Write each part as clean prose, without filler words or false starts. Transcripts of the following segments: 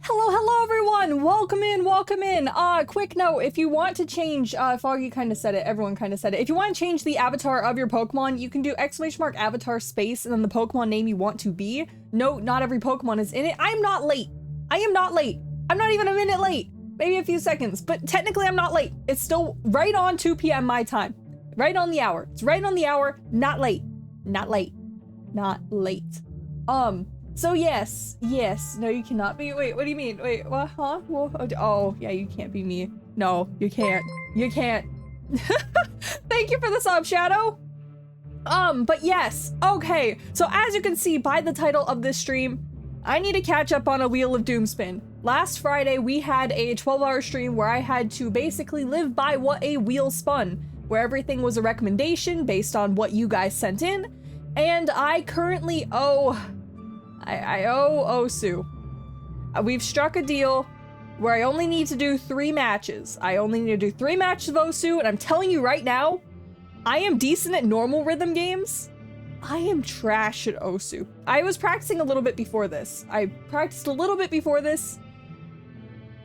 Hello everyone! Welcome in! Quick note, if you want to change, Foggy kinda said it, everyone kinda said it. If you want to change the avatar of your Pokemon, you can do !avatar space and then the Pokemon name you want to be. Note, not every Pokemon is in it. I'm not late! I am not late! I'm not even a minute late! Maybe a few seconds, but technically I'm not late. It's still right on 2 p.m. my time. Right on the hour. It's right on the hour, not late. Not late. Not late. So yes, no you cannot be, wait, what do you mean? Wait, what, huh? Oh, yeah, you can't be me. No, you can't. You can't. Thank you for the sub, Shadow! But yes, okay, so as you can see by the title of this stream, I need to catch up on a Wheel of Doom spin. Last Friday, we had a 12-hour stream where I had to basically live by what a wheel spun, where everything was a recommendation based on what you guys sent in, and I currently owe... I owe Osu. We've struck a deal where I only need to do 3 matches. I only need to do 3 matches of Osu, and I'm telling you right now, I am decent at normal rhythm games. I am trash at Osu. I was practicing a little bit before this.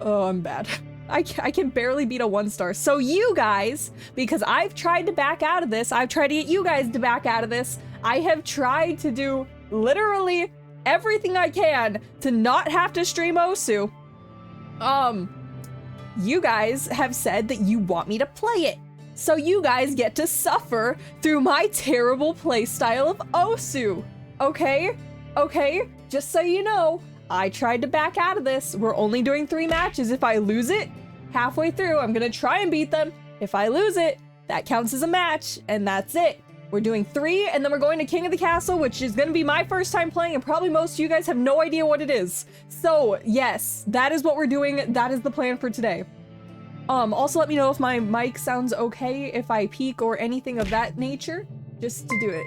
Oh, I'm bad. I can barely beat a 1-star. So you guys, because I've tried to back out of this, I've tried to get you guys to back out of this, I have tried to do literally everything I can to not have to stream Osu. You guys have said that you want me to play it. So you guys get to suffer through my terrible playstyle of Osu. Okay? Okay? Just so you know, I tried to back out of this. We're only doing 3 matches. If I lose it halfway through, I'm gonna try and beat them. If I lose it, that counts as a match, and that's it. We're doing 3, and then we're going to King of the Castle, which is gonna be my first time playing, and probably most of you guys have no idea what it is. So, yes, that is what we're doing. That is the plan for today. Also let me know if my mic sounds okay, if I peak or anything of that nature, just to do it.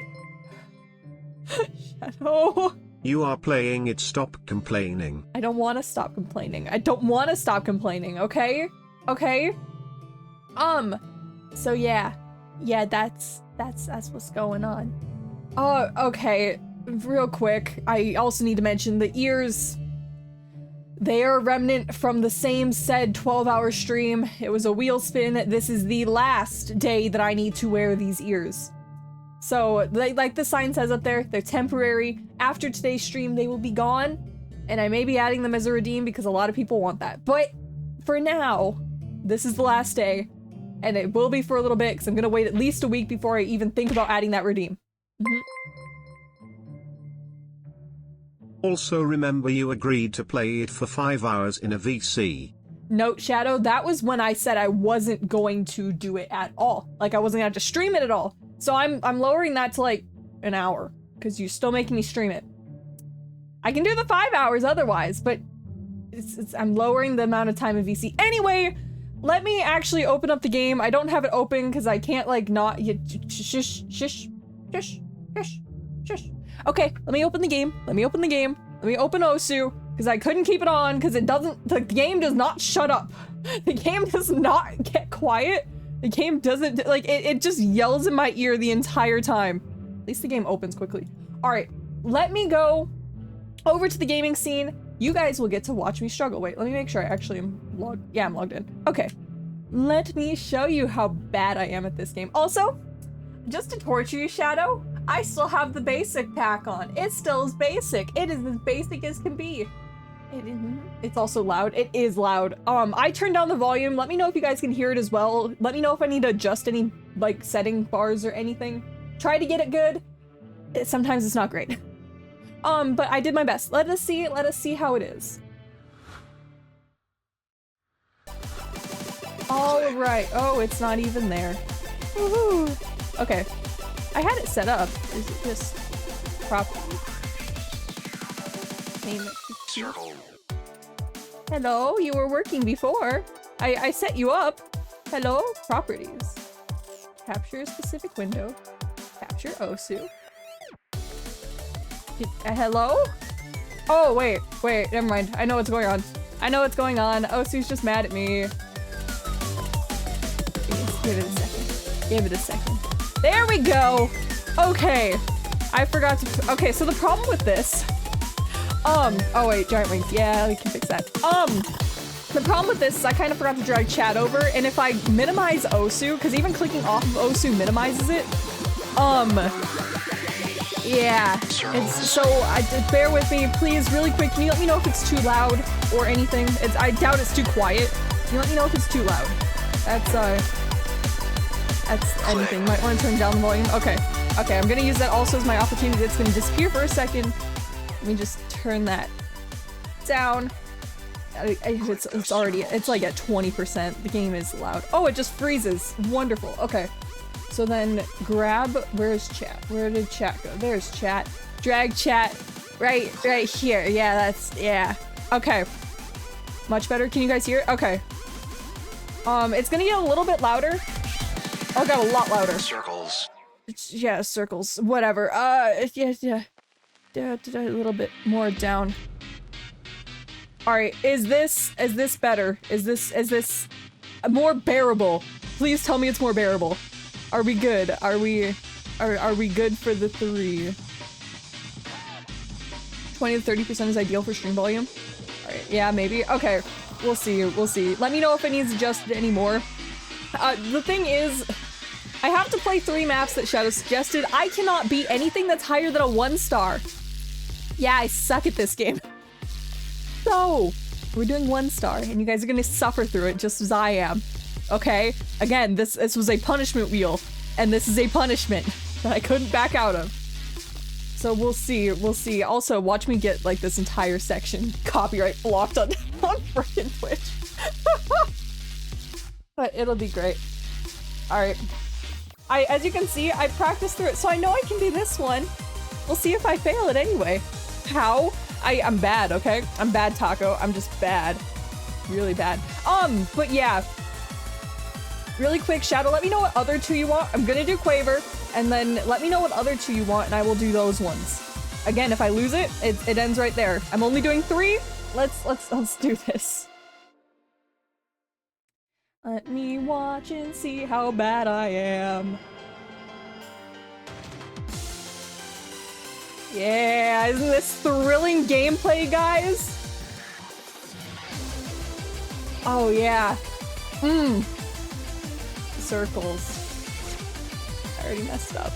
Shadow. You are playing it, stop complaining. I don't want to stop complaining. I don't want to stop complaining, okay? Okay? So yeah. Yeah, that's what's going on. Oh, okay. Real quick, I also need to mention the ears. They are a remnant from the same said 12-hour stream. It was a wheel spin. This is the last day that I need to wear these ears. So, like the sign says up there, they're temporary. After today's stream, they will be gone. And I may be adding them as a redeem because a lot of people want that. But for now, this is the last day. And it will be for a little bit because I'm going to wait at least a week before I even think about adding that redeem. Also remember you agreed to play it for 5 hours in a VC. Note, Shadow, that was when I said I wasn't going to do it at all. Like, I wasn't going to have to stream it at all. So I'm lowering that to like an hour because you're still making me stream it. I can do the 5 hours otherwise, but I'm lowering the amount of time in VC. Anyway, let me actually open up the game. I don't have it open because I can't like not. Shush. Okay, let me open the game. Let me open Osu because I couldn't keep it on because the game does not shut up. The game does not get quiet. The game doesn't, like, it just yells in my ear the entire time. At least the game opens quickly. All right, let me go over to the gaming scene. You guys will get to watch me struggle. Wait, let me make sure I actually am logged. Yeah, I'm logged in. Okay, let me show you how bad I am at this game. Also, just to torture you, Shadow, I still have the basic pack on. It still is basic. It is as basic as can be. It's also loud. It is loud. I turned down the volume. Let me know if you guys can hear it as well. Let me know if I need to adjust any, like, setting bars or anything. Try to get it good. Sometimes it's not great. But I did my best. Let us see how it is. All right. Oh, it's not even there. Woohoo. Okay. I had it set up. Is it just properly? Name it. Hello, you were working before. I set you up. Hello, properties. Capture a specific window. Capture Osu. Hello? Oh, wait, never mind. I know what's going on. Osu's just mad at me. Give it a second. There we go. Okay. I forgot to, okay, so the problem with this, Oh wait, giant wings. Yeah, we can fix that. The problem with this is I kind of forgot to drag chat over, and if I minimize Osu, because even clicking off of Osu minimizes it, yeah, it's so, bear with me, please, really quick, can you let me know if it's too loud or anything? I doubt it's too quiet. Can you let me know if it's too loud? That's anything. Might want to turn down the volume. Okay, I'm gonna use that also as my opportunity. It's gonna disappear for a second. Let me just turn that down. It's already, it's like at 20%. The game is loud. Oh, it just freezes. Wonderful. Okay. So then grab, where's chat? Where did chat go? There's chat. Drag chat right here. Yeah, yeah. Okay. Much better. Can you guys hear it? Okay. It's gonna get a little bit louder. Oh, it got a lot louder. Circles. Yeah, circles. Whatever. Yeah. A little bit more down. Alright, is this better? Is this more bearable? Please tell me it's more bearable. Are we good? Are we good for the 3? 20 to 30% is ideal for stream volume? Alright, yeah, maybe. Okay, we'll see. Let me know if it needs adjusted anymore. The thing is, I have to play 3 maps that Shadow suggested. I cannot beat anything that's higher than a 1-star. Yeah, I suck at this game. So, we're doing 1-star, and you guys are gonna suffer through it just as I am. Okay? Again, this was a punishment wheel, and this is a punishment that I couldn't back out of. So we'll see. Also, watch me get, like, this entire section copyright blocked on frickin' Twitch. But it'll be great. Alright. As you can see, I practiced through it, so I know I can do this one. We'll see if I fail it anyway. How? I'm bad, okay? I'm bad, Taco. I'm just bad. Really bad. But yeah. Really quick, Shadow, let me know what other 2 you want. I'm gonna do Quaver, and then let me know what other 2 you want, and I will do those ones. Again, if I lose it, it ends right there. I'm only doing 3. Let's do this. Let me watch and see how bad I am. Yeah, isn't this thrilling gameplay, guys? Oh yeah. Circles. I already messed up.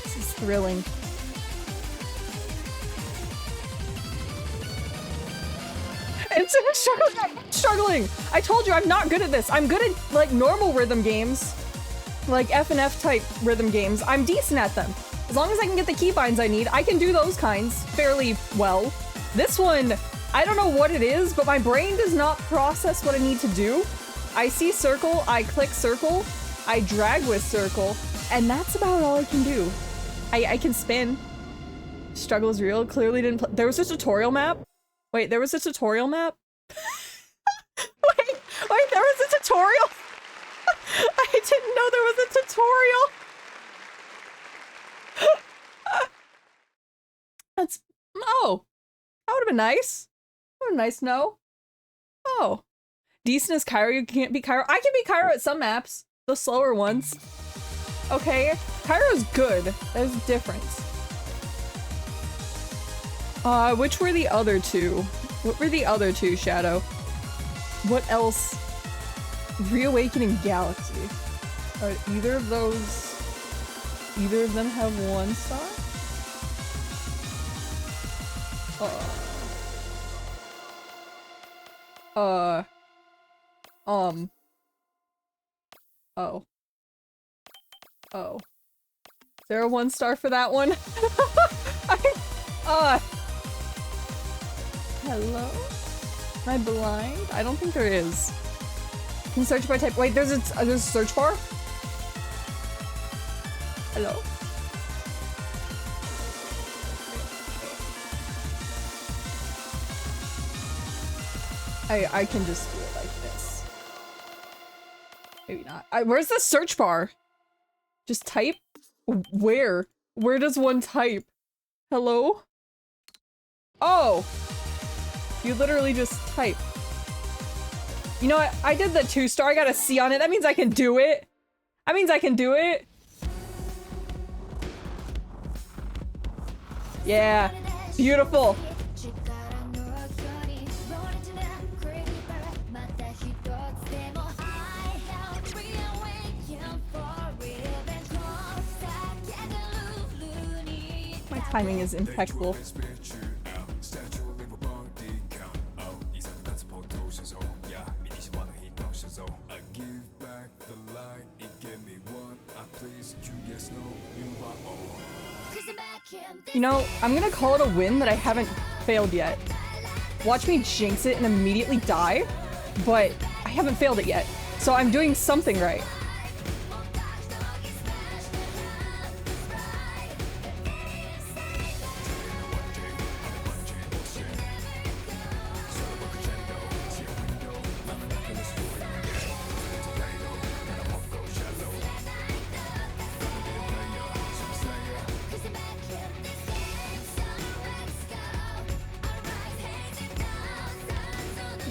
This is thrilling. It's struggling. I told you I'm not good at this. I'm good at like normal rhythm games, like FNF type rhythm games. I'm decent at them. As long as I can get the keybinds I need, I can do those kinds fairly well. This one, I don't know what it is, but my brain does not process what I need to do. I see circle, I click circle, I drag with circle, and that's about all I can do. I can spin. Struggle is real. Clearly didn't play. There was a tutorial map. Wait, there was a tutorial map? wait, there was a tutorial? I didn't know there was a tutorial. Oh, that would have been nice. That would have been nice to know. Oh. Decent as Cairo, you can't beat Cairo. I can beat Cairo at some maps. The slower ones. Okay, Cairo's good. There's a difference. Which were the other 2? What were the other 2, Shadow? What else? Reawakening Galaxy. Are either of them have 1 star? Oh. Is there a 1 star for that one? Hello? Am I blind? I don't think there is. Can search by type. Wait, there's a search bar? Hello? I can just do it like this. Maybe not. Where's the search bar? Just type? Where? Where does one type? Hello? Oh! You literally just type. You know what? I did the 2-star. I got a C on it. That means I can do it. That means I can do it. Yeah. Beautiful. My timing is impeccable. You know, I'm gonna call it a win that I haven't failed yet. Watch me jinx it and immediately die, but I haven't failed it yet. So I'm doing something right.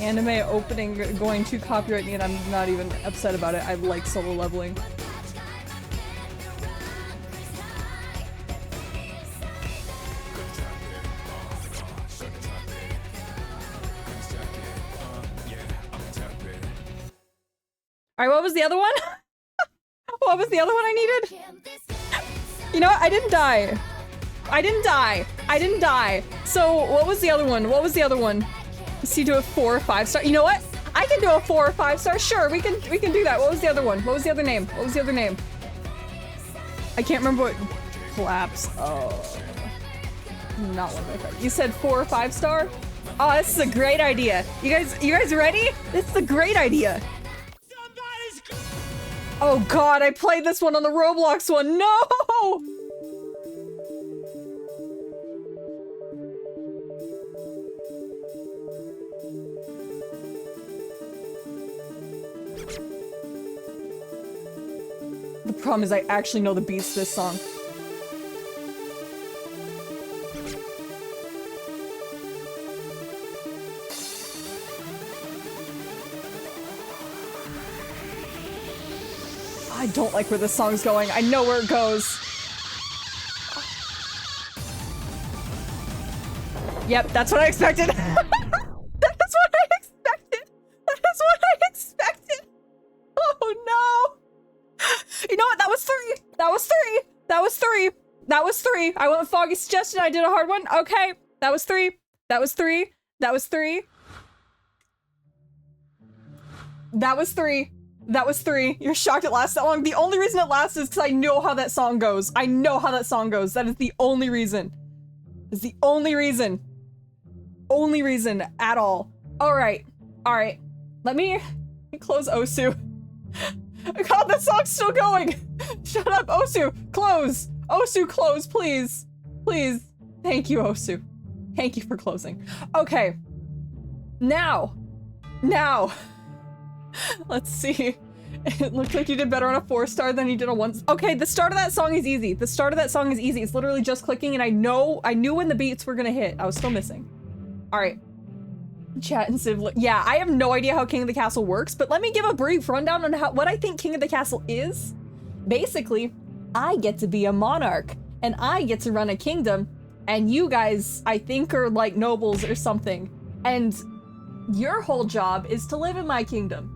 Anime opening going to copyright me and I'm not even upset about it. I like solo leveling. Alright, what was the other one? What was the other one I needed? You know what? I didn't die. I didn't die. I didn't die. So what was the other one? What was the other one? Does he do a 4 or 5-star? You know what? I can do a 4 or 5-star. Sure, we can do that. What was the other one? What was the other name? What was the other name? I can't remember what. Collapse. Oh, not one of my favorites. You said 4 or 5-star? Oh, this is a great idea. You guys ready? This is a great idea. Oh God, I played this one on the Roblox one. No! The problem is I actually know the beats to this song. I don't like where this song's going. I know where it goes. Yep, that's what I expected. That is what I expected. That is what I expected. Oh no. You know what? That was 3. That was 3. That was 3. That was 3. I went with Foggy Suggestion. I did a hard one. Okay. That was 3. That was 3. That was 3. That was 3. That was 3. You're shocked it lasts that long. The only reason it lasts is because I know how that song goes. I know how that song goes. That is the only reason. It's the only reason. Only reason at all. Alright. Alright. Let me close Osu. God, that song's still going! Shut up, Osu! Close! Osu, close, please! Please. Thank you, Osu. Thank you for closing. Okay. Now. Let's see. It looked like you did better on a 4-star than you did on 1. Okay, the start of that song is easy. The start of that song is easy. It's literally just clicking and I knew when the beats were gonna hit. I was still missing. Alright. Chat and Civ. Yeah, I have no idea how King of the Castle works, but let me give a brief rundown on what I think King of the Castle is. Basically, I get to be a monarch, and I get to run a kingdom, and you guys, I think, are like nobles or something. And your whole job is to live in my kingdom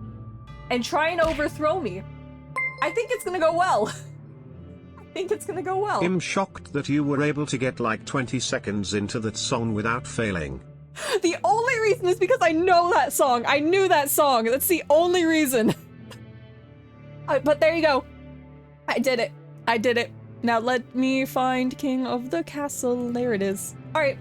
and try and overthrow me. I think it's gonna go well. I think it's gonna go well. I'm shocked that you were able to get like 20 seconds into that song without failing. The only reason is because I know that song. I knew that song. That's the only reason. But there you go. I did it. I did it. Now let me find King of the Castle. There it is. All right.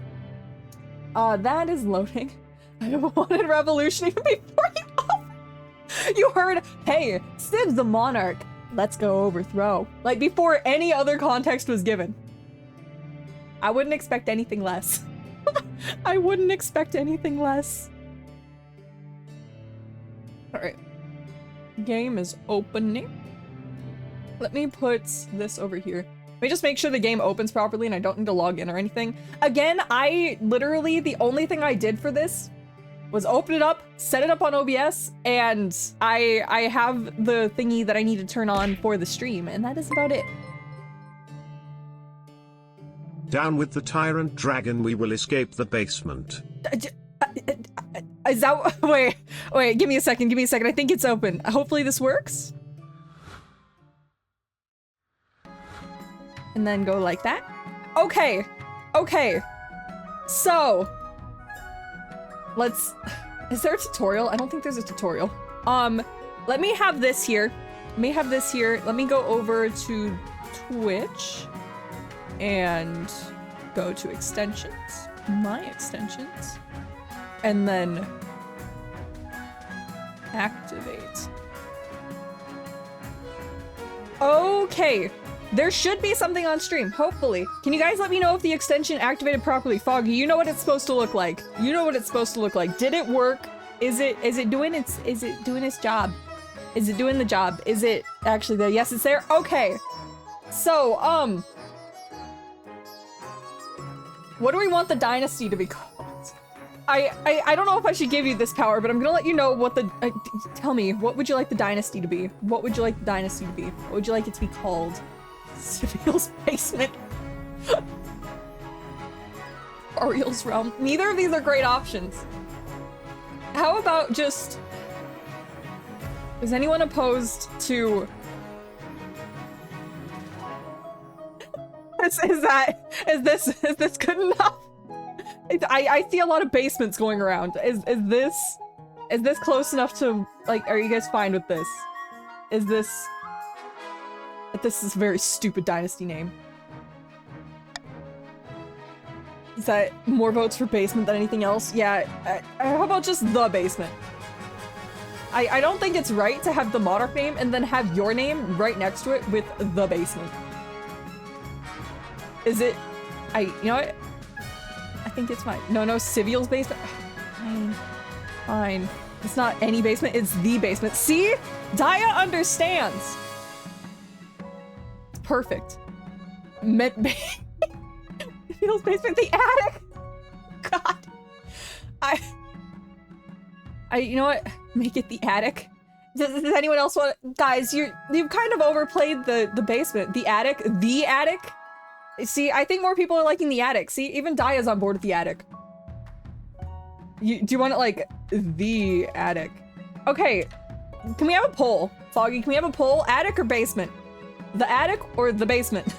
That is loading. I wanted Revolution even before you opened. You heard, hey, Civ's the monarch. Let's go overthrow. Like before any other context was given. I wouldn't expect anything less. I wouldn't expect anything less. Alright. Game is opening. Let me put this over here. Let me just make sure the game opens properly and I don't need to log in or anything. Again, I literally, the only thing I did for this was open it up, set it up on OBS, and I have the thingy that I need to turn on for the stream, and that is about it. Down with the tyrant dragon, we will escape the basement. Is that... Wait, give me a second, I think it's open. Hopefully this works. And then go like that. Okay, so... Let's... Is there a tutorial? I don't think there's a tutorial. Let me have this here. Let me go over to Twitch and go to extensions, my extensions, and then activate. Okay. There should be something on stream, hopefully. Can you guys let me know if the extension activated properly? Foggy, you know what it's supposed to look like. Did it work? Is it doing its job? Is it doing the job? Is it actually there? Yes, it's there. Okay. So, what do we want the dynasty to be called? I don't know if I should give you this power, but I'm gonna let you know what the tell me, what would you like the dynasty to be? What would you like the dynasty to be? What would you like it to be called? Civil's basement. Ariel's realm. Neither of these are great options. How about just... Is anyone opposed to... Is this good enough? I see a lot of basements going around. Is this close enough to, like, are you guys fine with this? This is a very stupid dynasty name. Is that more votes for basement than anything else? Yeah, how about just the basement? I don't think it's right to have the monarch name and then have your name right next to it with the basement. Is it? You know what? I think it's fine. No, Civil's basement. Fine. It's not any basement, it's the basement. See? Daya understands. It's perfect. Civil's basement, the attic. God. You know what? Make it the attic. Does anyone else want? Guys, you've kind of overplayed the basement. The attic. See, I think more people are liking the attic. See, even Daya's on board with the attic. Do you want it like the attic? Okay, can we have a poll? Foggy, can we have a poll? Attic or basement? The attic or the basement?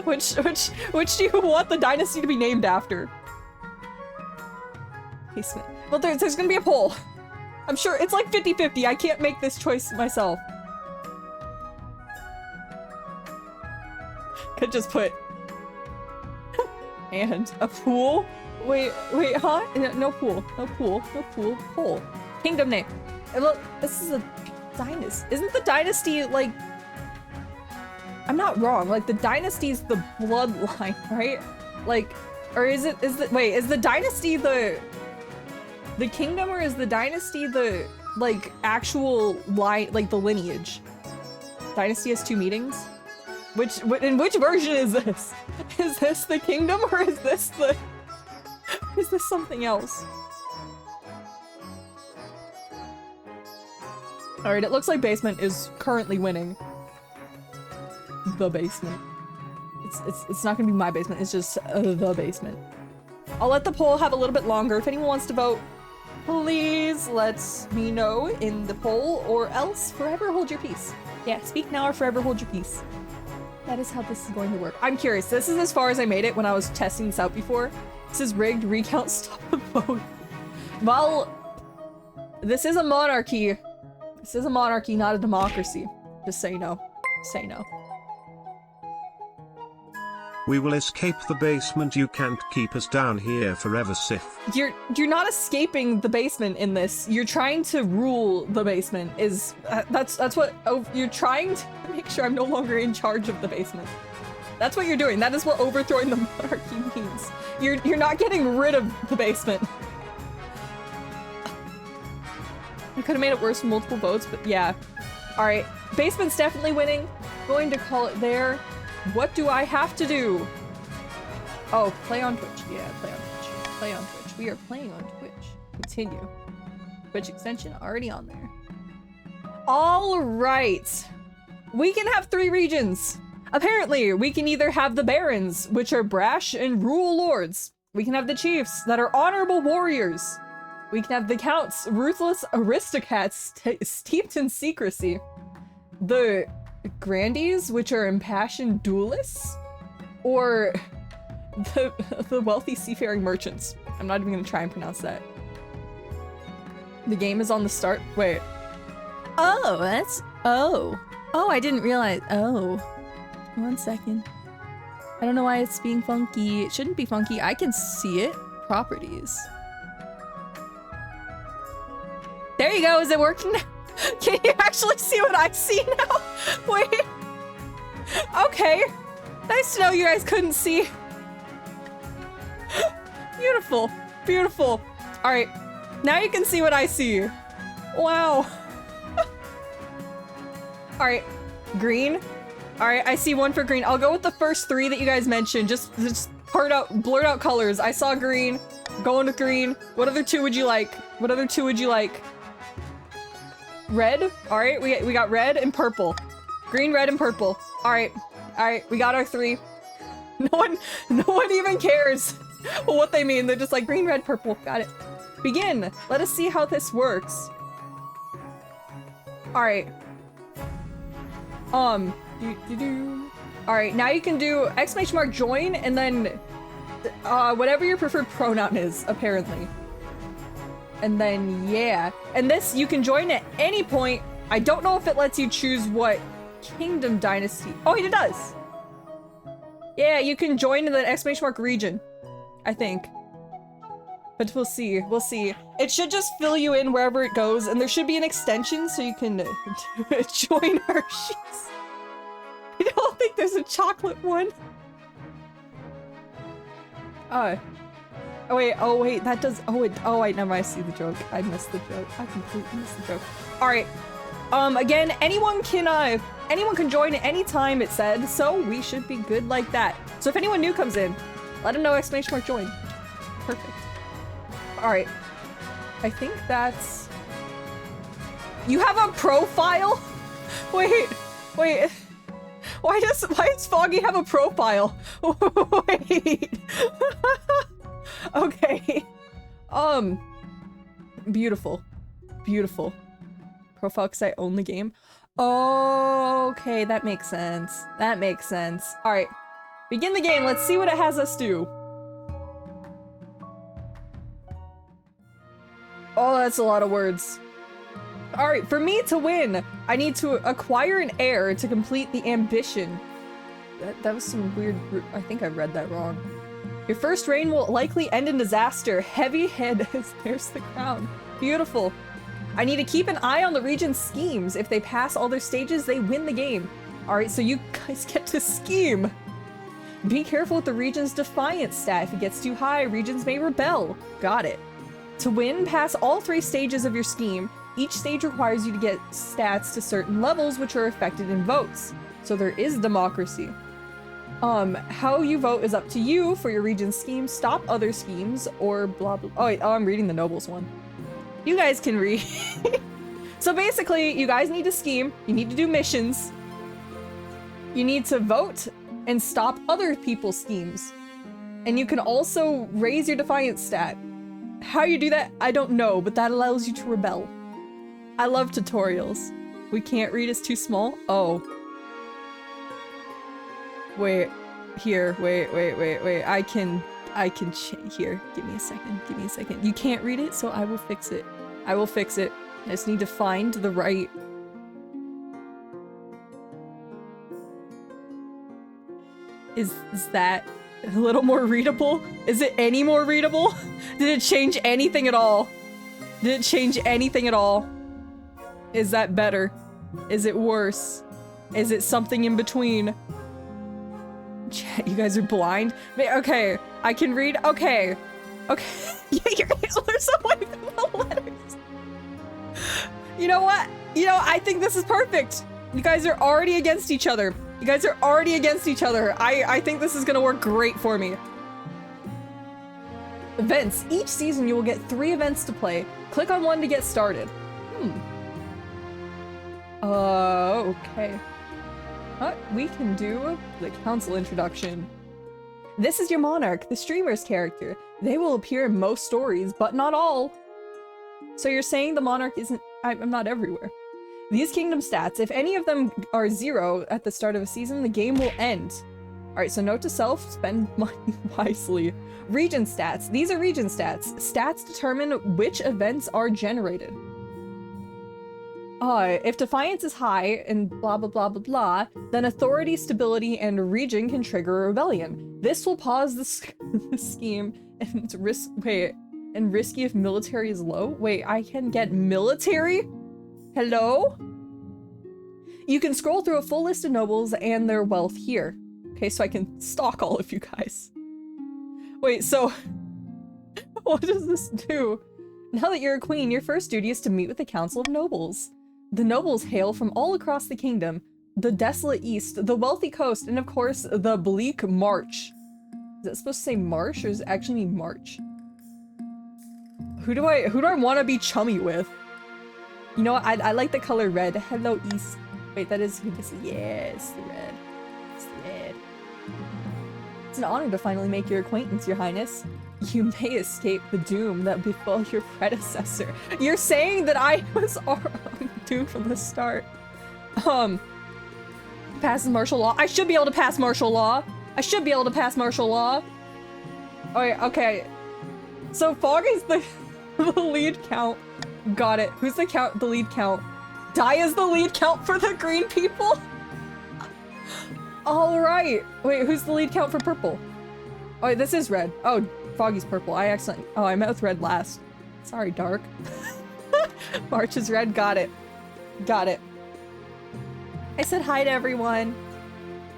which do you want the dynasty to be named after? Basement. Well, there's gonna be a poll. I'm sure it's like 50-50. I can't make this choice myself. Could just put and a pool. Wait, huh? No pool. Pool. Kingdom name. Look, this is a dynasty. Isn't the dynasty like? I'm not wrong. Like the dynasty's the bloodline, right? Like, or is the dynasty the kingdom, or is the dynasty the like actual line, like the lineage? Dynasty has two meanings. In which version is this? Is this the kingdom, or is this something else? Alright, it looks like basement is currently winning. The basement. It's not gonna be my basement, it's just the basement. I'll let the poll have a little bit longer. If anyone wants to vote, please let me know in the poll, or else forever hold your peace. Yeah, speak now or forever hold your peace. That is how this is going to work. I'm curious. This is as far as I made it when I was testing this out before. This is rigged. Recount. Stop the vote. Well, this is a monarchy. This is a monarchy, not a democracy. Just so you know. Say no. We will escape the basement. You can't keep us down here forever, Sif. You're not escaping the basement in this. You're trying to rule the basement. That's what you're trying to make sure I'm no longer in charge of the basement. That's what you're doing. That is what overthrowing the monarchy means. You're not getting rid of the basement. I could have made it worse with multiple votes, but yeah. All right, basement's definitely winning. Going to call it there. What do I have to do? Oh, play on Twitch. Yeah, play on Twitch. Play on Twitch. We are playing on Twitch. Continue. Twitch extension already on there. All right. We can have 3 regions. Apparently, we can either have the Barons, which are brash and rule lords. We can have the Chiefs, that are honorable warriors. We can have the Counts, ruthless aristocrats steeped in secrecy. The Grandees, which are impassioned duelists. Or the wealthy seafaring merchants. I'm not even gonna try and pronounce that. The game is on the start. Wait. Oh, that's... Oh. Oh, I didn't realize. Oh. 1 second. I don't know why it's being funky. It shouldn't be funky. I can see it. Properties. There you go. Is it working now? Can you actually see what I see now? Wait. Okay. Nice to know you guys couldn't see. Beautiful. Beautiful. All right. Now you can see what I see. Wow. All right. Green. All right. I see 1 for green. I'll go with the first 3 that you guys mentioned. Just blurt out colors. I saw green. Going with green. What other 2 would you like? What other 2 would you like? Red. All right. We got red and purple. Green, red, and purple. All right. All right. We got our 3. No one even cares what they mean. They're just like green, red, purple. Got it. Begin. Let us see how this works. All right. All right. Now you can do ! join and then whatever your preferred pronoun is, apparently. And then yeah. And this you can join at any point. I don't know if it lets you choose what kingdom dynasty. Oh, it does. Yeah, you can join in the ! region. I think. But we'll see. We'll see. It should just fill you in wherever it goes, and there should be an extension so you can join Hershey's. I don't think there's a chocolate one. Oh wait, that does. Oh wait, never mind. I see the joke. I missed the joke. I completely missed the joke. All right. Again, anyone can join at any time. It said, so we should be good like that. So if anyone new comes in, let them know ! join. Perfect. All right. I think that's... You have a profile? Wait. Why does Foggy have a profile? Wait. Okay. Beautiful. Profile because I own the game. Okay, that makes sense. All right. Begin the game. Let's see what it has us do. Oh, that's a lot of words. Alright, for me to win, I need to acquire an heir to complete the ambition. That was some weird... I think I read that wrong. Your first reign will likely end in disaster. Heavy head there's the crown. Beautiful. I need to keep an eye on the region's schemes. If they pass all their stages, they win the game. Alright, so you guys get to scheme. Be careful with the region's defiance stat. If it gets too high, regions may rebel. Got it. To win, pass all 3 stages of your scheme. Each stage requires you to get stats to certain levels which are affected in votes. So there is democracy. How you vote is up to you for your region's scheme. Stop other schemes or blah blah. Oh wait, I'm reading the nobles one. You guys can read. So basically, you guys need to scheme. You need to do missions. You need to vote and stop other people's schemes. And you can also raise your defiance stat. How you do that, I don't know, but that allows you to rebel. I love tutorials. We can't read, it's too small? Oh. Wait. Here, wait. I can here, give me a second. You can't read it, so I will fix it. I just need to find the right... Is that a little more readable? Is it any more readable? Did it change anything at all? Is that better? Is it worse? Is it something in between? Chat, you guys are blind? Okay, I can read. Okay. Yeah, your Hitler's away from the letters. You know what? I think this is perfect. You guys are already against each other. I think this is gonna work great for me. Events. Each season you will get 3 events to play. Click on one to get started. Okay. We can do the council introduction. This is your monarch, the streamer's character. They will appear in most stories, but not all. So you're saying the monarch isn't- I'm not everywhere. These kingdom stats, if any of them are 0 at the start of a season, the game will end. Alright, so note to self, spend money wisely. Region stats. These are region stats. Stats determine which events are generated. If defiance is high and blah blah blah blah blah, then authority, stability, and region can trigger a rebellion. This will pause the scheme and it's risky if military is low. Wait, I can get military? Hello? You can scroll through a full list of nobles and their wealth here. Okay, so I can stalk all of you guys. Wait, so what does this do? Now that you're a queen, your first duty is to meet with the Council of Nobles. The nobles hail from all across the kingdom, the desolate east, the wealthy coast, and of course, the bleak march. Is that supposed to say marsh, or does it actually mean march? Who do I want to be chummy with? You know what? I like the color red. Hello, East. Wait, that is who this is. Yes, the red. It's the red. It's an honor to finally make your acquaintance, Your Highness. You may escape the doom that befell your predecessor. You're saying that I was doomed from the start. Passes martial law. I should be able to pass martial law. I should be able to pass martial law. Okay. So Fog is the lead count. Got it. Who's the lead count? Dai is the lead count for the green people? Alright. Wait, who's the lead count for purple? Oh, wait, this is red. Oh, Foggy's purple. I met with red last. Sorry, Dark. March is red. Got it. Got it. I said hi to everyone.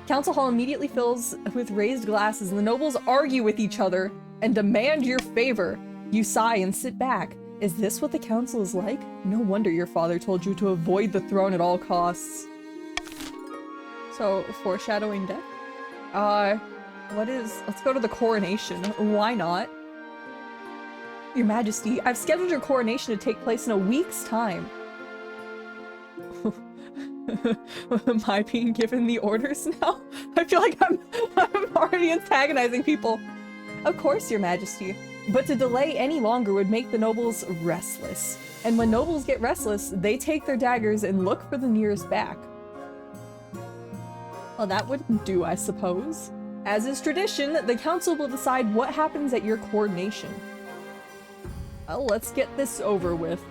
Council hall immediately fills with raised glasses and the nobles argue with each other and demand your favor. You sigh and sit back. Is this what the council is like? No wonder your father told you to avoid the throne at all costs. So, foreshadowing death? Let's go to the coronation. Why not? Your Majesty, I've scheduled your coronation to take place in a week's time. Am I being given the orders now? I feel like I'm already antagonizing people. Of course, Your Majesty. But to delay any longer would make the nobles restless. And when nobles get restless, they take their daggers and look for the nearest back. Well, that wouldn't do, I suppose. As is tradition, the council will decide what happens at your coronation. Well, let's get this over with.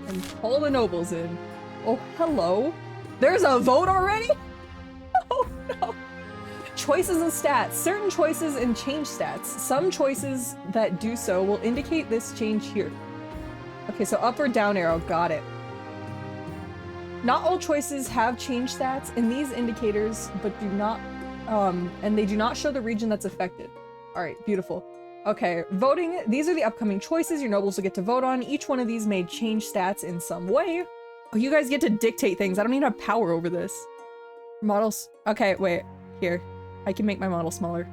And call the nobles in. Oh, hello. There's a vote already? Oh, no. Choices and stats. Certain choices and change stats. Some choices that do so will indicate this change here. Okay, so up or down arrow. Got it. Not all choices have change stats in these indicators, but do not, and they do not show the region that's affected. All right, beautiful. Okay, voting. These are the upcoming choices your nobles will get to vote on. Each one of these may change stats in some way. Oh, you guys get to dictate things. I don't even have power over this. Models. Okay, wait. Here. I can make my model smaller.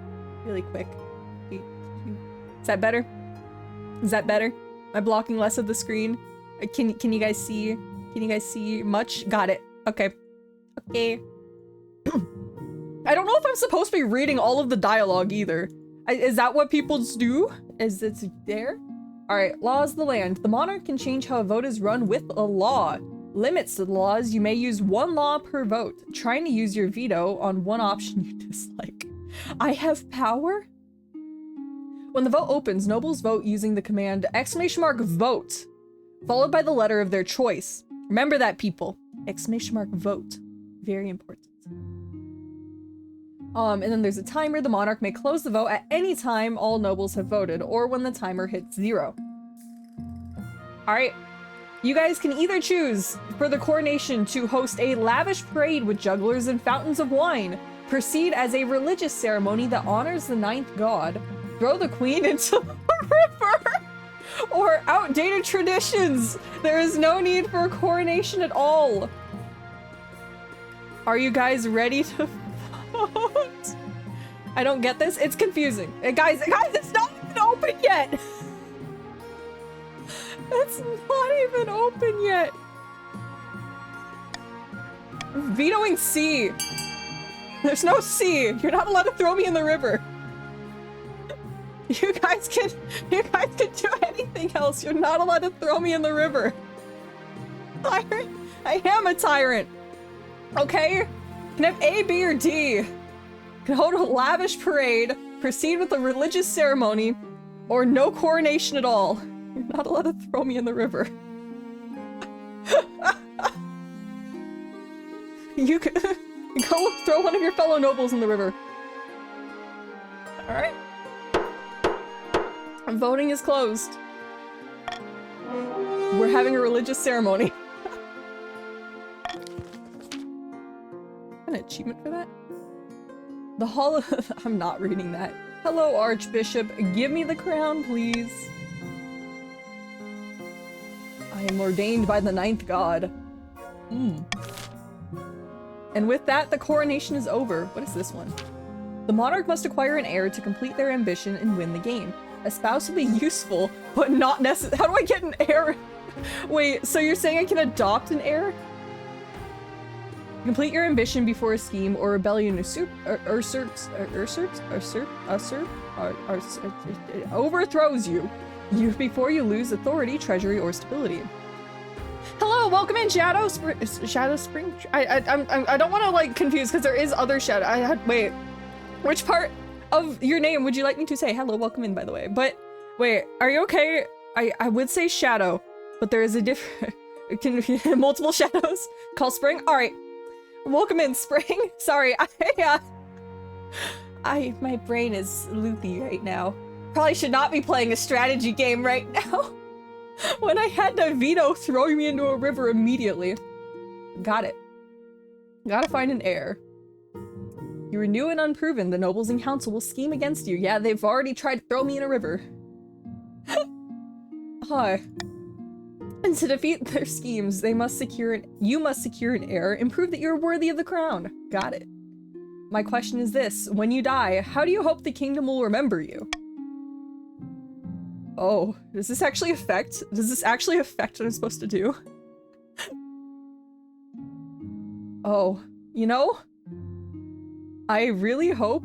Really quick. Is that better? Is that better? Am I blocking less of the screen? Can you guys see? Can you guys see much? Got it. Okay. Okay. I don't know if I'm supposed to be reading all of the dialogue either. Is that what people do? Is it there? Alright, laws of the land. The monarch can change how a vote is run with a law. Limits to the laws, you may use 1 law per vote, trying to use your veto on one option you dislike. I have power? When the vote opens, nobles vote using the command !vote, followed by the letter of their choice. Remember that, people. !vote. Very important. And then there's a timer. The monarch may close the vote at any time all nobles have voted, or when the timer hits 0. Alright. You guys can either choose for the coronation to host a lavish parade with jugglers and fountains of wine, proceed as a religious ceremony that honors the 9th god, throw the queen into the river, or outdated traditions. There is no need for a coronation at all. Are you guys ready to vote? I don't get this. It's confusing. Guys, it's not even open yet. It's not even open yet. Vetoing C. There's no C. You're not allowed to throw me in the river. You guys can do anything else. You're not allowed to throw me in the river. Tyrant. I am a tyrant. Okay? Can have A, B, or D. Can hold a lavish parade, proceed with a religious ceremony, or no coronation at all. You're not allowed to throw me in the river. You can go throw one of your fellow nobles in the river. Alright. Voting is closed. We're having a religious ceremony. An achievement for that? The hall of... I'm not reading that. Hello, Archbishop. Give me the crown, please. I am ordained by the ninth god. And with that, the coronation is over. What is this one? The monarch must acquire an heir to complete their ambition and win the game. A spouse will be useful, but not necessary. How do I get an heir? Wait, so you're saying I can adopt an heir? Complete your ambition before a scheme or rebellion overthrows you before you lose authority, treasury, or stability. Hello, welcome in, Shadow Spring. I don't want to like confuse because there is other Shadow. Wait, which part of your name would you like me to say? Hello, welcome in, by the way. But wait, are you okay? I would say Shadow, but there is a different multiple shadows called Spring. All right, welcome in, Spring. Sorry, my brain is loopy right now. Probably should not be playing a strategy game right now. When I had to veto throwing me into a river immediately. Got it. Gotta find an heir. You are new and unproven. The nobles in council will scheme against you. Yeah, they've already tried to throw me in a river. Hi. And to defeat their schemes, you must secure an heir and prove that you're worthy of the crown. Got it. My question is this. When you die, how do you hope the kingdom will remember you? Oh, does this actually affect what I'm supposed to do? Oh, you know? I really hope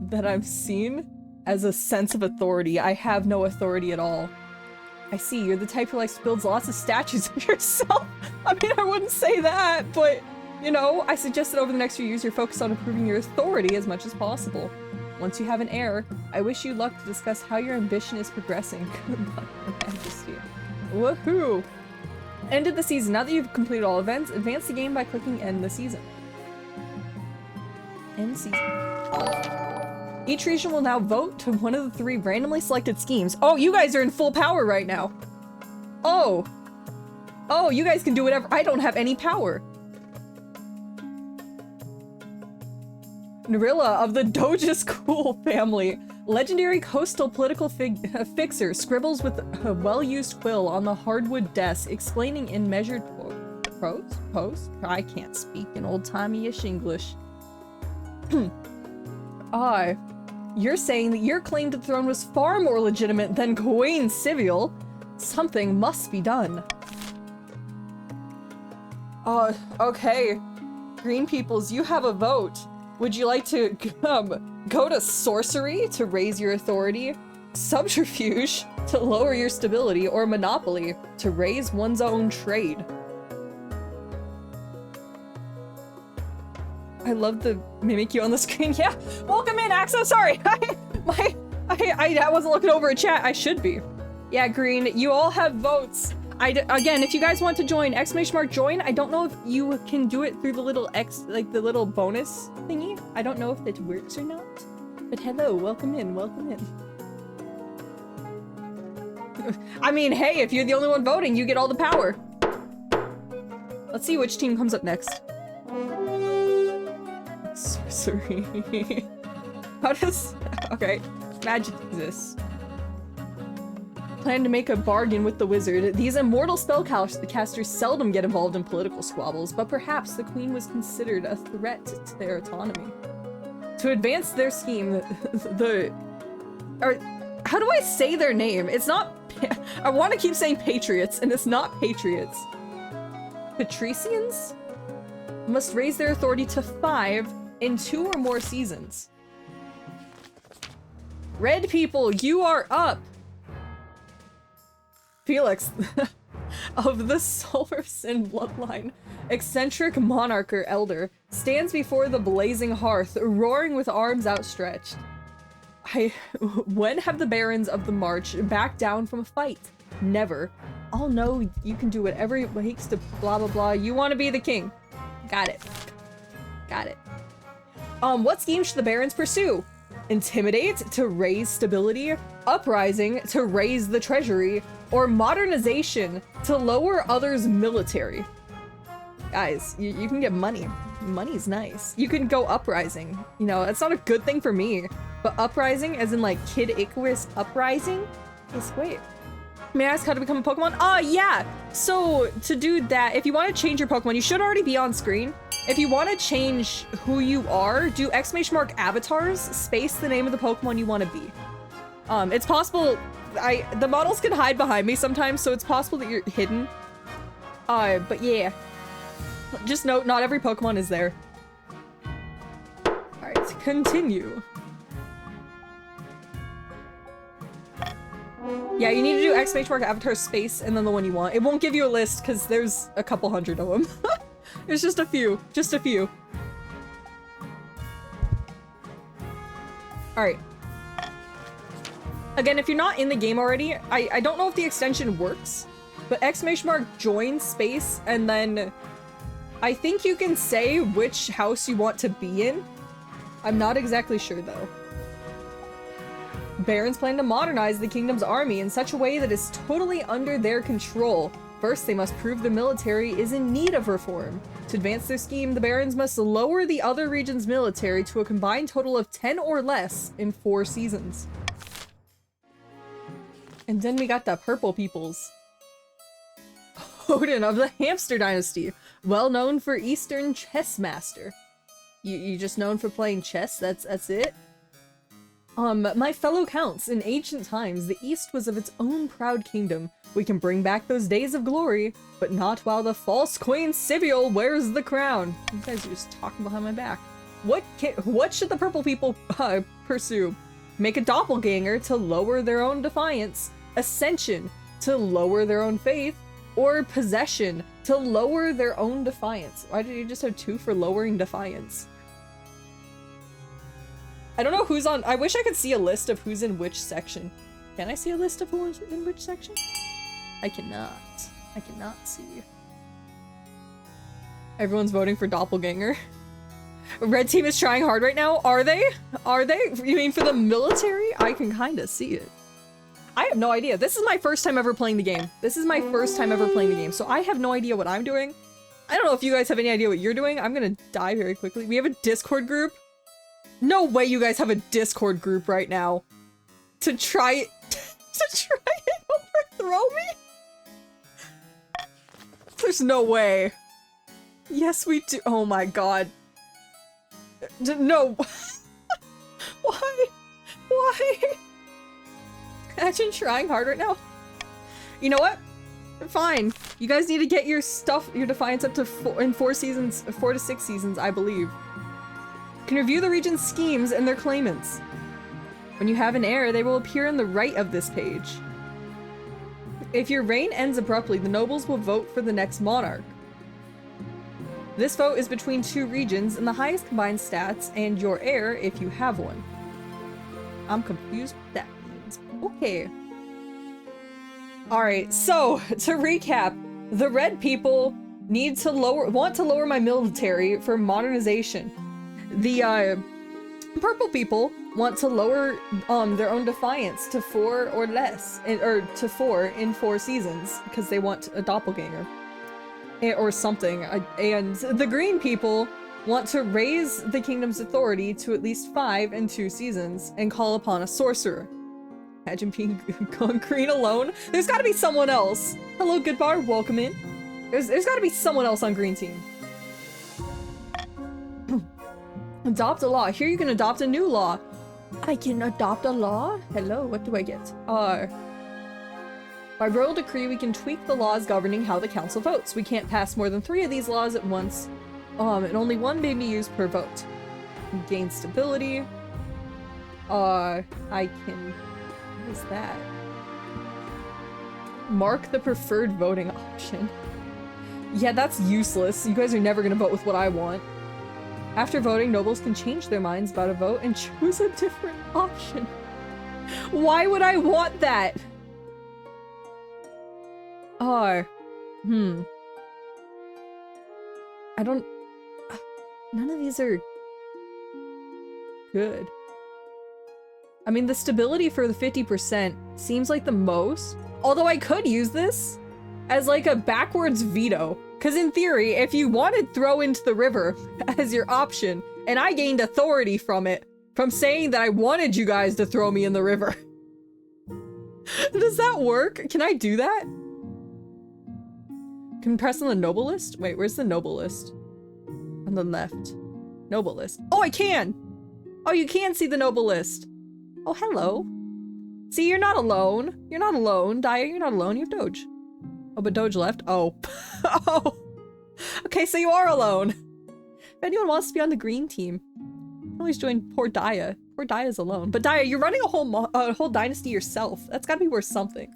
that I'm seen as a sense of authority. I have no authority at all. I see, you're the type who likes to build lots of statues of yourself. I mean, I wouldn't say that, but, you know, I suggest that over the next few years you're focused on improving your authority as much as possible. Once you have an heir, I wish you luck to discuss how your ambition is progressing. Good luck, Your Majesty. Woohoo! Ended the season. Now that you've completed all events, advance the game by clicking End the season. End season. Each region will now vote to one of the 3 randomly selected schemes. Oh, you guys are in full power right now. Oh. Oh, you guys can do whatever. I don't have any power. Narilla of the Doja School family. Legendary coastal political fixer scribbles with a well-used quill on the hardwood desk, explaining in measured prose? I can't speak in old-timey-ish English. You're saying that your claim to the throne was far more legitimate than Queen Civil. Something must be done. Okay. Green peoples, you have a vote. Would you like to go to sorcery to raise your authority, subterfuge to lower your stability, or monopoly to raise one's own trade? I love the mimicry on the screen. Yeah, welcome in, Axo. Sorry, I wasn't looking over a chat. I should be. Yeah, Green, you all have votes. Again, if you guys want to join, !join. I don't know if you can do it through the little X, like the little bonus thingy. I don't know if it works or not. But hello, welcome in, welcome in. I mean, hey, if you're the only one voting, you get all the power. Let's see which team comes up next. Sorcery. How does... Okay, magic exists. Plan to make a bargain with the wizard. These immortal spellcasters seldom get involved in political squabbles, but perhaps the queen was considered a threat to their autonomy. To advance their scheme, How do I say their name? It's not... I want to keep saying Patriots, and it's not Patriots. Patricians must raise their authority to 5 in 2 or more seasons. Red people, you are up! Felix, of the Solar Sin bloodline, eccentric monarch or elder, stands before the blazing hearth, roaring with arms outstretched. When have the barons of the march backed down from a fight? Never. I'll know you can do whatever it takes to blah blah blah. You want to be the king. Got it. Got it. What scheme should the barons pursue? Intimidate to raise stability, uprising to raise the treasury, or modernization to lower others' military? Guys, you can get money. Money's nice. You can go uprising. You know, that's not a good thing for me, but uprising, as in like Kid Icarus uprising, is great. May I ask how to become a Pokemon? Yeah! So, to do that, if you want to change your Pokemon, you should already be on screen. If you want to change who you are, do / avatars, space the name of the Pokemon you want to be. It's possible, the models can hide behind me sometimes, so it's possible that you're hidden. But yeah. Just note, not every Pokemon is there. Alright, continue. Yeah, you need to do / avatar space and then the one you want. It won't give you a list because there's a couple hundred of them. There's just a few. Just a few. Alright. Again, if you're not in the game already, I don't know if the extension works, but ! join space and then I think you can say which house you want to be in. I'm not exactly sure though. Barons plan to modernize the kingdom's army in such a way that is totally under their control. First, they must prove the military is in need of reform. To advance their scheme, the barons must lower the other region's military to a combined total of 10 or less in 4 seasons. And then we got the purple peoples. Odin of the Hamster Dynasty, well known for Eastern chess master. You just known for playing chess? That's it? My fellow counts, in ancient times, the East was of its own proud kingdom. We can bring back those days of glory, but not while the false Queen Sibyl wears the crown. You guys are just talking behind my back. What should the purple people pursue? Make a doppelganger to lower their own defiance, ascension to lower their own faith, or possession to lower their own defiance. Why did you just have 2 for lowering defiance? I don't know who's on. I wish I could see a list of who's in which section. Can I see a list of who's in which section? I cannot. I cannot see. Everyone's voting for doppelganger. Red team is trying hard right now. Are they? Are they? You mean for the military? I can kind of see it. I have no idea. This is my first time ever playing the game. This is my first time ever playing the game, so I have no idea what I'm doing. I don't know if you guys have any idea what you're doing. I'm gonna die very quickly. We have a Discord group. No way you guys have a Discord group right now to try and overthrow me? There's no way. Yes, we do. Oh my god. No. Why? Why? Imagine trying hard right now. You know what? Fine. You guys need to get your stuff, your defiance up to 4 seasons, 4 to 6 seasons, I believe. You can review the region's schemes and their claimants. When you have an heir, they will appear on the right of this page. If your reign ends abruptly, the nobles will vote for the next monarch. This vote is between 2 regions and the highest combined stats and your heir if you have one. I'm confused what that means. Okay. Alright, so to recap, the red people want to lower my military for modernization. The purple people want to lower their own defiance to 4 or less, or to 4 in 4 seasons because they want a doppelganger or something. And the green people want to raise the kingdom's authority to at least 5 in 2 seasons and call upon a sorcerer. Imagine being on green alone. There's got to be someone else. Hello, Goodbar. Welcome in. There's got to be someone else on green team. Adopt a law. Here you can adopt a new law. I can adopt a law? Hello, what do I get? By royal decree, we can tweak the laws governing how the council votes. We can't pass more than 3 of these laws at once, and only 1 may be used per vote. Gain stability. I can... What is that? Mark the preferred voting option. Yeah, that's useless. You guys are never gonna vote with what I want. After voting, nobles can change their minds about a vote and choose a different option. Why would I want that? I don't... None of these are good. I mean, the stability for the 50% seems like the most. Although I could use this as like a backwards veto. Because in theory, if you wanted throw into the river as your option, and I gained authority from it, from saying that I wanted you guys to throw me in the river. Does that work? Can I do that? Can press on the noble list? Wait, where's the noble list? On the left. Noble list. Oh, I can! Oh, you can see the noble list. Oh, hello. See, you're not alone. You're not alone, Daya. You're not alone. You have Doge. Oh, but Doge left? Oh. Oh. Okay, so you are alone. If anyone wants to be on the green team, you can always join poor Daya. Poor Daya's alone. But Daya, you're running a whole dynasty yourself. That's gotta be worth something.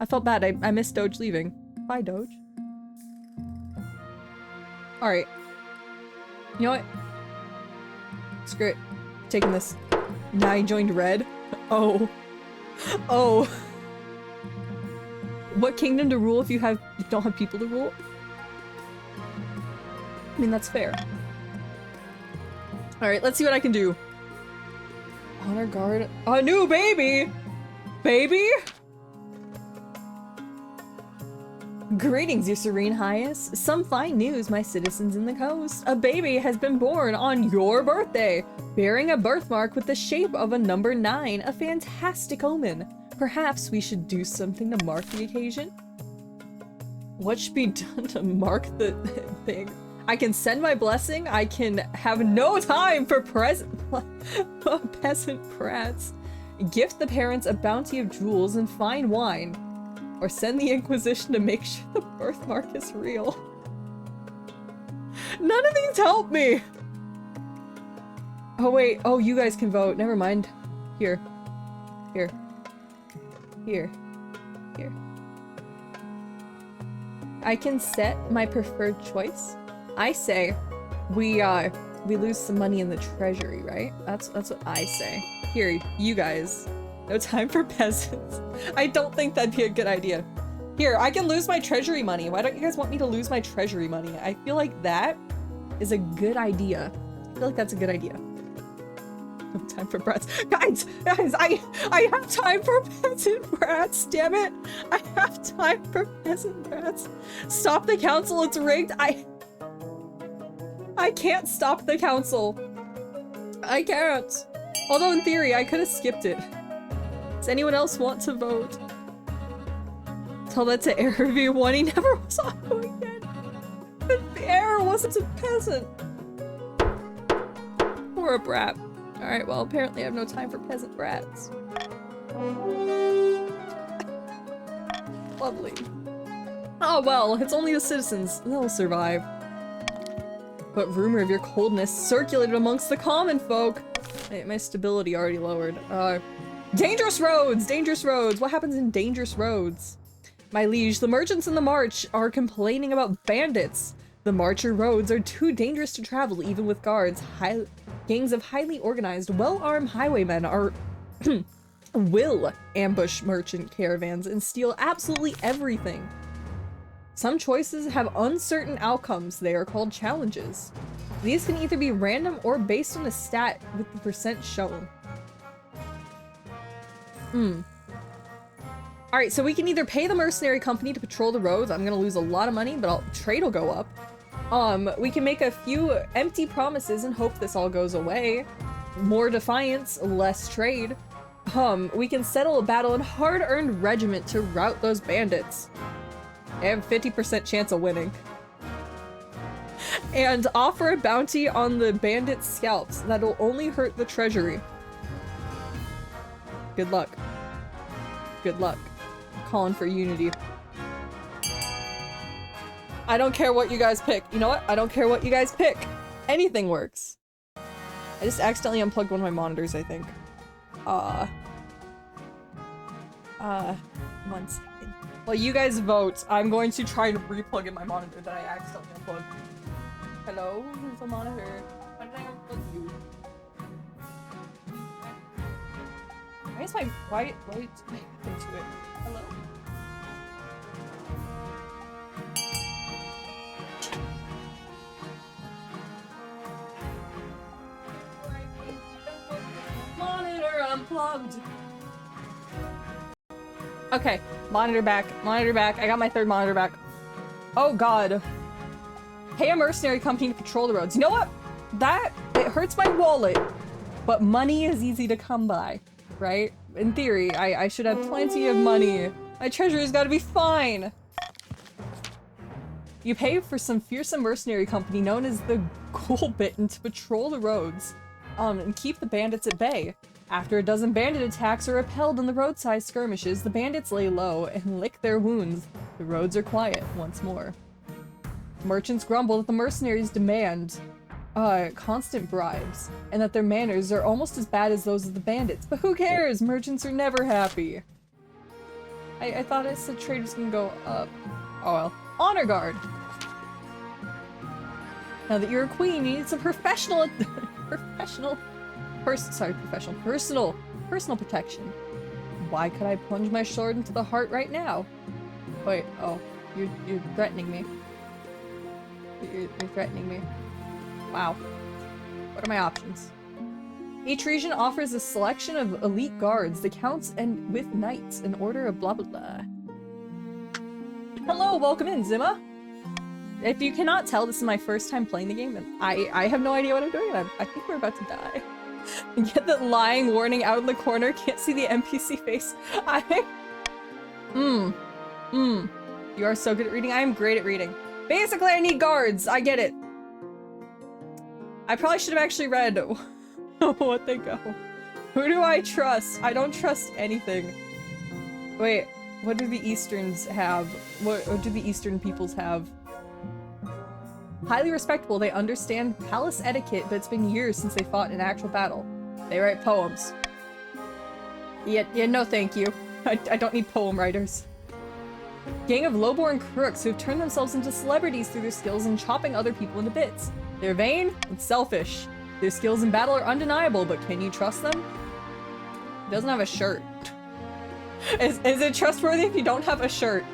I felt bad. I missed Doge leaving. Bye, Doge. Alright. You know what? Screw it. Taking this. Now I joined red. Oh. Oh. What kingdom to rule if you don't have people to rule? I mean, that's fair. Alright, let's see what I can do. Honor guard. A new baby! Baby? Greetings, your serene highness. Some fine news, my citizens in the coast. A baby has been born on your birthday, bearing a birthmark with the shape of a number 9, a fantastic omen. Perhaps we should do something to mark the occasion? What should be done to mark the thing? I can send my blessing. I can have no time for peasant brats. Gift the parents a bounty of jewels and fine wine. Or send the Inquisition to make sure the birthmark is real. None of these help me! Oh wait, oh you guys can vote, never mind. Here. Here. Here. Here. I can set my preferred choice. I say we lose some money in the treasury, right? That's what I say. Here, you guys. No time for peasants. I don't think that'd be a good idea. Here, I can lose my treasury money. Why don't you guys want me to lose my treasury money? I feel like that is a good idea. I feel like that's a good idea. No time for brats. Guys, I have time for peasant brats, damn it. I have time for peasant brats. Stop the council, it's rigged. I can't stop the council. I can't. Although in theory, I could have skipped it. Does anyone else want to vote? Tell that to Error V1. He never was auto again. The Error wasn't a peasant. Or a brat. Alright, well, apparently I have no time for peasant brats. Lovely. Oh well, it's only the citizens. They'll survive. But rumor of your coldness circulated amongst the common folk. Hey, my stability already lowered. Dangerous roads! Dangerous roads! What happens in dangerous roads? My liege, the merchants in the march are complaining about bandits. The marcher roads are too dangerous to travel even with guards. Gangs of highly organized, well-armed highwaymen will ambush merchant caravans and steal absolutely everything. Some choices have uncertain outcomes. They are called challenges. These can either be random or based on a stat with the percent shown. Alright, so we can either pay the mercenary company to patrol the roads. I'm gonna lose a lot of money, but trade will go up. We can make a few empty promises and hope this all goes away. More defiance, less trade. We can settle a battle in hard-earned regiment to rout those bandits. I have a 50% chance of winning. And offer a bounty on the bandit scalps that'll only hurt the treasury. Good luck. Good luck. Calling for unity. I don't care what you guys pick. You know what? I don't care what you guys pick. Anything works. I just accidentally unplugged one of my monitors, I think. 1 second. Well, you guys vote. I'm going to try to replug in my monitor that I accidentally unplugged. Hello? Who's the monitor? Why did I unplug you? Why is my why happened to it? Hello? Monitor unplugged. Okay, monitor back. Monitor back. I got my third monitor back. Oh god. Pay a mercenary company to patrol the roads. You know what? It hurts my wallet, but money is easy to come by, right? In theory, I should have plenty of money. My treasury's gotta be fine. You pay for some fearsome mercenary company known as the Ghoulbitten to patrol the roads, and keep the bandits at bay. After a dozen bandit attacks are repelled in the roadside skirmishes, the bandits lay low and lick their wounds. The roads are quiet once more. Merchants grumble that the mercenaries demand constant bribes, and that their manners are almost as bad as those of the bandits. But who cares? Merchants are never happy. I thought it said trade was gonna go up. Oh well. Honor guard! Now that you're a queen, you need some personal protection. Why could I plunge my sword into the heart right now? Wait, oh, you're threatening me. You're threatening me. Wow. What are my options? Each region offers a selection of elite guards, the counts, and with knights, in order of blah blah blah. Hello, welcome in, Zima! If you cannot tell, this is my first time playing the game, and I have no idea what I'm doing, and I think we're about to die. Get that lying warning out in the corner, can't see the NPC face. You are so good at reading. I am great at reading. Basically, I need guards. I get it. I probably should have actually read what they go. Who do I trust? I don't trust anything. Wait, what do the Easterns have? What do the Eastern peoples have? Highly respectable, they understand palace etiquette, but it's been years since they fought in actual battle. They write poems. Yeah, no thank you. I don't need poem writers. Gang of lowborn crooks who have turned themselves into celebrities through their skills in chopping other people into bits. They're vain and selfish. Their skills in battle are undeniable, but can you trust them? He doesn't have a shirt. Is it trustworthy if you don't have a shirt?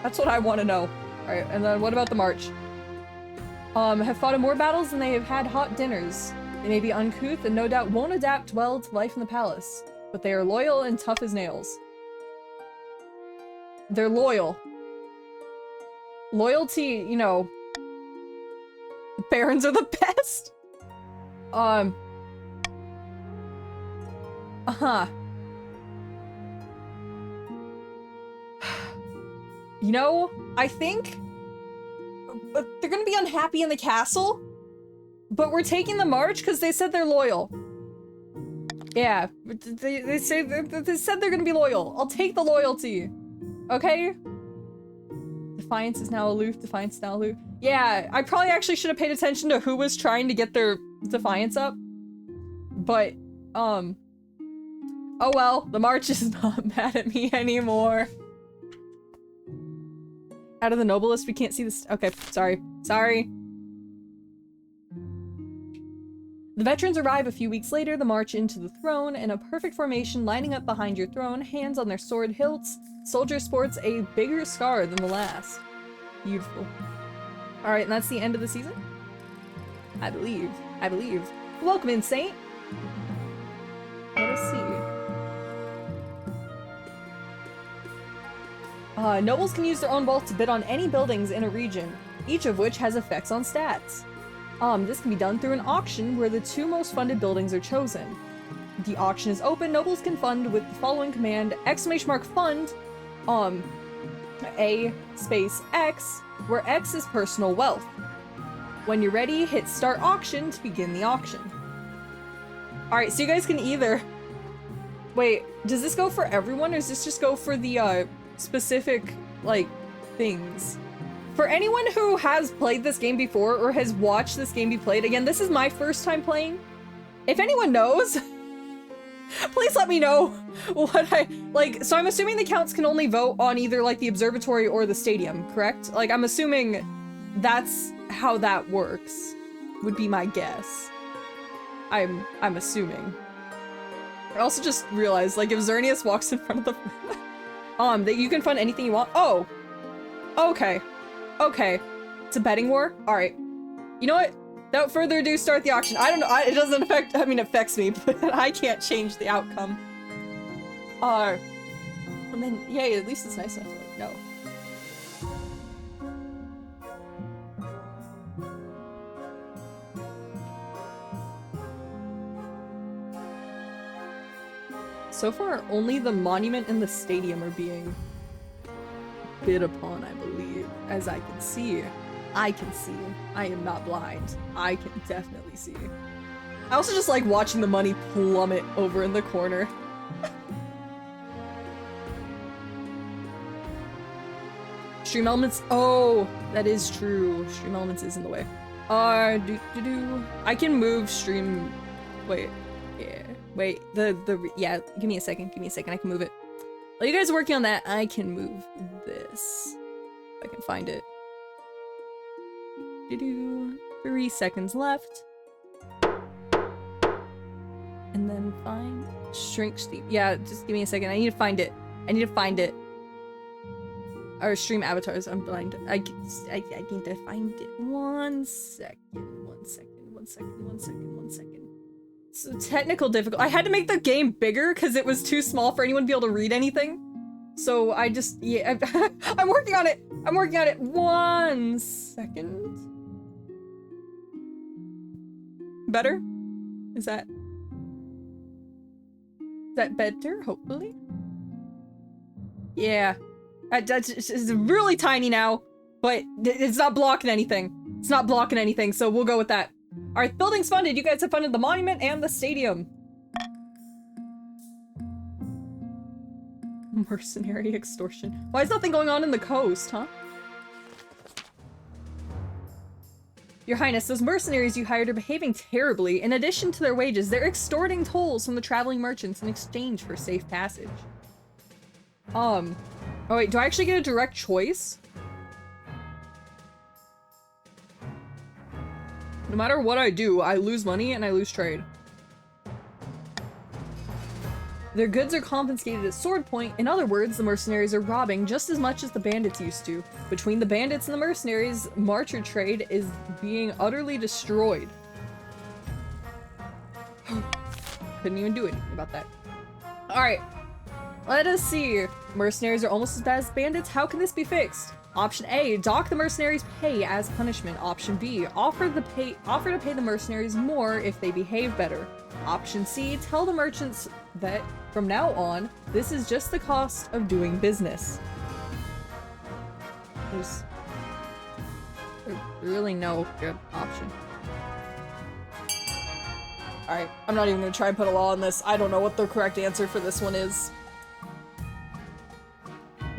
That's what I want to know. Alright, and then what about the march? Have fought in more battles than they have had hot dinners. They may be uncouth and no doubt won't adapt well to life in the palace, but they are loyal and tough as nails. They're loyal. Loyalty, you know, barons are the best. You know, I think they're gonna be unhappy in the castle, but we're taking the march because they said they're loyal. Yeah, they said they're gonna be loyal. I'll take the loyalty. Okay? Defiance is now aloof. Defiance is now aloof. Yeah, I probably actually should have paid attention to who was trying to get their defiance up. But, oh well, the march is not mad at me anymore. Out of the noblest, we can't see this. Okay, sorry. Sorry. The veterans arrive a few weeks later, the march into the throne, in a perfect formation lining up behind your throne, hands on their sword hilts. Soldier sports a bigger scar than the last. Beautiful. Alright, and that's the end of the season? I believe. Welcome in, Saint! Let us see. Nobles can use their own wealth to bid on any buildings in a region, each of which has effects on stats. This can be done through an auction where the two most funded buildings are chosen. The auction is open, nobles can fund with the following command, !fund, A space X, where X is personal wealth. When you're ready, hit start auction to begin the auction. Alright, so you guys can either Wait, does this go for everyone, or does this just go for the, specific, like, things? For anyone who has played this game before, or has watched this game be played, again, this is my first time playing. If anyone knows, please let me know what like, so I'm assuming the counts can only vote on either, like, the observatory or the stadium, correct? Like, I'm assuming that's how that works, would be my guess. I'm assuming. I also just realized, like, if Xerneas walks in front of the that you can fund anything you want. Oh. Okay. Okay. It's a betting war? Alright. You know what? Without further ado, start the auction. I don't know, it doesn't affect, I mean, it affects me, but I can't change the outcome. And then, yay, at least it's nice enough to, like, know. So far, only the monument and the stadium are being bid upon, I believe. As I can see. I can see. I am not blind. I can definitely see. I also just like watching the money plummet over in the corner. Stream Elements. Oh, that is true. Stream Elements is in the way. I can move Stream. Wait. Yeah. Wait. Yeah. Give me a second. Give me a second. I can move it. While you guys are working on that, I can move this. If I can find it. 3 seconds left. And then find shrink Steam. Yeah, just give me a second. I need to find it. I need to find it. Or stream avatars. I'm blind. I need to find it. 1 second. 1 second. 1 second. 1 second. 1 second. So technical difficult. I had to make the game bigger because it was too small for anyone to be able to read anything. So I just, yeah, I'm working on it. I'm working on it. 1 second. Better? Is that better? Hopefully. Yeah. It's really tiny now, but it's not blocking anything. It's not blocking anything, so we'll go with that. Alright, buildings funded. You guys have funded the monument and the stadium. Mercenary extortion. Why is nothing going on in the coast, huh? Your Highness, those mercenaries you hired are behaving terribly. In addition to their wages, they're extorting tolls from the traveling merchants in exchange for safe passage. Oh wait, do I actually get a direct choice? No matter what I do, I lose money and I lose trade. Their goods are confiscated at sword point. In other words, the mercenaries are robbing just as much as the bandits used to. Between the bandits and the mercenaries, Marcher trade is being utterly destroyed. Couldn't even do anything about that. Alright. Let us see. Mercenaries are almost as bad as bandits. How can this be fixed? Option A, dock the mercenaries' pay as punishment. Option B, offer to pay the mercenaries more if they behave better. Option C, tell the merchants that from now on, this is just the cost of doing business. There's really no good option. Alright, I'm not even gonna try and put a law on this. I don't know what the correct answer for this one is.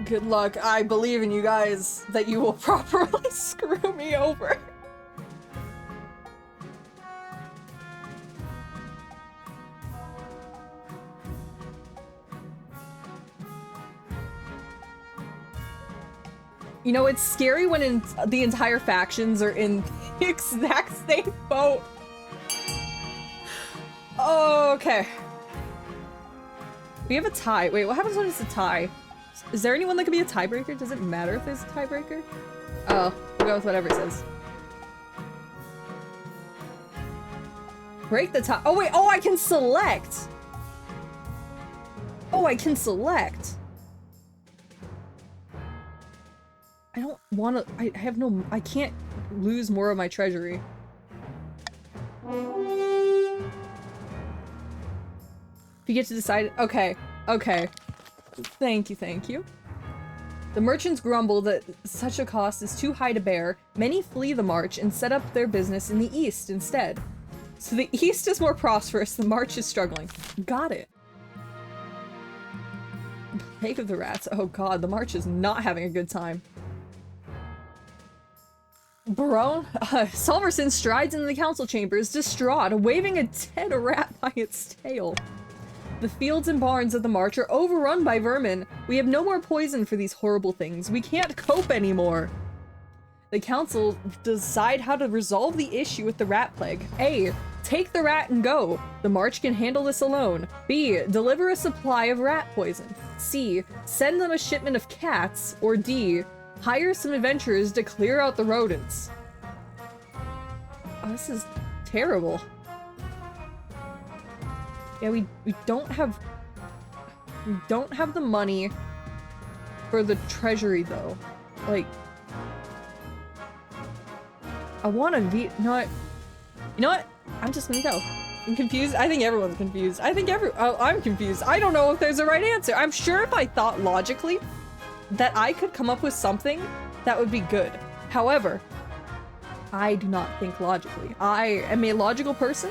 Good luck. I believe in you guys that you will properly screw me over. You know, it's scary when the entire factions are in the exact same boat. Oh, okay. We have a tie. Wait, what happens when it's a tie? Is there anyone that could be a tiebreaker? Does it matter if there's a tiebreaker? Oh, we'll go with whatever it says. Break the tie. Oh, wait. Oh, I can select. Oh, I can select. I don't want to. I have no. I can't lose more of my treasury. If you get to decide. Okay. Okay. Thank you, thank you. The merchants grumble that such a cost is too high to bear. Many flee the march and set up their business in the east instead. So the east is more prosperous, the march is struggling. Got it. Take of the rats. Oh god, the march is not having a good time. Barone Solverson strides into the council chambers, distraught, waving a dead rat by its tail. The fields and barns of the march are overrun by vermin. We have no more poison for these horrible things. We can't cope anymore. The council decide how to resolve the issue with the rat plague. A. Take the rat and go. The march can handle this alone. B. Deliver a supply of rat poison. C. Send them a shipment of cats. Or D. Hire some adventurers to clear out the rodents. Oh, this is terrible. Yeah, we don't have the money for the treasury though. Like, I want to be. You know what? I'm just gonna go. I'm confused. I think everyone's confused. I'm confused. I don't know if there's a right answer. I'm sure if I thought logically that I could come up with something that would be good. However, I do not think logically. I am a logical person,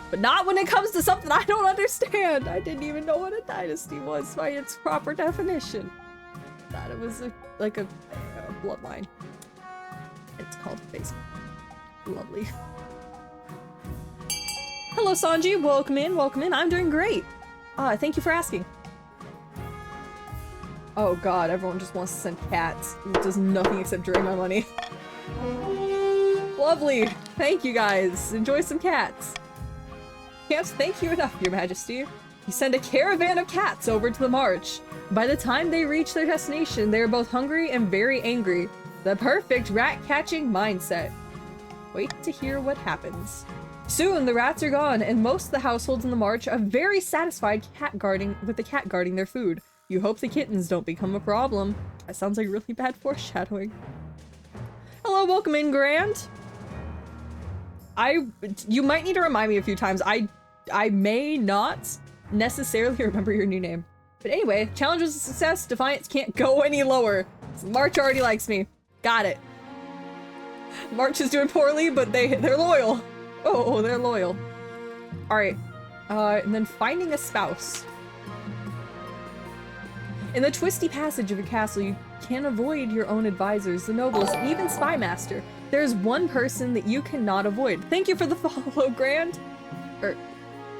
but not when it comes to something I don't understand. I didn't even know what a dynasty was by its proper definition. That it was like a bloodline. It's called basement. Lovely. Hello, Sanji. Welcome in. Welcome in. I'm doing great. Thank you for asking. Oh god, everyone just wants to send cats. It does nothing except drain my money. Lovely. Thank you guys. Enjoy some cats. Can't thank you enough, Your Majesty. You send a caravan of cats over to the march. By the time they reach their destination, they are both hungry and very angry. The perfect rat-catching mindset. Wait to hear what happens. Soon, the rats are gone, and most of the households in the march are very satisfied with the cat guarding their food. You hope the kittens don't become a problem. That sounds like really bad foreshadowing. Hello, welcome in, Grant. You might need to remind me a few times. I may not necessarily remember your new name. But anyway, challenge was a success. Defiance can't go any lower. March already likes me. Got it. March is doing poorly, but they're loyal. Oh, they're loyal. Alright. And then finding a spouse. In the twisty passage of a castle, you can't avoid your own advisors, the nobles, and even Spymaster. There's one person that you cannot avoid. Thank you for the follow, Grand.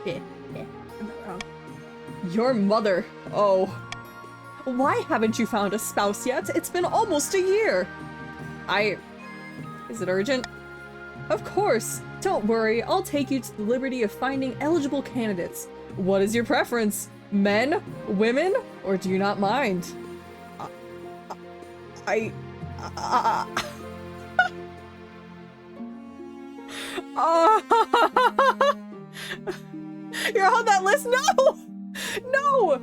Yeah, I'm not wrong. Your mother. Oh. Why haven't you found a spouse yet? It's been almost a year. Is it urgent? Of course. Don't worry, I'll take you to the liberty of finding eligible candidates. What is your preference? Men? Women? Or do you not mind? You're on that list? No! No!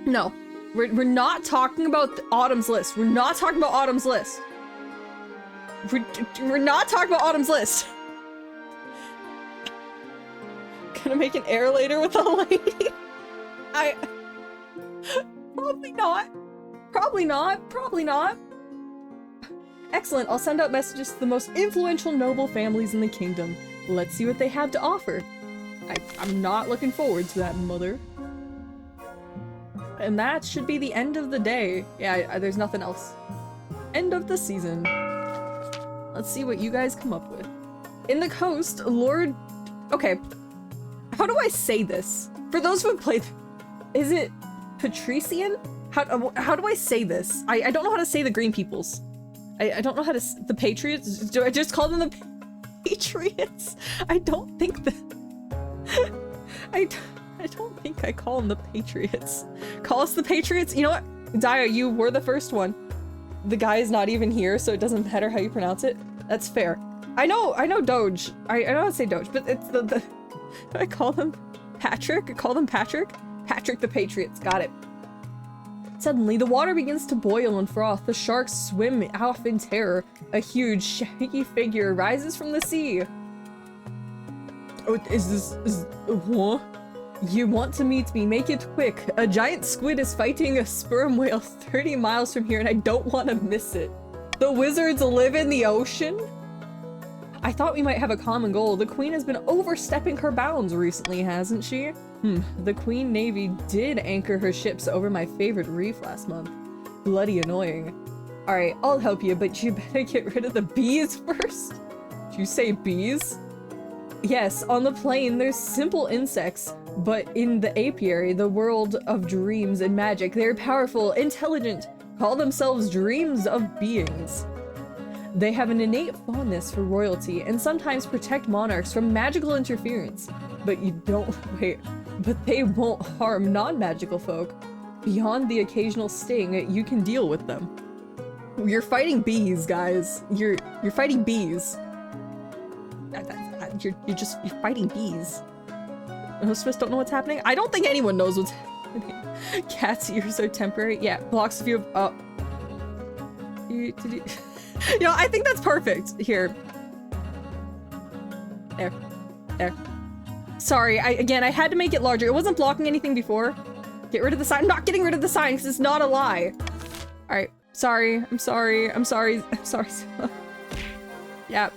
No. We're not talking about Autumn's list. We're not talking about Autumn's list. We're not talking about Autumn's list. Gonna make an air later with a lady? Probably not. Excellent, I'll send out messages to the most influential noble families in the kingdom. Let's see what they have to offer. I'm not looking forward to that, mother. And that should be the end of the day. Yeah, there's nothing else. End of the season. Let's see what you guys come up with. In the coast, Lord... Okay. How do I say this? For those who have played... Is it Patrician? How do I say this? I don't know how to say the green peoples. I don't know how to... The Patriots? Do I just call them the Patriots? I don't think that... I don't think I call them the Patriots. Call us the Patriots? You know what? Daya, you were the first one. The guy is not even here, so it doesn't matter how you pronounce it. That's fair. I know Doge. I know how to say Doge, but it's the do I call them Patrick? I call them Patrick? Patrick the Patriots. Got it. Suddenly, the water begins to boil and froth. The sharks swim off in terror. A huge, shaggy figure rises from the sea. Oh, what? You want to meet me? Make it quick. A giant squid is fighting a sperm whale 30 miles from here and I don't want to miss it. The wizards live in the ocean? I thought we might have a common goal. The queen has been overstepping her bounds recently, hasn't she? The Queen Navy did anchor her ships over my favorite reef last month. Bloody annoying. Alright, I'll help you, but you better get rid of the bees first. Did you say bees? Yes, on the plane there's simple insects, but in the apiary, the world of dreams and magic, they're powerful, intelligent, call themselves dreams of beings. They have an innate fondness for royalty and sometimes protect monarchs from magical interference. But they won't harm non-magical folk. Beyond the occasional sting, you can deal with them. You're fighting bees, guys. You're fighting bees. You're fighting bees. Most of us don't know what's happening. I don't think anyone knows what's happening. Cat's ears are temporary. Yeah, blocks view of you know, I think that's perfect. Here. There. Sorry, again, I had to make it larger. It wasn't blocking anything before. Get rid of the sign. I'm not getting rid of the sign because it's not a lie. Alright. Sorry. I'm sorry. Yep.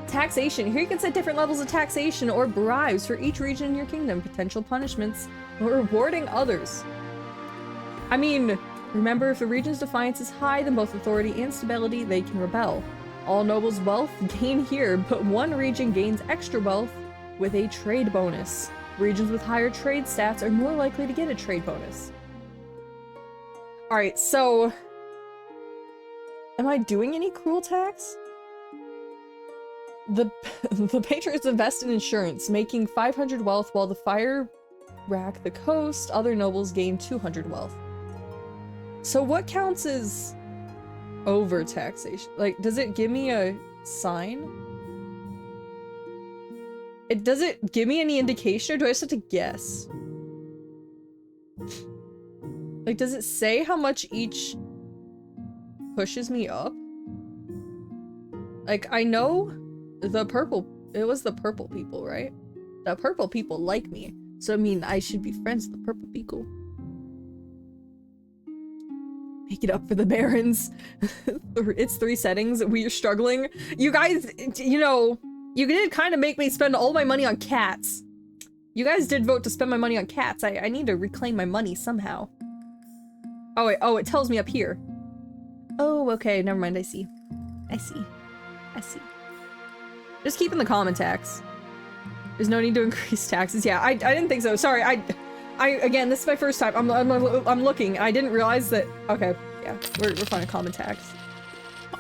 Taxation. Here you can set different levels of taxation or bribes for each region in your kingdom. Potential punishments or rewarding others. I mean, remember, if the region's defiance is high, then both authority and stability, they can rebel. All nobles' wealth gain here, but one region gains extra wealth with a trade bonus. Regions with higher trade stats are more likely to get a trade bonus. Alright, so... am I doing any cruel tax? The patrons invest in insurance, making 500 wealth while the fire rack the coast. Other nobles gain 200 wealth. So what counts as over taxation? Like, does it give me a sign? Does it give me any indication, or do I just have to guess? Like, does it say how much each pushes me up? Like, I know it was the purple people, right? The purple people like me, so I mean, I should be friends with the purple people. Make it up for the barons. It's 3 settings. We are struggling. You guys, you know, you did kind of make me spend all my money on cats. You guys did vote to spend my money on cats. I need to reclaim my money somehow. Oh, wait. Oh, it tells me up here. Oh, okay. Never mind. I see. Just keeping the common tax. There's no need to increase taxes. Yeah, I didn't think so. Sorry. Again, this is my first time. I'm looking. I didn't realize that. Okay, yeah, we're fine on common tax.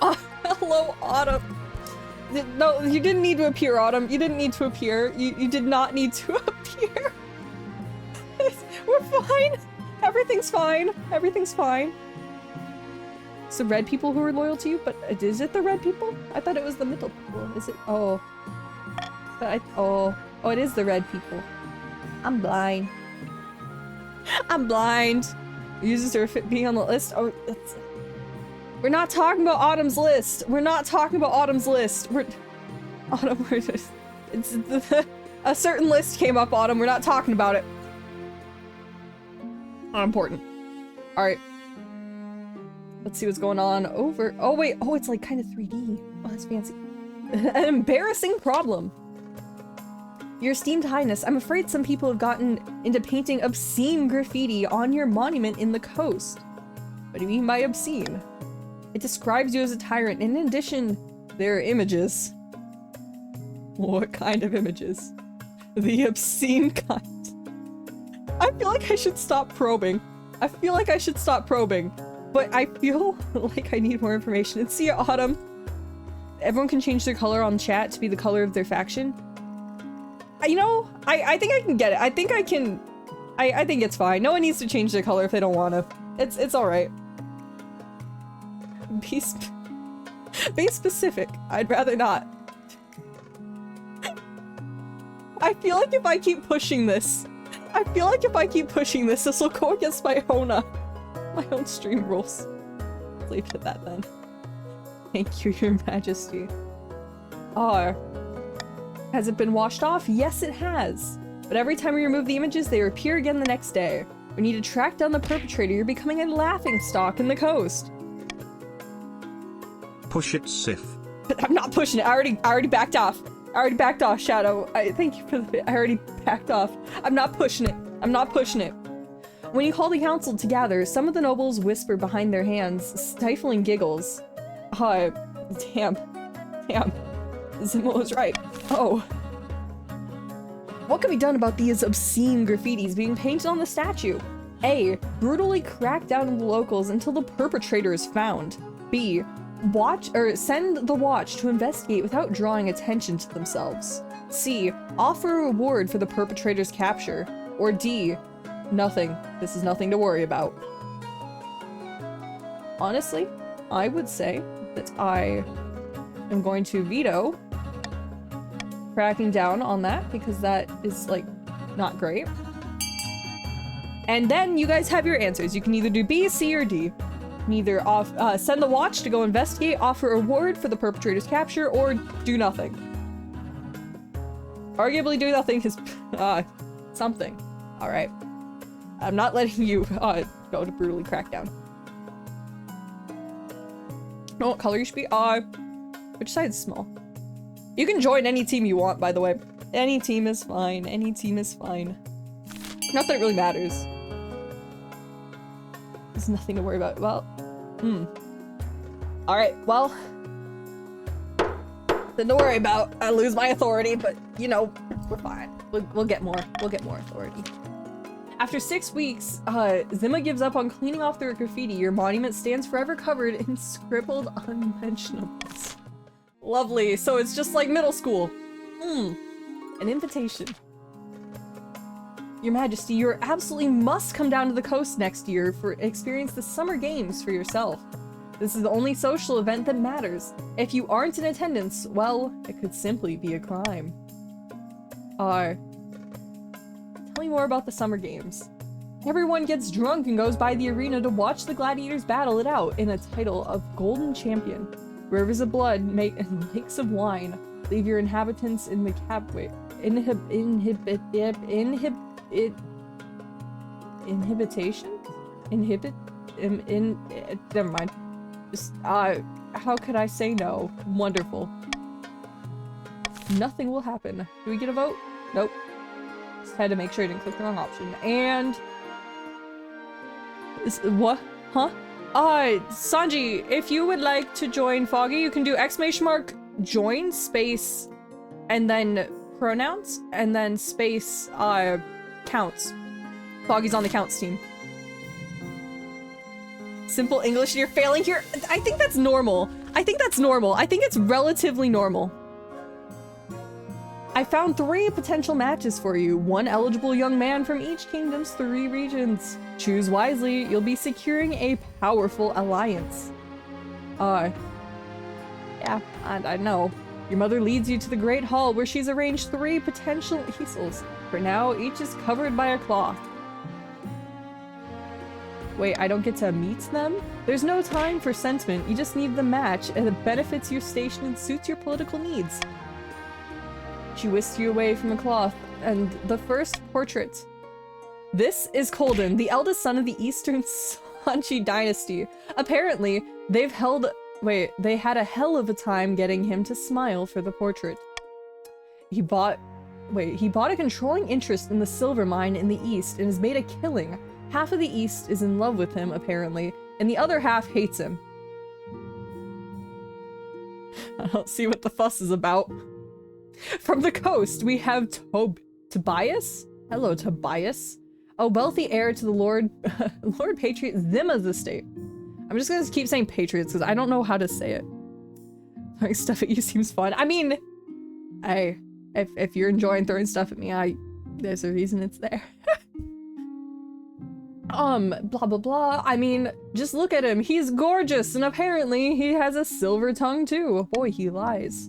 Oh, hello, Autumn. No, you didn't need to appear, Autumn. You didn't need to appear. You did not need to appear. We're fine. Everything's fine. Everything's fine. It's the red people who are loyal to you, but is it the red people? I thought it was the middle people. Is it? Oh. Oh, it is the red people. I'm blind. Users are being on the list. Oh, we're not talking about Autumn's list. Autumn, a certain list came up, Autumn. We're not talking about it. Not important. All right. Let's see what's going on over. Oh wait. Oh, it's like kind of 3D. Oh, that's fancy. An embarrassing problem. Your esteemed highness, I'm afraid some people have gotten into painting obscene graffiti on your monument in the coast. What do you mean by obscene? It describes you as a tyrant, and in addition, there are images. What kind of images? The obscene kind. I feel like I should stop probing. But I feel like I need more information. And see ya, Autumn. Everyone can change their color on chat to be the color of their faction. You know, I think I can get it. I think I can. I think it's fine. No one needs to change their color if they don't want to. It's all right. Be specific. I'd rather not. I feel like if I keep pushing this, this will go against my own stream rules. Let's leave it at that then. Thank you, Your Majesty. Has it been washed off? Yes, it has. But every time we remove the images, they appear again the next day. We need to track down the perpetrator. You're becoming a laughingstock in the coast. Push it, Sif. I'm not pushing it. I already backed off. I already backed off, Shadow. Thank you for the I already backed off. I'm not pushing it. I'm not pushing it. When you call the council to gather, some of the nobles whisper behind their hands, stifling giggles. Damn. Zima was right. Oh. What can be done about these obscene graffitis being painted on the statue? A. Brutally crack down on the locals until the perpetrator is found. B. Send the watch to investigate without drawing attention to themselves. C. Offer a reward for the perpetrator's capture. Or D. Nothing. This is nothing to worry about. Honestly, I would say that I am going to veto cracking down on that because that is, like, not great. And then you guys have your answers. You can either do B, C, or D. Neither send the watch to go investigate, offer a reward for the perpetrator's capture, or do nothing. Arguably do nothing is something. Alright. I'm not letting you go to brutally crack down. Know what color you should be? Which side's small? You can join any team you want, by the way. Any team is fine. Any team is fine. Not that it really matters. There's nothing to worry about. Well, Alright, well. Nothing to worry about. I lose my authority, but, you know, we're fine. We'll get more. We'll get more authority. After 6 weeks, Zima gives up on cleaning off the graffiti. Your monument stands forever covered in scribbled unmentionables. Lovely. So it's just like middle school. An invitation. Your Majesty, you absolutely must come down to the coast next year for experience the Summer Games for yourself. This is the only social event that matters. If you aren't in attendance, well, it could simply be a crime. Tell me more about the Summer Games. Everyone gets drunk and goes by the arena to watch the gladiators battle it out in a title of Golden Champion. Rivers of blood and lakes of wine leave your inhabitants in the never mind. Just, how could I say no? Wonderful. Nothing will happen. Do we get a vote? Nope. Just had to make sure I didn't click the wrong option. And... what? Huh? Sanji, if you would like to join Foggy, you can do !join space and then pronouns and then space counts. Foggy's on the counts team. Simple English and you're failing here? I think that's normal. I think it's relatively normal. I found 3 potential matches for you. 1 eligible young man from each kingdom's 3 regions. Choose wisely, you'll be securing a powerful alliance. Yeah, I know. Your mother leads you to the Great Hall where she's arranged 3 potential easels. For now, each is covered by a cloth. Wait, I don't get to meet them? There's no time for sentiment, you just need the match and it benefits your station and suits your political needs. She whisked you away from the cloth, and the first portrait. This is Kolden, the eldest son of the Eastern Sanchi dynasty. Apparently, they had a hell of a time getting him to smile for the portrait. He bought a controlling interest in the silver mine in the East and has made a killing. Half of the East is in love with him, apparently, and the other half hates him. I don't see what the fuss is about. From the coast, we have Tobias? Hello, Tobias. A wealthy heir to the Lord Patriot Zima's estate. I'm just gonna keep saying Patriots because I don't know how to say it. Throwing stuff at you seems fun. I mean, if you're enjoying throwing stuff at me, there's a reason it's there. Blah blah blah. I mean, just look at him. He's gorgeous, and apparently he has a silver tongue too. Boy, he lies.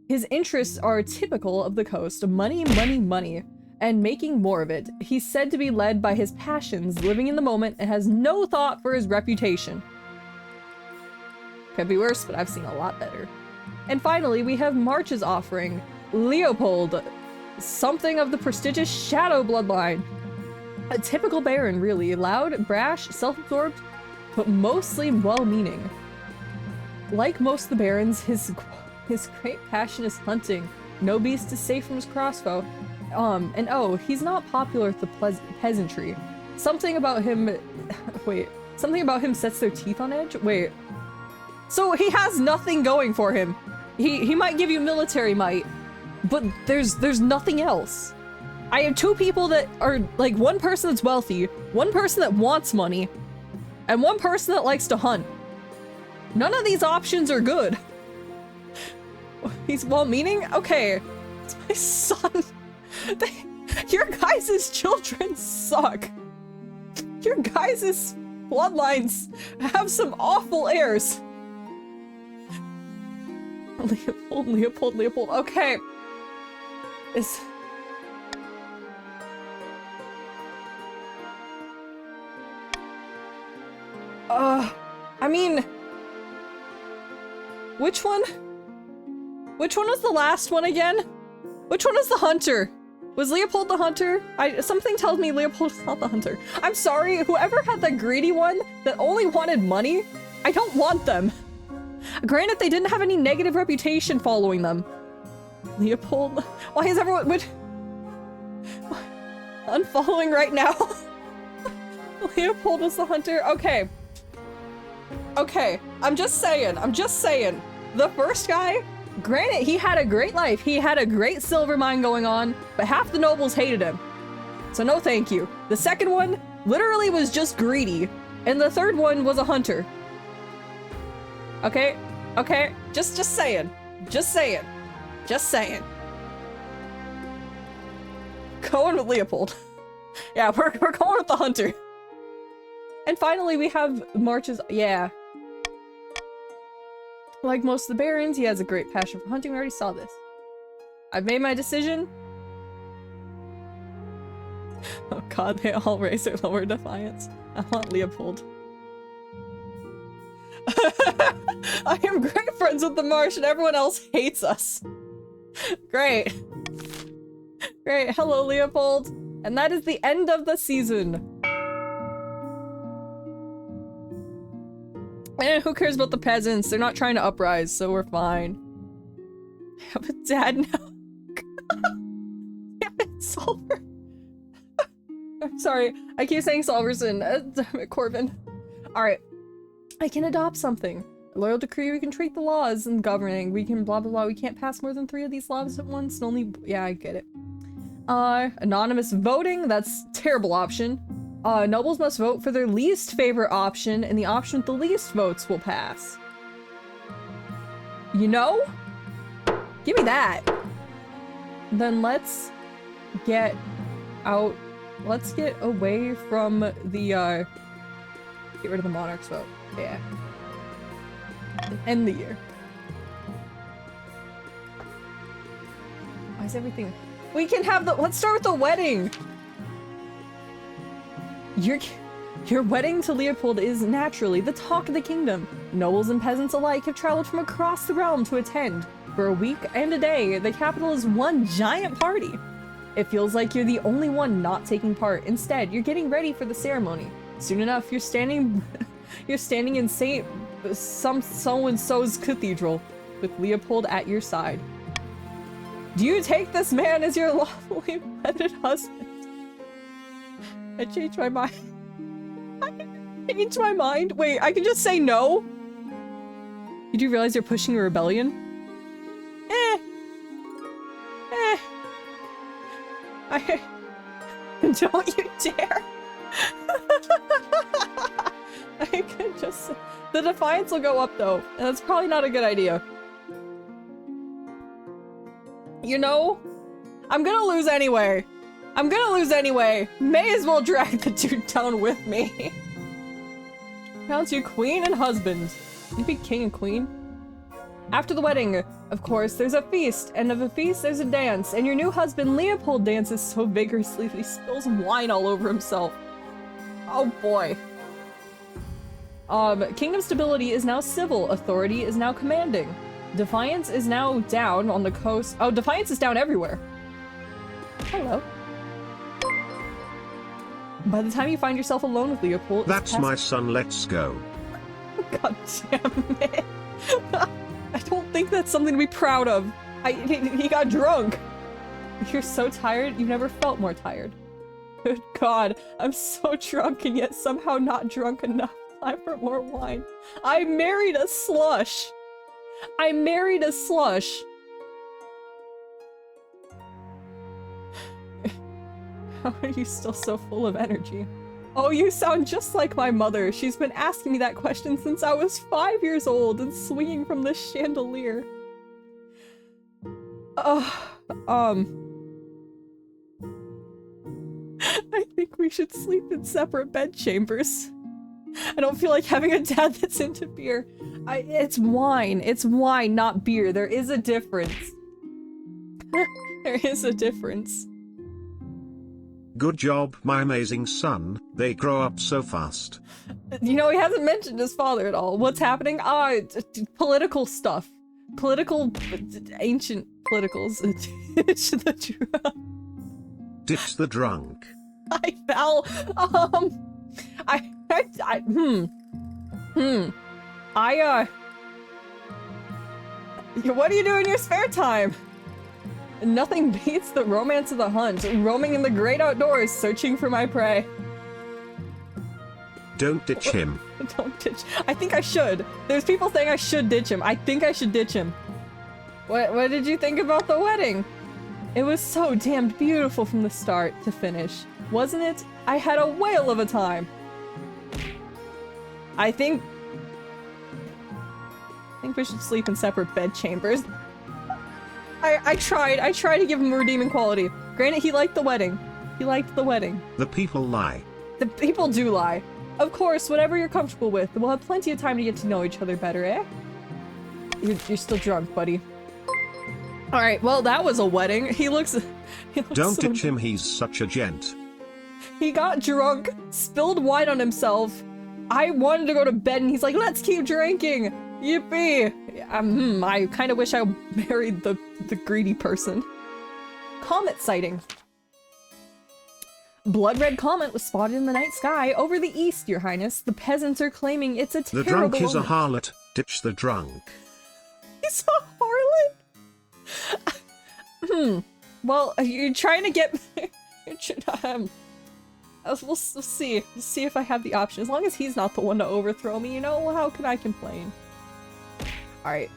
His interests are typical of the coast. Money, money, money. And making more of it. He's said to be led by his passions, living in the moment, and has no thought for his reputation. Could be worse, but I've seen a lot better. And finally, we have March's offering. Leopold. Something of the prestigious Shadow bloodline. A typical baron, really. Loud, brash, self-absorbed, but mostly well-meaning. Like most of the barons, his great passion is hunting, No beast is safe from his crossbow. And oh, he's not popular with the peasantry. Something about him... Wait. Something about him sets their teeth on edge? Wait. So he has nothing going for him. He might give you military might, but there's nothing else. I have two people that are, like, one person that's wealthy, one person that wants money, and one person that likes to hunt. None of these options are good. He's well-meaning? Okay. It's my son. Your guys' children suck. Your guys' bloodlines have some awful heirs. Leopold. Okay. I mean... Which one? Which one was the last one again? Which one was the hunter? Was Leopold the hunter? Something tells me Leopold is not the hunter. I'm sorry, whoever had the greedy one that only wanted money, I don't want them. Granted, they didn't have any negative reputation following them. Leopold? Why is everyone... Unfollowing right now? Leopold was the hunter? Okay. Okay, I'm just saying. The first guy, granted, he had a great life. He had a great silver mine going on, but half the nobles hated him. So no thank you. The second one literally was just greedy, and the third one was a hunter. Okay? Okay? Just saying. Just saying. Going with Leopold. Yeah, we're going with the hunter. And finally, we have March's... Yeah. Like most of the barons, he has a great passion for hunting. We already saw this. I've made my decision. Oh god, they all raise their lower defiance. I want Leopold. I am great friends with the March and everyone else hates us. Great. Great. Hello, Leopold. And that is the end of the season. And who cares about the peasants? They're not trying to uprise, so we're fine. I have a dad now. Damn it, Solver. I'm sorry. I keep saying Solverson. Damn it, Corbin. Alright. I can adopt something. A loyal decree, we can treat the laws and governing. We can blah blah blah. We can't pass more than 3 of these laws at once. And only... Yeah, I get it. Anonymous voting. That's a terrible option. Nobles must vote for their least favorite option, and the option with the least votes will pass. You know? Give me that. Then let's get out. Let's get away from the, get rid of the monarch's vote. Yeah. End the year. Why is everything... We can have the... Let's start with the wedding! Your wedding to Leopold is naturally the talk of the kingdom. Nobles and peasants alike have traveled from across the realm to attend. For a week and a day, the capital is one giant party. It feels like you're the only one not taking part. Instead, you're getting ready for the ceremony. Soon enough, you're standing in Saint so-and-so's cathedral with Leopold at your side. Do you take this man as your lawfully wedded husband? I changed my mind. I changed my mind? Wait, I can just say no? You do realize you're pushing a rebellion? Don't you dare! I can just say... The defiance will go up though, and that's probably not a good idea. You know? I'm gonna lose anyway. May as well drag the dude down with me. Pronounce you queen and husband. You'd be king and queen. After the wedding, of course, there's a feast, and of a feast there's a dance, and your new husband Leopold dances so vigorously that he spills wine all over himself. Oh boy. Kingdom stability is now civil, authority is now commanding. Defiance is now down on the coast. Oh, defiance is down everywhere. Hello. By the time you find yourself alone with Leopold... That's my son, let's go. God damn it. I don't think that's something to be proud of. He got drunk. You're so tired. You've never felt more tired. Good God, I'm so drunk and yet somehow not drunk enough. Time for more wine. I married a slush. I married a slush. How are you still so full of energy? Oh, you sound just like my mother. She's been asking me that question since I was 5 years old and swinging from the chandelier. I think we should sleep in separate bedchambers. I don't feel like having a dad that's into beer. It's wine. It's wine, not beer. There is a difference. There is a difference. Good job, my amazing son. They grow up so fast. You know, he hasn't mentioned his father at all. What's happening? Political stuff. Ancient politicals. Ditch the drunk. I fell. What do you do in your spare time? Nothing beats the romance of the hunt, roaming in the great outdoors, searching for my prey. Don't ditch him. Don't ditch. I think I should. There's people saying I should ditch him. I think I should ditch him. What did you think about the wedding? It was so damned beautiful from the start to finish, wasn't it? I had a whale of a time. I think we should sleep in separate bedchambers. I tried to give him a redeeming quality. Granted, he liked the wedding. He liked the wedding. The people lie. The people do lie. Of course, whatever you're comfortable with. We'll have plenty of time to get to know each other better, eh? You're still drunk, buddy. Alright, well, that was a wedding. He looks Don't so ditch him, he's such a gent. He got drunk, spilled wine on himself. I wanted to go to bed and he's like, let's keep drinking! Yippee! I kind of wish I married the greedy person. Comet sighting. Blood red comet was spotted in the night sky over the east, your highness. The peasants are claiming it's a terrible The drunk is a omen. harlot. Ditch the drunk. He's a harlot? Well, you're trying to get... we'll see. We'll see if I have the option. As long as he's not the one to overthrow me, you know, how can I complain? Alright.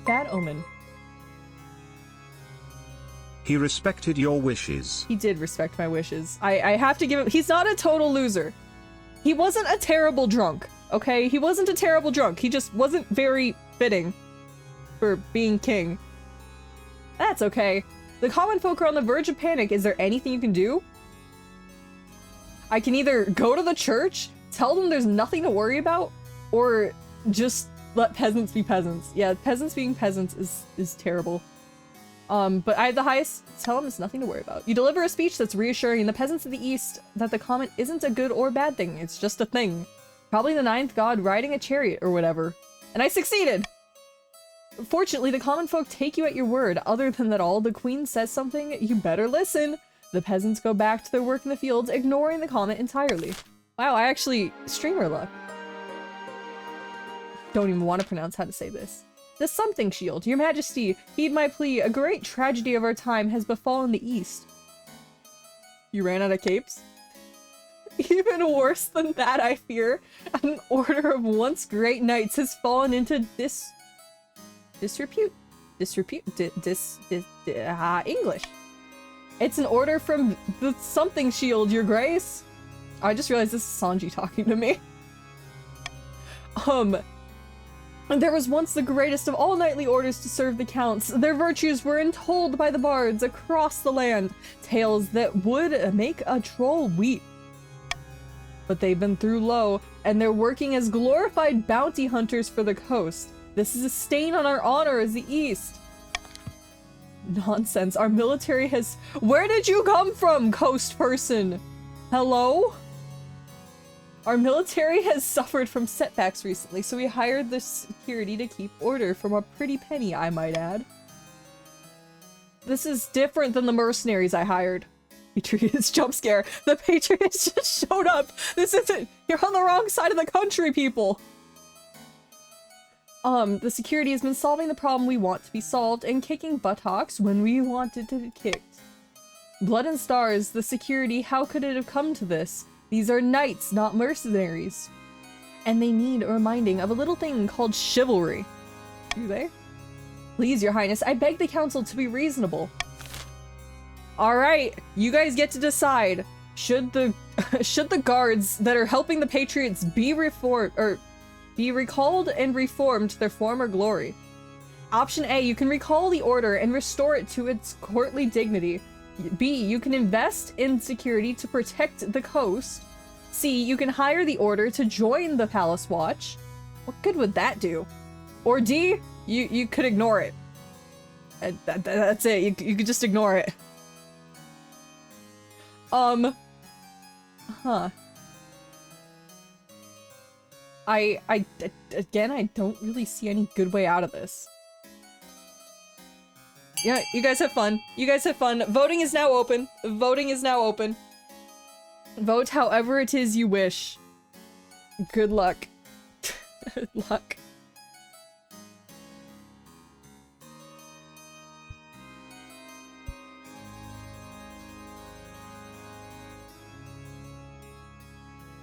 Bad omen. He respected your wishes. He did respect my wishes. I have to give him... He's not a total loser. He wasn't a terrible drunk, okay? He wasn't a terrible drunk. He just wasn't very fitting for being king. That's okay. The common folk are on the verge of panic. Is there anything you can do? I can either go to the church, tell them there's nothing to worry about, or just let peasants be peasants. Yeah, peasants being peasants is terrible. But I have the highest. Tell them it's nothing to worry about. You deliver a speech that's reassuring the peasants of the east that the comet isn't a good or bad thing. It's just a thing. Probably the ninth god riding a chariot or whatever. And I succeeded! Fortunately, the common folk take you at your word. Other than that all, the queen says something, you better listen. The peasants go back to their work in the fields, ignoring the comet entirely. Wow, I actually... streamer luck. Don't even want to pronounce how to say this. The something shield. Your majesty, heed my plea. A great tragedy of our time has befallen the east. You ran out of capes? Even worse than that, I fear. An order of once great knights has fallen into disrepute. English. It's an order from the something shield, your grace. I just realized this is Sanji talking to me. There was once the greatest of all knightly orders to serve the counts. Their virtues were entold by the bards across the land, tales that would make a troll weep. But they've been through low, and they're working as glorified bounty hunters for the coast. This is a stain on our honor as the East. Nonsense, our military has... Where did you come from, coast person? Hello? Our military has suffered from setbacks recently, so we hired the security to keep order from a pretty penny, I might add. This is different than the mercenaries I hired. Patriots jump scare. The Patriots just showed up. This isn't... You're on the wrong side of the country, people. The security has been solving the problem we want to be solved and kicking buttocks when we wanted to be kicked. Blood and stars, the security, how could it have come to this? These are knights, not mercenaries. And they need a reminding of a little thing called chivalry. Do they? Please, your highness, I beg the council to be reasonable. Alright, you guys get to decide. Should the guards that are helping the patriots be recalled and reformed to their former glory? Option A, you can recall the order and restore it to its courtly dignity. B, you can invest in security to protect the coast. C, you can hire the order to join the Palace Watch. What good would that do? Or D, you could ignore it. That's it. You could just ignore it. Huh. Again, I don't really see any good way out of this. Yeah, you guys have fun. You guys have fun. Voting is now open. Voting is now open. Vote however it is you wish. Good luck. Good luck.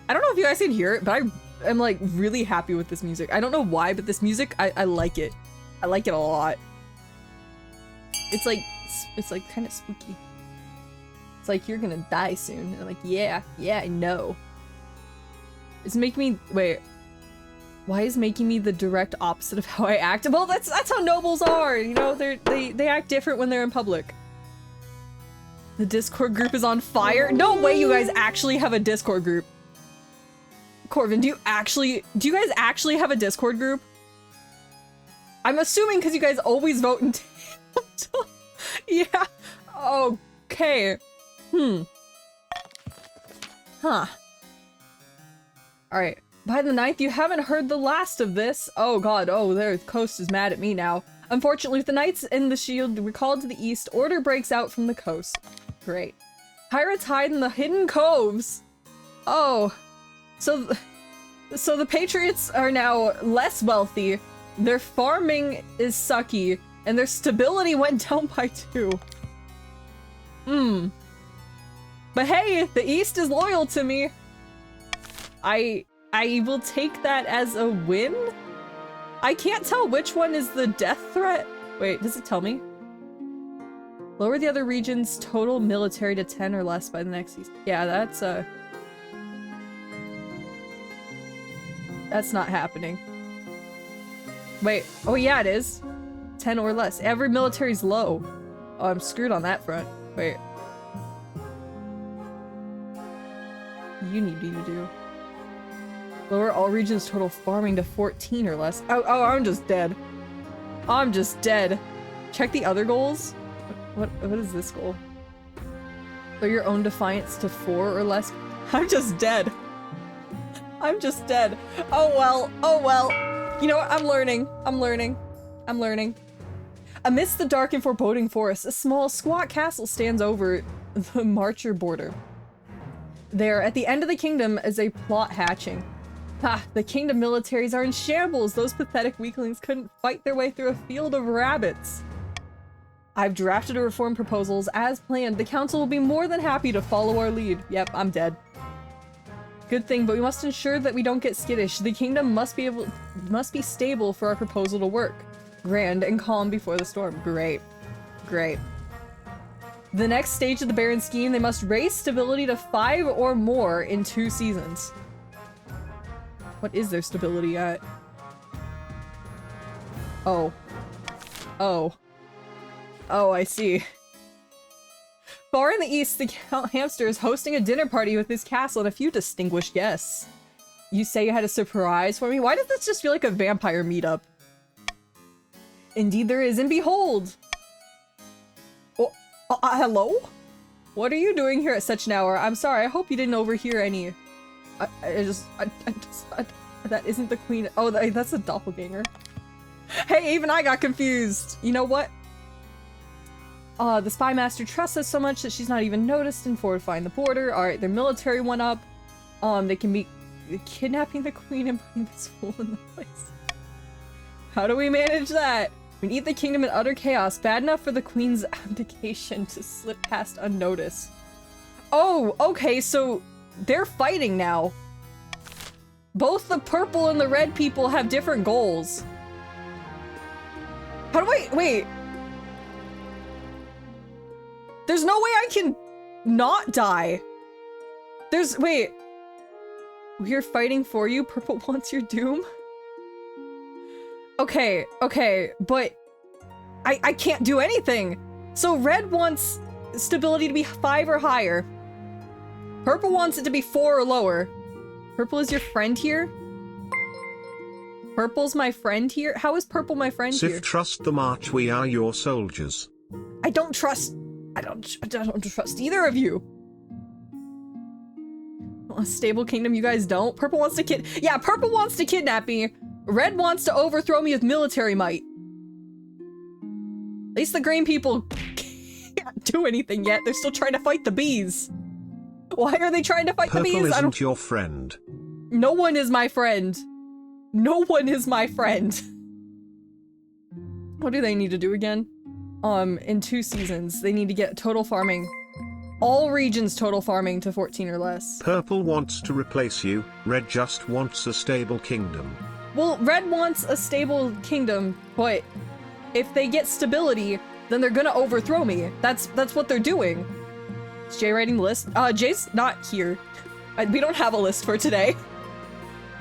I don't know if you guys can hear it, but I'm like really happy with this music. I don't know why, but this music, I like it. I like it a lot. It's like kind of spooky. It's like, you're gonna die soon. And I'm like, yeah, I know. It's making me, wait. Why is making me the direct opposite of how I act? Well, that's how nobles are, you know, they act different when they're in public. The Discord group is on fire? No way you guys actually have a Discord group. Corvin, do you guys actually have a Discord group? I'm assuming because you guys always vote in yeah. Okay. Huh. Alright. By the 9th, you haven't heard the last of this. Oh god, their coast is mad at me now. Unfortunately, with the Knights in the Shield recalled to the east, order breaks out from the coast. Great. Pirates hide in the hidden coves. Oh. So the Patriots are now less wealthy, their farming is sucky, and their stability went down by 2. But hey, the East is loyal to me. I will take that as a win? I can't tell which one is the death threat. Wait, does it tell me? Lower the other region's total military to 10 or less by the next season. Yeah, that's not happening. Wait, oh yeah, it is. 10 or less. Every military's low. Oh, I'm screwed on that front. Wait. You need to do. Lower all regions total farming to 14 or less. Oh, I'm just dead. I'm just dead. Check the other goals. What is this goal? Lower your own defiance to 4 or less. I'm just dead. I'm just dead. Oh well. You know what? I'm learning. Amidst the dark and foreboding forest, a small, squat castle stands over the Marcher border. There, at the end of the kingdom, is a plot hatching. Ha! The kingdom militaries are in shambles! Those pathetic weaklings couldn't fight their way through a field of rabbits! I've drafted a reform proposals as planned. The council will be more than happy to follow our lead. Yep, I'm dead. Good thing, but we must ensure that we don't get skittish. The kingdom must be stable for our proposal to work. Grand and calm before the storm. Great. Great. The next stage of the Baron scheme, they must raise stability to 5 or more in 2 seasons. What is their stability at? Oh, I see. Far in the east, the Count Hamster is hosting a dinner party with his castle and a few distinguished guests. You say you had a surprise for me? Why does this just feel like a vampire meetup? Indeed there is, and behold! Hello? What are you doing here at such an hour? I'm sorry, I hope you didn't overhear any... that isn't the queen. Oh, that's a doppelganger. Hey, even I got confused! You know what? The spy master trusts us so much that she's not even noticed in fortifying the border. Alright, their military went up. They can be kidnapping the queen and putting this fool in the place. How do we manage that? We need the kingdom in utter chaos, bad enough for the queen's abdication to slip past unnoticed. Oh, okay, so they're fighting now. Both the purple and the red people have different goals. How do I, wait. There's no way I can not die. Wait. We're fighting for you, purple wants your doom? Okay, but I can't do anything. So red wants stability to be 5 or higher. Purple wants it to be 4 or lower. Purple is your friend here? Purple's my friend here? How is purple my friend here? Sif, trust the march, we are your soldiers. I don't trust either of you. A stable kingdom, you guys don't? Purple wants to yeah, purple wants to kidnap me. Red wants to overthrow me with military might. At least the green people can't do anything yet. They're still trying to fight the bees. Why are they trying to fight the bees? Purple isn't your friend. No one is my friend. No one is my friend. What do they need to do again? In 2 seasons, they need to get total farming. All regions total farming to 14 or less. Purple wants to replace you, red just wants a stable kingdom. Well, red wants a stable kingdom, but if they get stability, then they're gonna overthrow me. That's what they're doing. Is Jay writing the list? Jay's not here. We don't have a list for today.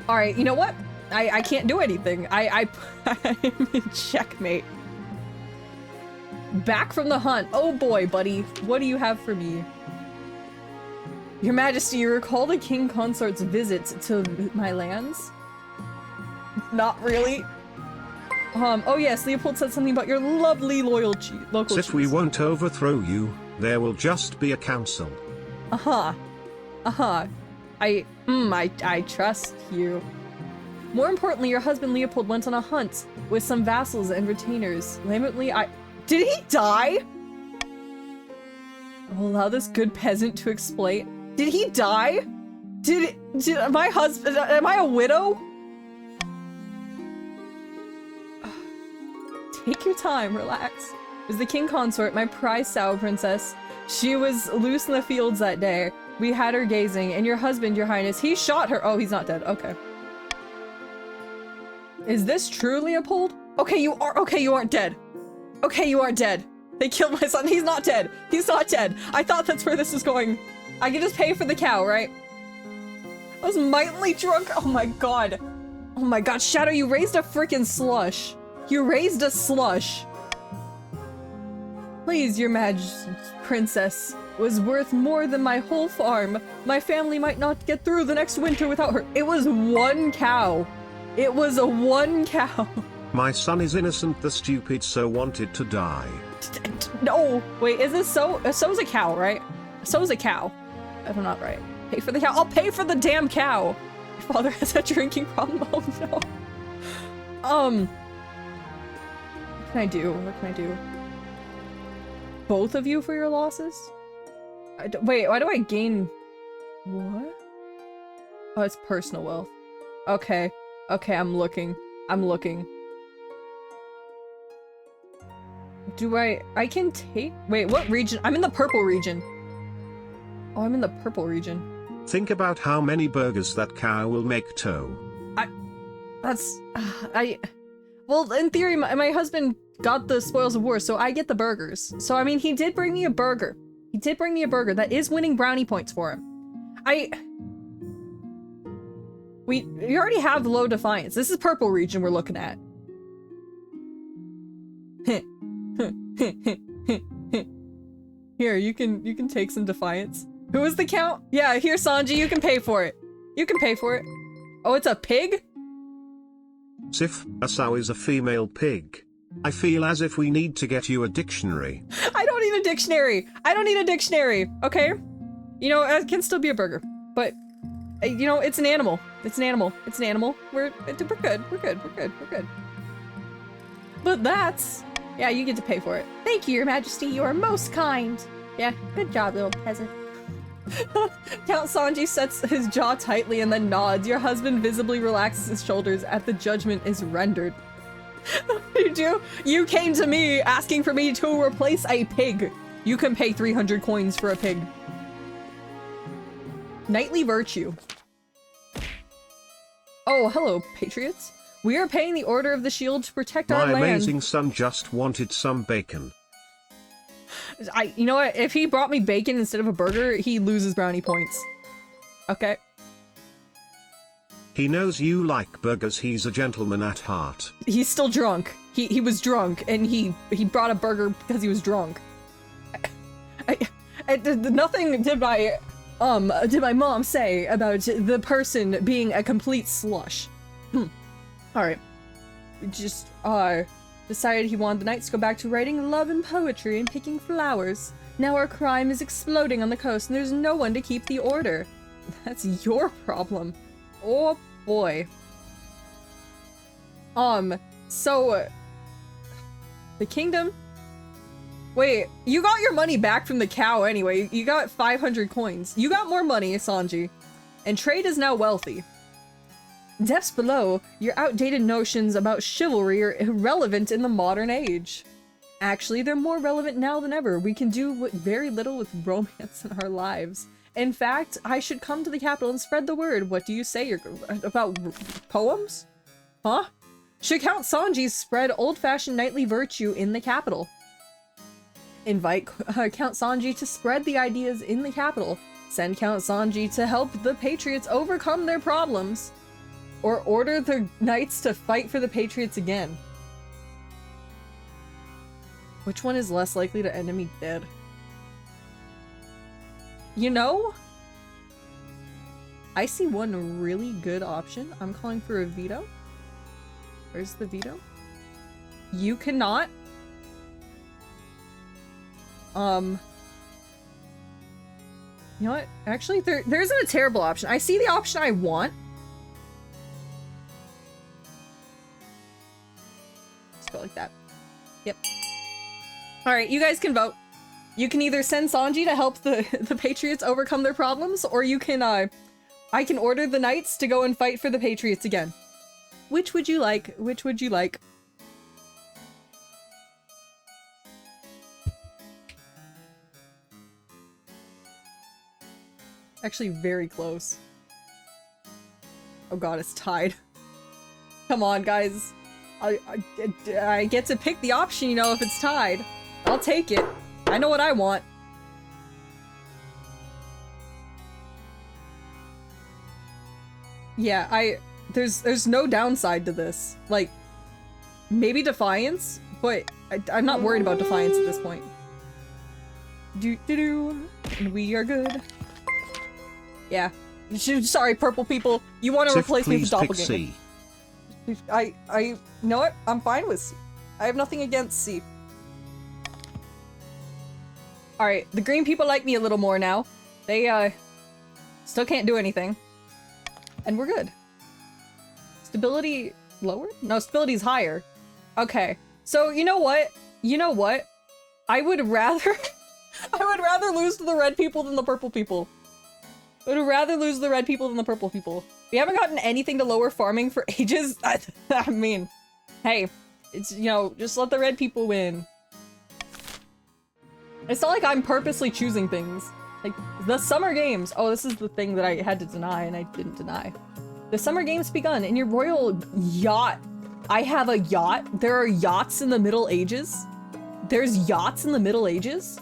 Alright, you know what? I can't do anything. I'm in checkmate. Back from the hunt. Oh boy, buddy. What do you have for me? Your Majesty, you recall the king consort's visit to my lands? Not really. Oh yes, Leopold said something about your lovely local Sif, we won't overthrow you. There will just be a council. I trust you. More importantly, your husband Leopold went on a hunt with some vassals and retainers. Lamentably, did he die? I'll allow this good peasant to explain. Did he die? Did my husband, am I a widow? Take your time, relax. It was the king consort, my prized sow princess. She was loose in the fields that day. We had her gazing, and your husband, your highness, he shot her. Oh, he's not dead. Okay. Is this true, Leopold? Okay, you aren't dead. Okay, you aren't dead. They killed my son. He's not dead. He's not dead. I thought that's where this was going. I can just pay for the cow, right? I was mightily drunk. Oh my god. Oh my god, Shadow, you raised a freaking slush. You raised a slush. Please, your majesty, princess was worth more than my whole farm. My family might not get through the next winter without her. It was 1 cow. It was a 1 cow. My son is innocent, the stupid so wanted to die. No, wait, is this so? So's a cow, right? So's a cow. If I'm not right. Pay for the cow. I'll pay for the damn cow. Your father has a drinking problem. Oh no. What can I do? What can I do? Both of you for your losses? Wait, why do I gain? What? Oh, it's personal wealth. Okay. Okay, I'm looking. I'm looking. Do I can take, wait, what region? I'm in the purple region. Oh, I'm in the purple region. Think about how many burgers that cow will make, Toe. Well, in theory, my husband got the spoils of war, so I get the burgers. So, I mean, he did bring me a burger. He did bring me a burger. That is winning brownie points for him. We already have low defiance. This is purple region we're looking at. Here, you can take some defiance. Who is the count? Yeah, here, Sanji, you can pay for it. You can pay for it. Oh, it's a pig? Sif, a sow is a female pig. I feel as if we need to get you a dictionary. I don't need a dictionary. I don't need a dictionary, okay? You know, it can still be a burger, but you know, it's an animal. It's an animal. It's an animal. We're good. We're good. We're good. We're good. But that's... Yeah, you get to pay for it. Thank you, your majesty. You are most kind. Yeah, good job, little peasant. Count Sanji sets his jaw tightly and then nods. Your husband visibly relaxes his shoulders as the judgment is rendered. You do? You came to me asking for me to replace a pig. You can pay 300 coins for a pig. Knightly virtue. Oh, hello, patriots. We are paying the Order of the Shield to protect our My land. amazing son just wanted some bacon. You know what? If he brought me bacon instead of a burger, he loses brownie points. Okay. He knows you like burgers. He's a gentleman at heart. He's still drunk. He was drunk, and he brought a burger because he was drunk. Nothing did my mom say about the person being a complete slush. Alright. We just decided he wanted the knights to go back to writing love and poetry and picking flowers. Now our crime is exploding on the coast and there's no one to keep the order. That's your problem. Oh boy. So the kingdom. Wait, you got your money back from the cow anyway. You got 500 coins. You got more money, Sanji. And trade is now wealthy. Depths below, your outdated notions about chivalry are irrelevant in the modern age. Actually, they're more relevant now than ever. We can do very little with romance in our lives. In fact, I should come to the capital and spread the word. What do you say about poems? Huh? Should Count Sanji spread old-fashioned knightly virtue in the capital? Invite Count Sanji to spread the ideas in the capital. Send Count Sanji to help the patriots overcome their problems. Or order the knights to fight for the patriots again. Which one is less likely to end me dead? You know? I see one really good option. I'm calling for a veto. Where's the veto? You cannot. You know what? Actually, there isn't a terrible option. I see the option I want. Just go like that. Yep. Alright, you guys can vote. You can either send Sanji to help the Patriots overcome their problems, or you can, I can order the knights to go and fight for the Patriots again. Which would you like? Which would you like? Actually, very close. Oh god, it's tied. Come on, guys. I get to pick the option, you know, if it's tied. I'll take it. I know what I want. Yeah, there's no downside to this. Like, maybe Defiance, but I'm not worried about Defiance at this point. And we are good. Yeah. Sorry, purple people. You want to replace me with Doppelganger. I know it. I'm fine with C. I have nothing against C. Alright, the green people like me a little more now. They, still can't do anything. And we're good. Stability lower? No, stability's higher. Okay. So, you know what? You know what? I would rather... I would rather lose to the red people than the purple people. I would rather lose the red people than the purple people. We haven't gotten anything to lower farming for ages. I mean, hey, it's, you know, just let the red people win. It's not like I'm purposely choosing things. Like, the summer games. Oh, this is the thing that I had to deny and I didn't deny. The summer games begun in your royal yacht. I have a yacht. There are yachts in the Middle Ages. There's yachts in the Middle Ages.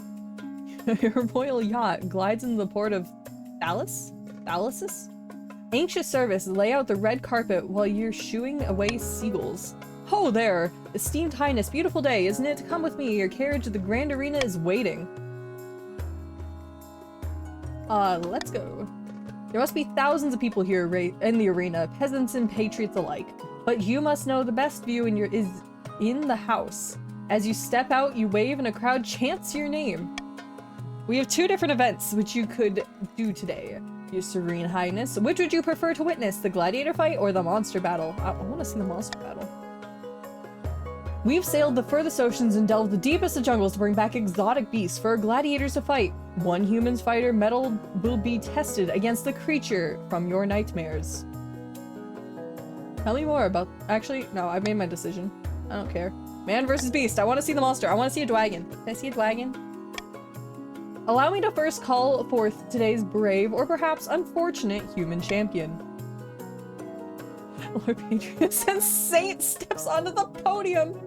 Your royal yacht glides in the port of Thalasus? Anxious service, lay out the red carpet while you're shooing away seagulls. Ho there! Esteemed Highness, beautiful day, isn't it? Come with me, your carriage to the Grand Arena is waiting. Let's go. There must be thousands of people here in the arena, peasants and patriots alike. But you must know the best view is in the house. As you step out, you wave and a crowd chants your name. We have two different events which you could do today. Your Serene Highness, which would you prefer to witness, the gladiator fight or the monster battle? I want to see the monster battle. We've sailed the furthest oceans and delved the deepest of jungles to bring back exotic beasts for our gladiators to fight. One human's fighter metal will be tested against the creature from your nightmares. Tell me more about... Actually, no, I made my decision. I don't care. Man versus beast. I want to see the monster. I want to see a dragon. Can I see a dragon? Allow me to first call forth today's brave, or perhaps unfortunate, human champion. Lord Patrius and Saint steps onto the podium,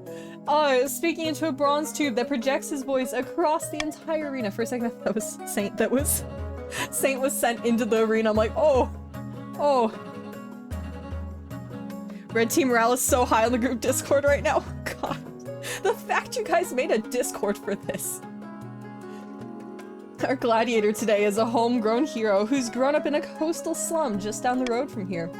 speaking into a bronze tube that projects his voice across the entire arena. For a second, I thought that was Saint. Saint was sent into the arena. I'm like, oh. Red Team morale is so high on the group Discord right now. God, the fact you guys made a Discord for this. Our gladiator today is a homegrown hero who's grown up in a coastal slum just down the road from here.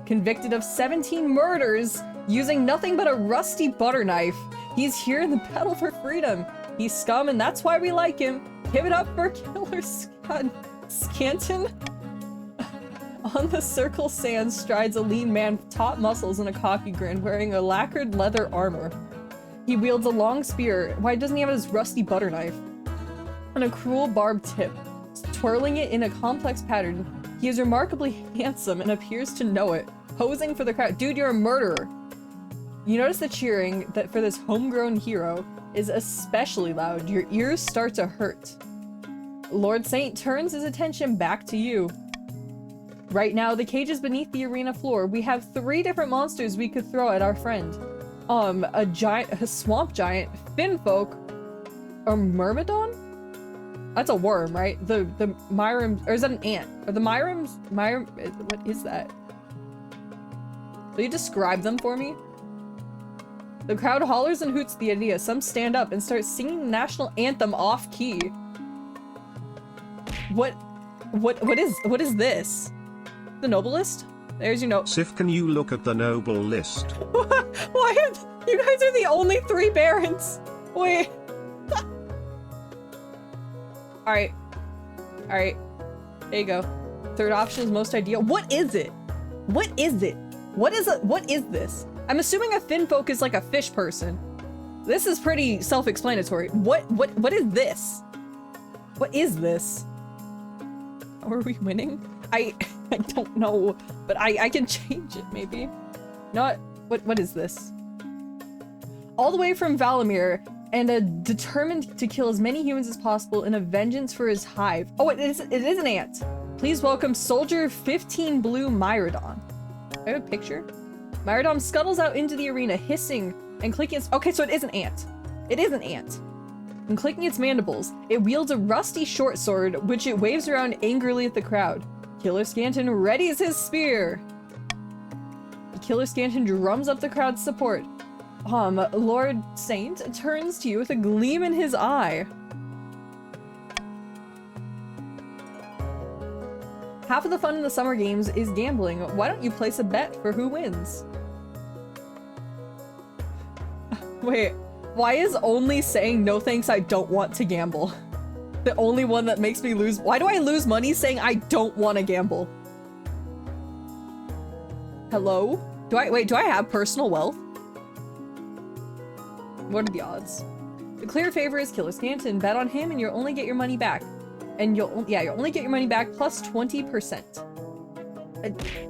Convicted of 17 murders using nothing but a rusty butter knife, he's here in the battle for freedom. He's scum and that's why we like him. Give it up for Killer Scanton. On the circle sand strides a lean man with taut muscles and a cocky grin, wearing a lacquered leather armor. He wields a long spear. Why doesn't he have his rusty butter knife? And a cruel barbed tip, twirling it in a complex pattern. He is remarkably handsome and appears to know it, posing for the crowd. Dude, you're a murderer. You notice the cheering that for this homegrown hero is especially loud. Your ears start to hurt. Lord Saint turns his attention back to you. Right now, the cage is beneath the arena floor. We have 3 different monsters we could throw at our friend. A swamp giant, finfolk, a myrmidon? That's a worm, right? The Myram, or is that an ant? Are the Myrams, what is that? Will you describe them for me? The crowd hollers and hoots the idea. Some stand up and start singing the national anthem off key. What is this? The noble list? There's your note. Sif, can you look at the noble list? Why are you guys are the only 3 barons? Wait. Alright. Alright. There you go. Third option is most ideal. What is it? What is it? What is this? I'm assuming a finfolk is like a fish person. This is pretty self-explanatory. What is this? What is this? Are we winning? I don't know, but I can change it maybe. Not what is this? All the way from Valamir, and determined to kill as many humans as possible in a vengeance for his hive. Oh, it is an ant. Please welcome Soldier 15 Blue Myrmidon. I have a picture. Myrmidon scuttles out into the arena, hissing and clicking its— okay, so it is an ant. It is an ant. And clicking its mandibles, it wields a rusty short sword, which it waves around angrily at the crowd. Killer Scanton readies his spear. Killer Scanton drums up the crowd's support. Lord Saint turns to you with a gleam in his eye. Half of the fun in the summer games is gambling. Why don't you place a bet for who wins? Wait, why is only saying no thanks, I don't want to gamble the only one that makes me lose? Why do I lose money saying I don't want to gamble? Hello? Do I have personal wealth? What are the odds? The clear favor is Killer Scanton. Bet on him and you'll only get your money back. And you'll only get your money back plus 20%.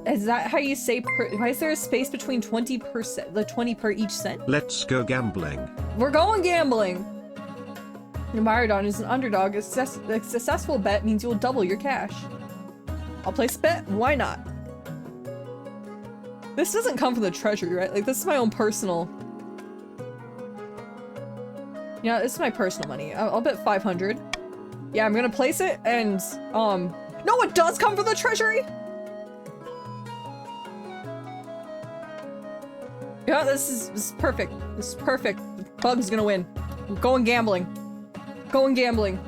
Is that how you say why is there a space between 20%, the 20 per each cent? Let's go gambling. We're going gambling! Myrmidon is an underdog. A successful bet means you'll double your cash. I'll place a bet. Why not? This doesn't come from the treasury, right? Like, this is my own personal... Yeah, this is my personal money. I'll bet 500. Yeah, I'm gonna place it and, no, it does come from the treasury! Yeah, this is perfect. This is perfect. Bug's gonna win. I'm going gambling. Going gambling.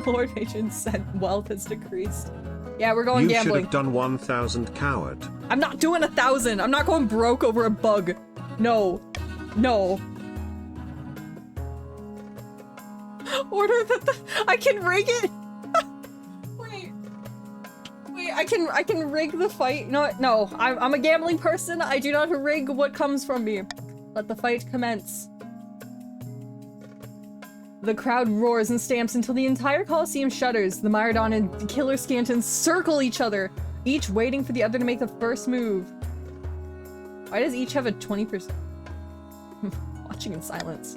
Lord Agent said wealth has decreased. Yeah, we're going gambling. You should have done 1,000, coward. I'm not doing 1,000. I'm not going broke over a bug. No. No. Order that I can rig it. Wait, I can rig the fight. No, I'm a gambling person. I do not rig what comes from me. Let the fight commence. The crowd roars and stamps until the entire Coliseum shudders. The Myrmidon and Killer Scanton circle each other, each waiting for the other to make the first move. Why does each have a 20%? Watching in silence.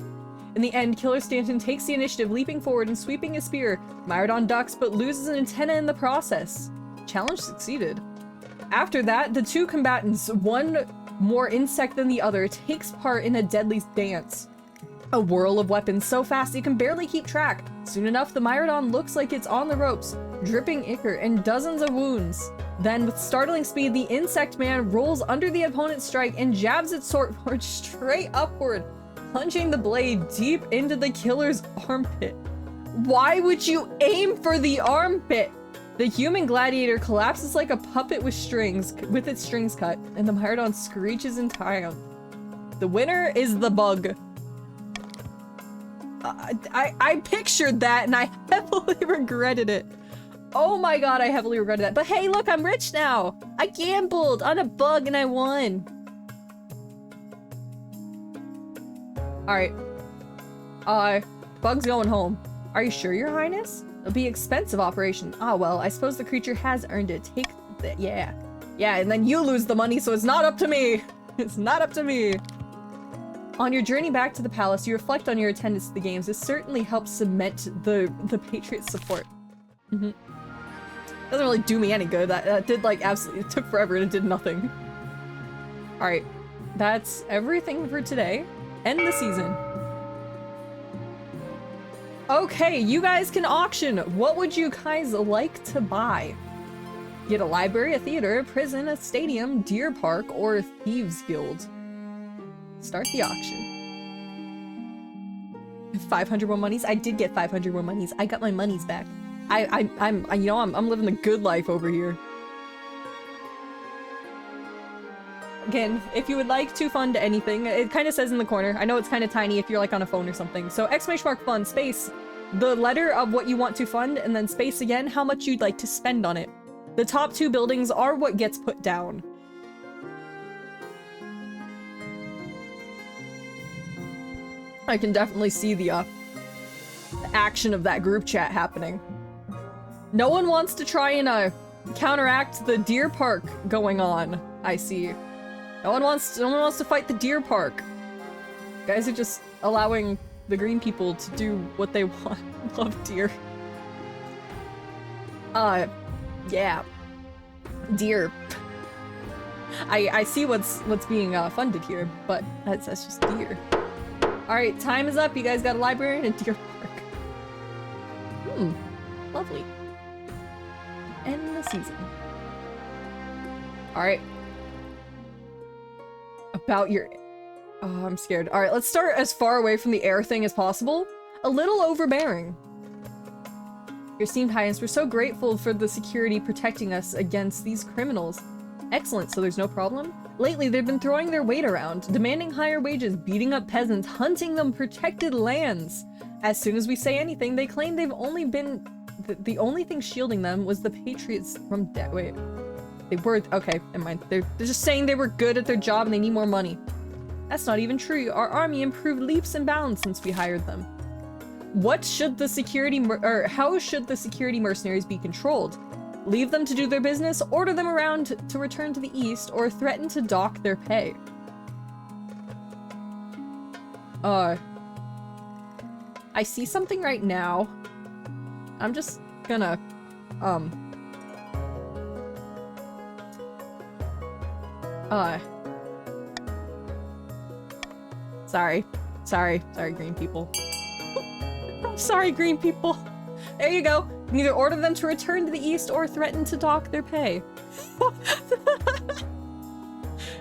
In the end, Killer Stanton takes the initiative, leaping forward and sweeping his spear. Myrrodon ducks, but loses an antenna in the process. Challenge succeeded. After that, the two combatants, one more insect than the other, takes part in a deadly dance. A whirl of weapons so fast you can barely keep track. Soon enough, the Myrrodon looks like it's on the ropes, dripping ichor and dozens of wounds. Then, with startling speed, the insect man rolls under the opponent's strike and jabs its sword straight upward, plunging the blade deep into the killer's armpit. Why would you aim for the armpit? The human gladiator collapses like a puppet with its strings cut, and the Myrrodon screeches in triumph. The winner is the bug. I pictured that and I heavily regretted it. Oh my god, I heavily regretted that. But hey, look, I'm rich now. I gambled on a bug and I won. Alright. Bug's going home. Are you sure, Your Highness? It'll be an expensive operation. Ah, well, I suppose the creature has earned it. Take that. Yeah. Yeah, and then you lose the money, so it's not up to me. It's not up to me. On your journey back to the palace, you reflect on your attendance to the games. This certainly helps cement the Patriots' support. Doesn't really do me any good. That did, like, absolutely, it took forever and it did nothing. Alright. That's everything for today. End the season. Okay, you guys can auction. What would you guys like to buy? Get a library, a theater, a prison, a stadium, deer park, or a thieves guild. Start the auction. 500 more monies? I did get 500 more monies. I got my monies back. I'm living the good life over here. Again, if you would like to fund anything, it kind of says in the corner. I know it's kind of tiny if you're like on a phone or something. So !fund, space, the letter of what you want to fund, and then space again, how much you'd like to spend on it. The top two buildings are what gets put down. I can definitely see the action of that group chat happening. No one wants to try and counteract the deer park going on, I see. No one wants to fight the deer park. You guys are just allowing the green people to do what they want. Love deer. Yeah. Deer. I see what's being funded here, but that's just deer. Alright, time is up. You guys got a library and a deer park. Lovely. End the season. Alright. About your... Oh, I'm scared. Alright, let's start as far away from the air thing as possible. A little overbearing. Your esteemed highness, we're so grateful for the security protecting us against these criminals. Excellent, so there's no problem? Lately, they've been throwing their weight around, demanding higher wages, beating up peasants, hunting them protected lands. As soon as we say anything, they claim they've only been... The only thing shielding them was the Patriots from debt. Wait. They were... Okay, never mind. They're just saying they were good at their job and they need more money. That's not even true. Our army improved leaps and bounds since we hired them. What should the security... how should the security mercenaries be controlled? Leave them to do their business, order them around to return to the east, or threaten to dock their pay? I see something right now. I'm just gonna, Sorry, green people. I'm sorry, green people. There you go. You can either order them to return to the east or threaten to dock their pay.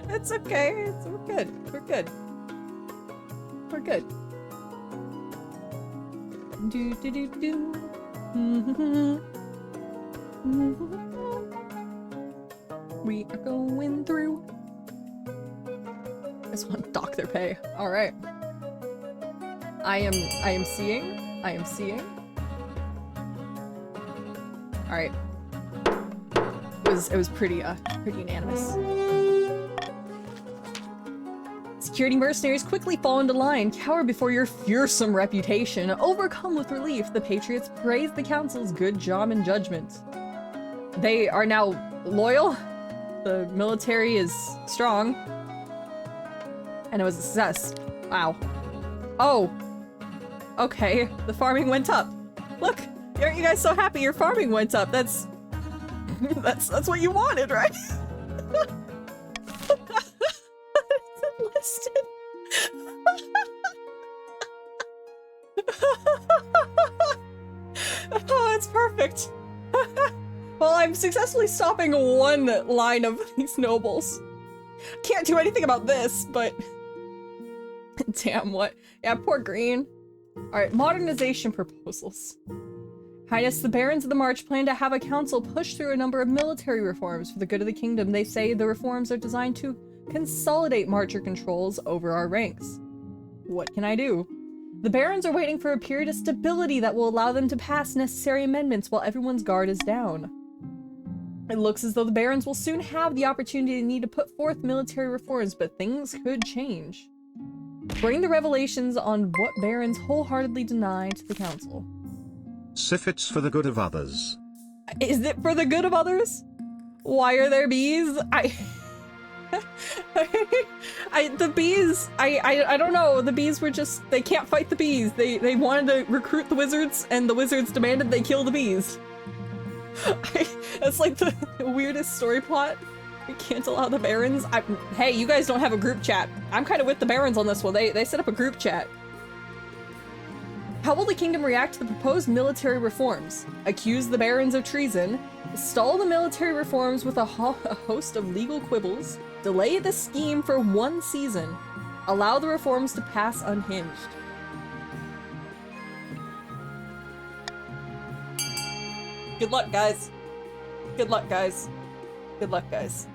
It's okay. We're good. We're good. We're good. We are going through. I just want to dock their pay. All right. I am seeing. All right. It was pretty unanimous. Security mercenaries quickly fall into line, cower before your fearsome reputation. Overcome with relief, the Patriots praise the Council's good job and judgment. They are now loyal. The military is strong. And it was a success. Wow. Oh. Okay, the farming went up. Look, aren't you guys so happy your farming went up? That's what you wanted, right? It's enlisted. Oh, it's perfect. Well, I'm successfully stopping one line of these nobles. Can't do anything about this, but damn, what? Yeah, poor Green. Alright, modernization proposals. Highness, the Barons of the March plan to have a council push through a number of military reforms for the good of the kingdom. They say the reforms are designed to consolidate Marcher controls over our ranks. What can I do? The Barons are waiting for a period of stability that will allow them to pass necessary amendments while everyone's guard is down. It looks as though the Barons will soon have the opportunity to need to put forth military reforms, but things could change. Bring the revelations on what Barons wholeheartedly deny to the council. If it's for the good of others. Is it for the good of others? Why are there bees? The bees, I don't know. The bees were just, they can't fight the bees. They wanted to recruit the wizards, and the wizards demanded they kill the bees. That's like the weirdest story plot. We can't allow the Barons. Hey, you guys don't have a group chat. I'm kind of with the Barons on this one. They set up a group chat. How will the kingdom react to the proposed military reforms? Accuse the Barons of treason, stall the military reforms with a host of legal quibbles, delay the scheme for 1 season, allow the reforms to pass unhinged. Good luck, guys. Good luck, guys. Good luck, guys.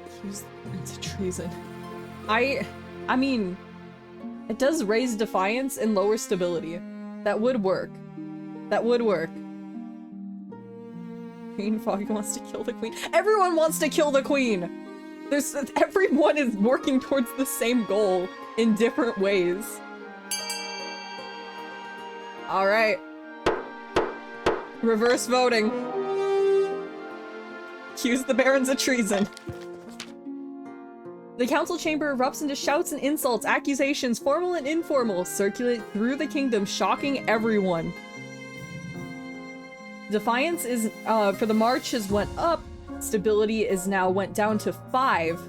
Accuse the Barons of treason. I mean, it does raise defiance and lower stability. That would work. That would work. Queen Foggy wants to kill the queen. Everyone wants to kill the queen! Everyone is working towards the same goal in different ways. Alright. Reverse voting. Accuse the Barons of treason. The council chamber erupts into shouts and insults, accusations, formal and informal, circulate through the kingdom, shocking everyone. Defiance is, for the March has went up, stability is now went down to 5.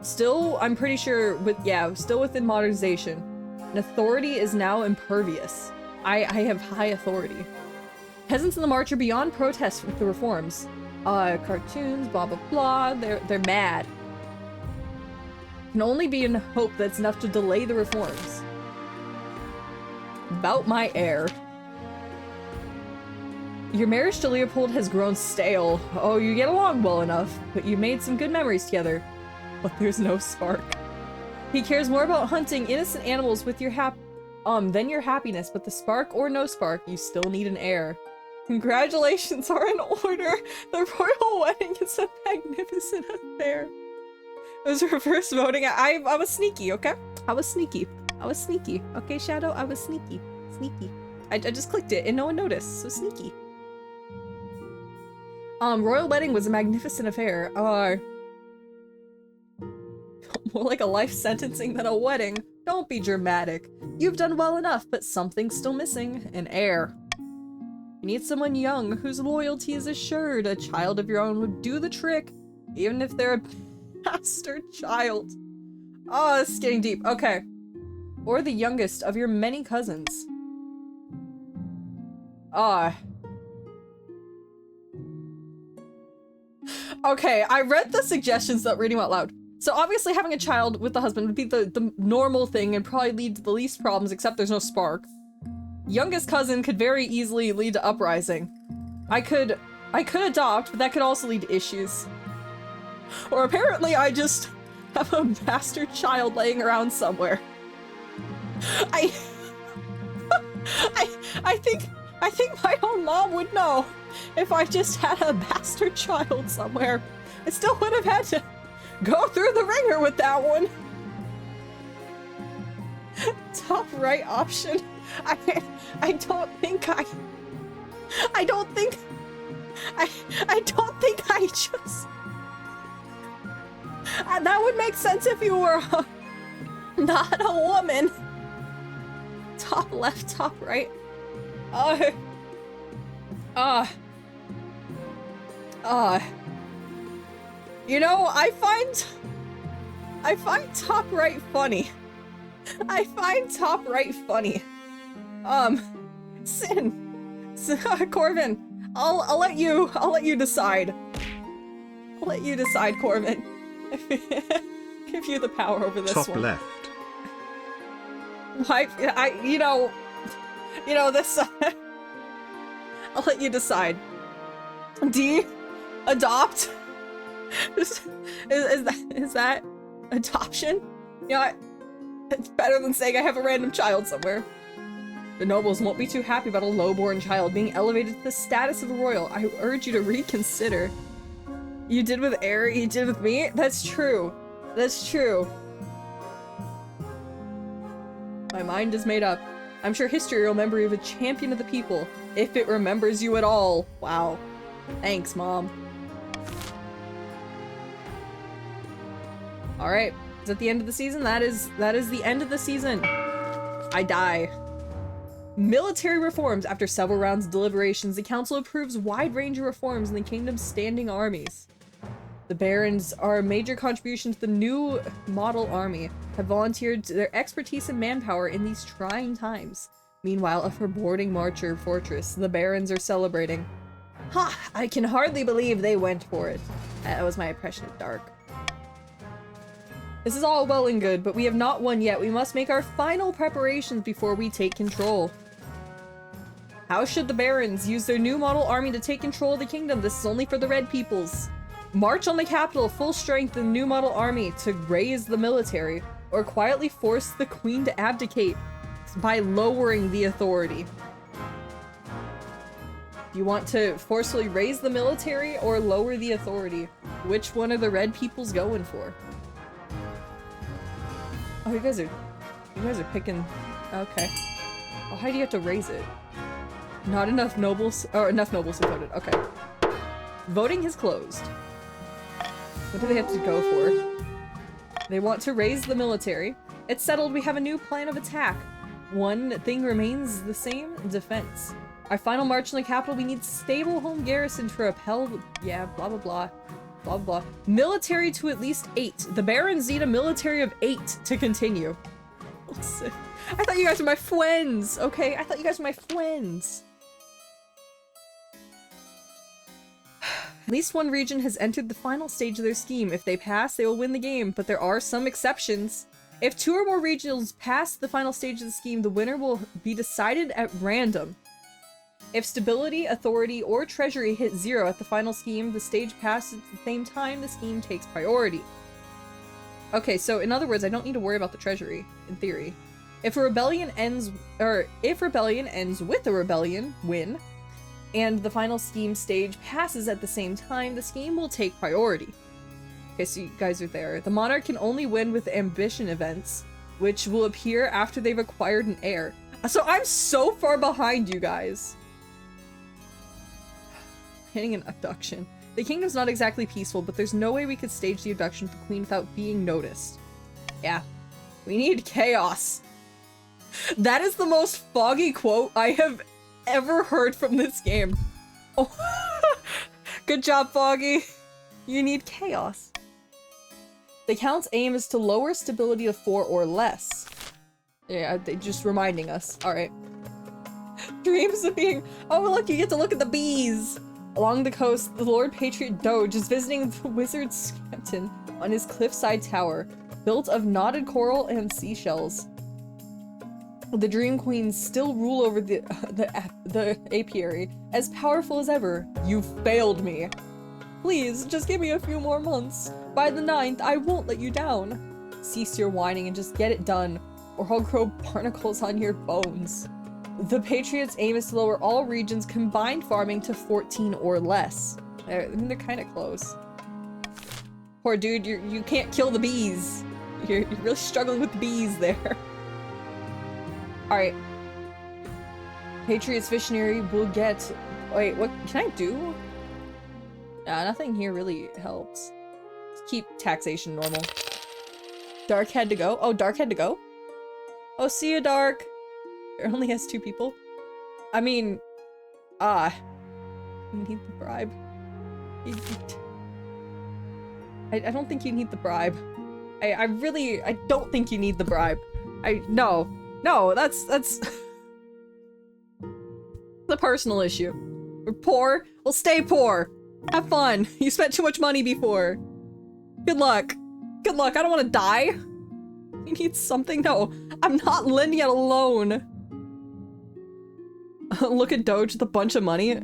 Still, I'm pretty sure still within modernization. And authority is now impervious. I have high authority. Peasants in the March are beyond protest with the reforms. Cartoons, blah blah blah, they're mad. Can only be in hope that's enough to delay the reforms. About my heir. Your marriage to Leopold has grown stale. Oh, you get along well enough, but you made some good memories together. But there's no spark. He cares more about hunting innocent animals with your than your happiness, but the spark or no spark, you still need an heir. Congratulations are in order. The royal wedding is a magnificent affair. It was reverse voting. I was sneaky, okay? I was sneaky. Okay, Shadow, I was sneaky. I just clicked it and no one noticed, so sneaky. Royal wedding was a magnificent affair. More like a life sentencing than a wedding. Don't be dramatic. You've done well enough, but something's still missing. An heir. You need someone young whose loyalty is assured. A child of your own would do the trick, even if they're a bastard child. Oh, this is getting deep. Okay. Or the youngest of your many cousins. Okay, I read the suggestions without reading out loud. So obviously having a child with the husband would be the normal thing and probably lead to the least problems, except there's no spark. Youngest cousin could very easily lead to uprising. I could adopt, but that could also lead to issues. Or apparently I just have a bastard child laying around somewhere. I think my own mom would know if I just had a bastard child somewhere. I still would have had to go through the ringer with that one. Top right option. I don't think I just That would make sense if you were not a woman. Top left, top right. You know, I find top right funny. I find top right funny. Corvin, I'll let you decide. I'll let you decide, Corvin. Give you the power over this Top one. left. You know this. I'll let you decide. D, adopt. Is that adoption? You know, it's better than saying I have a random child somewhere. The nobles won't be too happy about a lowborn child being elevated to the status of a royal. I urge you to reconsider. You did with Aerie, you did with me? That's true. That's true. My mind is made up. I'm sure history will remember you as a champion of the people, if it remembers you at all. Wow. Thanks, Mom. Alright. Is that the end of the season? That is the end of the season. I die. Military reforms. After several rounds of deliberations, the council approves wide range of reforms in the kingdom's standing armies. The barons are a major contribution to the new model army, have volunteered their expertise and manpower in these trying times. Meanwhile, a foreboding marcher fortress, the barons are celebrating. Ha! I can hardly believe they went for it. That was my impression of Dark. This is all well and good, but we have not won yet. We must make our final preparations before we take control. How should the barons use their new model army to take control of the kingdom? This is only for the red peoples. March on the capital full strength in the new model army to raise the military, or quietly force the queen to abdicate by lowering the authority. You want to forcefully raise the military or lower the authority? Which one are the red peoples going for? Oh, you guys are picking. Okay. Oh, how do you have to raise it? Not enough nobles, or enough nobles have voted. Okay. Voting has closed. What do they have to go for? They want to raise the military. It's settled. We have a new plan of attack. One thing remains the same: defense. Our final march in the capital. We need stable home garrison to repel. Yeah, blah blah blah. Blah blah. Military to at least 8. The barons need a military of 8 to continue. Listen, I thought you guys were my friends. Okay, I thought you guys were my friends. At least one region has entered the final stage of their scheme. If they pass, they will win the game, but there are some exceptions. If 2 or more regions pass the final stage of the scheme, the winner will be decided at random. If stability, authority, or treasury hit 0 at the final scheme, the stage passes at the same time the scheme takes priority. Okay, so in other words, I don't need to worry about the treasury, in theory. If rebellion ends with a rebellion win, and the final scheme stage passes at the same time, the scheme will take priority. Okay, so you guys are there. The monarch can only win with ambition events, which will appear after they've acquired an heir. So I'm so far behind you guys. Planning an abduction. The kingdom's not exactly peaceful, but there's no way we could stage the abduction of the queen without being noticed. Yeah. We need chaos. That is the most foggy quote I have ever heard from this game. Oh. Good job, Foggy. You need chaos. The count's aim is to lower stability to 4 or less. Yeah, they just reminding us. Alright. Dreams of being... Oh, look, you get to look at the bees! Along the coast, the Lord Patriot Doge is visiting the wizard Scrampton on his cliffside tower, built of knotted coral and seashells. The Dream Queens still rule over the apiary, as powerful as ever. You failed me. Please, just give me a few more months. By the 9th, I won't let you down. Cease your whining and just get it done, or I'll grow barnacles on your bones. The Patriots' aim is to lower all regions' combined farming to 14 or less. They're kind of close. Poor dude, you can't kill the bees. You're really struggling with the bees there. Alright. Patriots Visionary will get... Wait, what can I do? Nothing here really helps. keep taxation normal. Dark had to go. Oh, Dark had to go? Oh, see ya, Dark. It only has 2 people. I mean, you need the bribe. I don't think you need the bribe. I don't think you need the bribe. No, that's the personal issue. We're poor, we'll stay poor. Have fun. You spent too much money before. Good luck. Good luck, I don't want to die. You need something? No, I'm not lending it alone. Look at Doge with a bunch of money.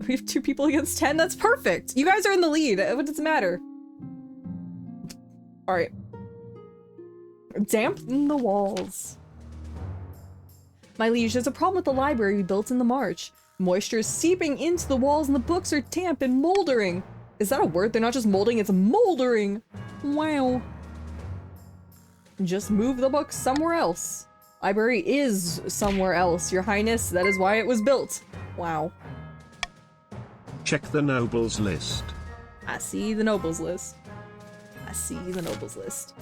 We have 2 people against 10. That's perfect. You guys are in the lead. What does it matter? All right. Dampen the walls. My liege, there's a problem with the library we built in the March. Moisture is seeping into the walls and the books are damp and moldering. Is that a word? They're not just molding, it's moldering. Wow. Just move the books somewhere else. Library is somewhere else, Your Highness. That is why it was built. Wow. Check the nobles list. I see the nobles list. I see the nobles list.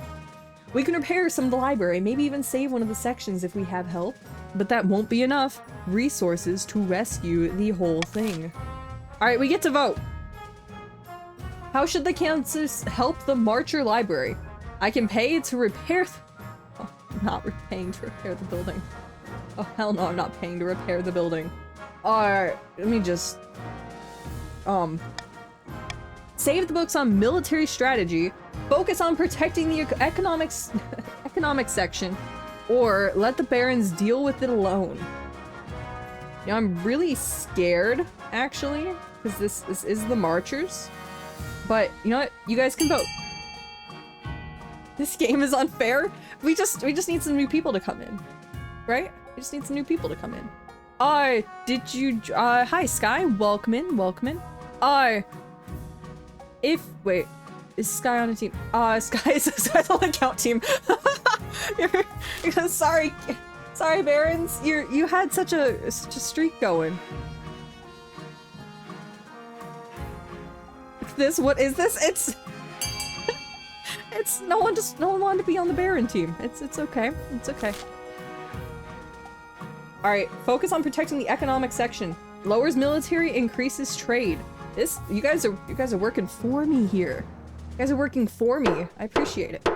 We can repair some of the library, maybe even save one of the sections if we have help. But that won't be enough resources to rescue the whole thing. Alright, we get to vote. How should the council help the Marcher Library? I can pay to repair... Oh, I'm not paying to repair the building. Oh, hell no, I'm not paying to repair the building. Alright, let me just... Save the books on military strategy, focus on protecting the economic section, or let the barons deal with it alone. You know, I'm really scared, actually, because this is the Marchers. But you know what? You guys can vote. This game is unfair. We just need some new people to come in, right? We just need some new people to come in. Did you? Hi, Sky. Welcome in. Welcome in. Wait, is Sky on a team? Sky's on the count team. Sorry, Barons. You had such a streak going. What is this? It's no one wanted to be on the Baron team. It's okay. It's okay. All right, focus on protecting the economic section. Lowers military, increases trade. You guys are working for me here. You guys are working for me. I appreciate it.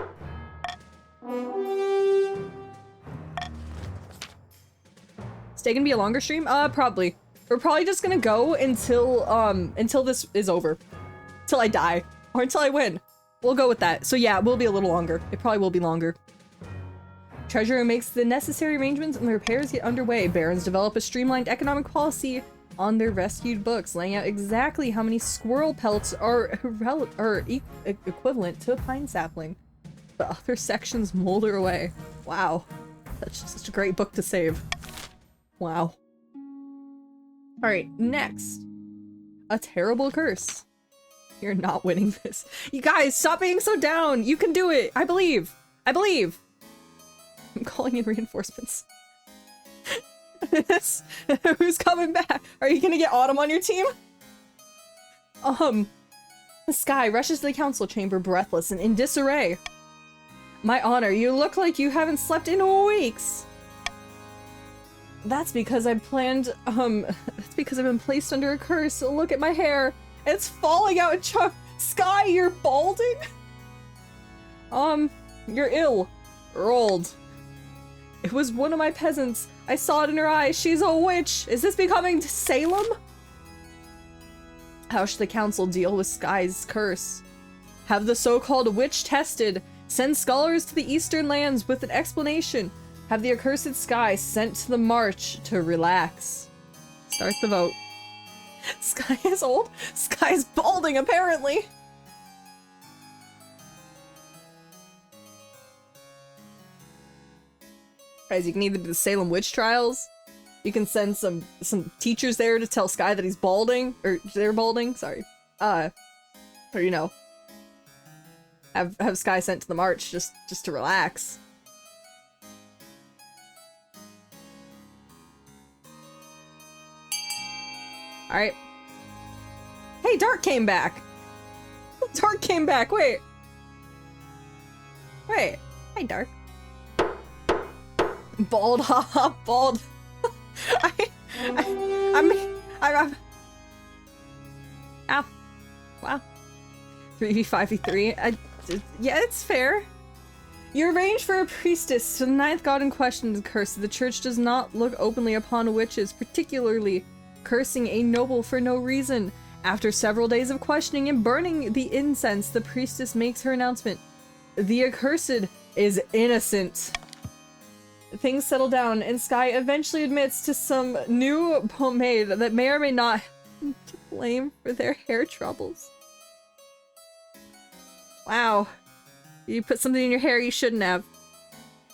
Is today gonna be a longer stream? Probably. We're probably just gonna go until this is over. Till I die. Or until I win. We'll go with that. So yeah, it will be a little longer. It probably will be longer. Treasurer makes the necessary arrangements and the repairs get underway. Barons develop a streamlined economic policy on their rescued books, laying out exactly how many squirrel pelts are equivalent to a pine sapling. The other sections molder away. Wow. That's such a great book to save. Wow. Alright, next. A terrible curse. You're not winning this. You guys, stop being so down! You can do it! I believe! I believe! I'm calling in reinforcements. Who's coming back? Are you gonna get Autumn on your team? Sky rushes to the council chamber breathless and in disarray. My honor, you look like you haven't slept in weeks. That's because I've been placed under a curse. Look at my hair. It's falling out in chunks. Sky, you're balding? You're ill. Or old. It was one of my peasants. I saw it in her eyes. She's a witch. Is this becoming Salem? How should the council deal with Sky's curse? Have the so-called witch tested. Send scholars to the eastern lands with an explanation. Have the accursed Sky sent to the march to relax. Start the vote. Sky is old? Sky's balding, apparently! Guys, you can either do the Salem witch trials, you can send some teachers there to tell Sky that he's balding, or they're balding, sorry. Or, you know, have Sky sent to the march just to relax. Alright. Hey, Dark came back! Dark came back, wait! Wait. Hi, Dark. Bald, haha, bald. I'm ow. Wow. 3v5v3. Yeah, it's fair. You're arranged for a priestess to the ninth god in question is cursed. The church does not look openly upon witches, particularly cursing a noble for no reason. After several days of questioning and burning the incense, the priestess makes her announcement. The accursed is innocent. Things settle down, and Sky eventually admits to some new pomade that may or may not be to blame for their hair troubles. Wow. You put something in your hair you shouldn't have.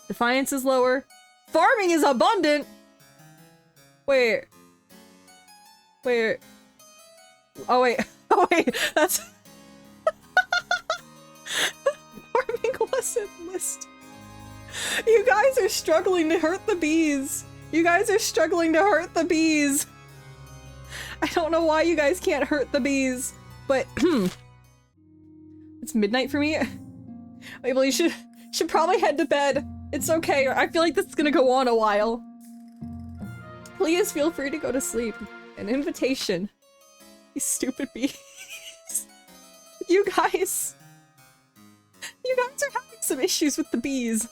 Defiance is lower. Farming is abundant! Wait. Wait. Oh wait. Oh wait, that's... Farming wasn't listed. You guys are struggling to hurt the bees. You guys are struggling to hurt the bees. I don't know why you guys can't hurt the bees, but it's midnight for me. Wait, well, you should probably head to bed. It's okay. I feel like this is gonna go on a while. Please feel free to go to sleep. An invitation. You stupid bees. You guys are having some issues with the bees.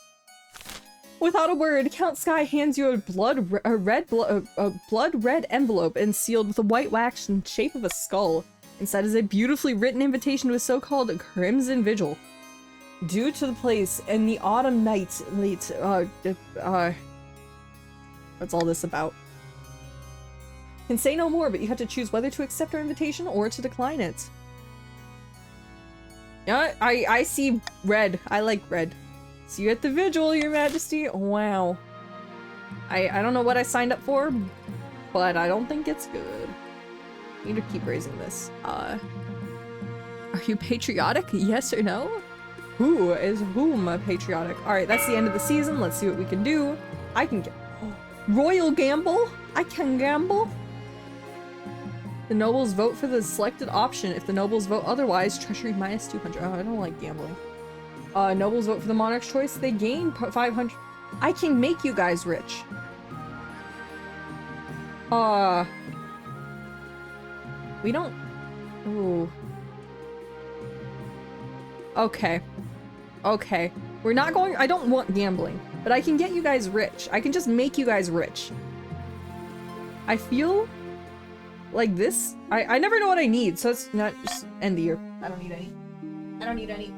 Without a word, Count Sky hands you a blood red envelope and sealed with a white wax in the shape of a skull. Inside is a beautifully written invitation to a so-called Crimson Vigil. Due to the place in the autumn night, what's all this about? Can say no more, but you have to choose whether to accept our invitation or to decline it. Yeah, I see red. I like red. See you at the vigil, Your Majesty. Wow. I don't know what I signed up for, but I don't think it's good. Need to keep raising this. Are you patriotic? Yes or no? Who is whom patriotic? Alright, that's the end of the season. Let's see what we can do. I can get Royal Gamble? I can gamble? The nobles vote for the selected option. If the nobles vote otherwise, treasury minus 200. Oh, I don't like gambling. Nobles vote for the monarch's choice. They gain 500. I can make you guys rich. We don't... Ooh. Okay. Okay. We're not going... I don't want gambling, but I can get you guys rich. I can just make you guys rich. I feel like this... I never know what I need, so it's not just end the year. I don't need any. I don't need any.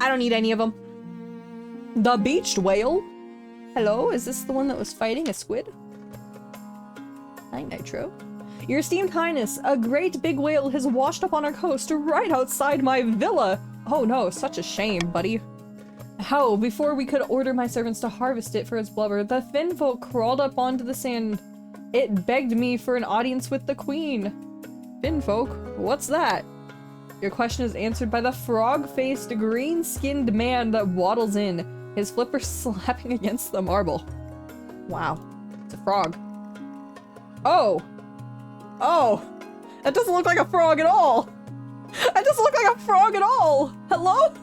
I don't need any of them. The beached whale? Hello, is this the one that was fighting a squid? Hi, Nitro. Your esteemed highness, a great big whale has washed up on our coast right outside my villa. Oh no, such a shame, buddy. How, before we could order my servants to harvest it for its blubber, the Finn folk crawled up onto the sand. It begged me for an audience with the queen. Finn folk? What's that? Your question is answered by the frog-faced, green-skinned man that waddles in, his flipper slapping against the marble. Wow. It's a frog. Oh! Oh! That doesn't look like a frog at all! That doesn't look like a frog at all! Hello?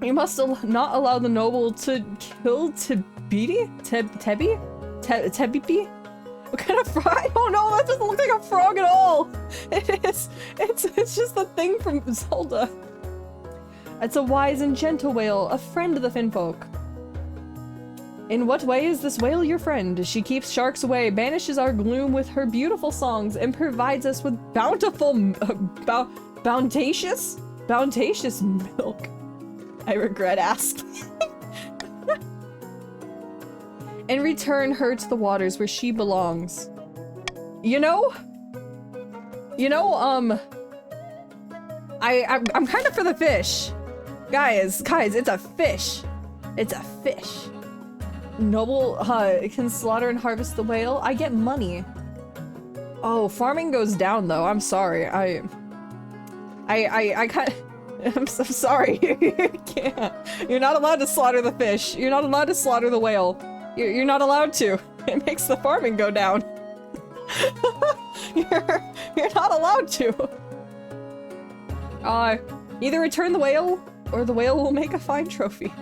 You must not allow the noble to kill Tebiti? Tebipi? What kind of frog? I don't know, that doesn't look like a frog at all! It is. It's just a thing from Zelda. It's a wise and gentle whale, a friend of the Finfolk. In what way is this whale your friend? She keeps sharks away, banishes our gloom with her beautiful songs, and provides us with bountiful, bountacious milk. I regret asking. And return her to the waters where she belongs. You know, I'm kind of for the fish. Guys, it's a fish. It's a fish. Noble can slaughter and harvest the whale. I get money. Oh, farming goes down though. I'm sorry. I kind I'm so sorry. You can't. You're not allowed to slaughter the fish. You're not allowed to slaughter the whale. You're not allowed to. It makes the farming go down. You're not allowed to. Either return the whale, or the whale will make a fine trophy.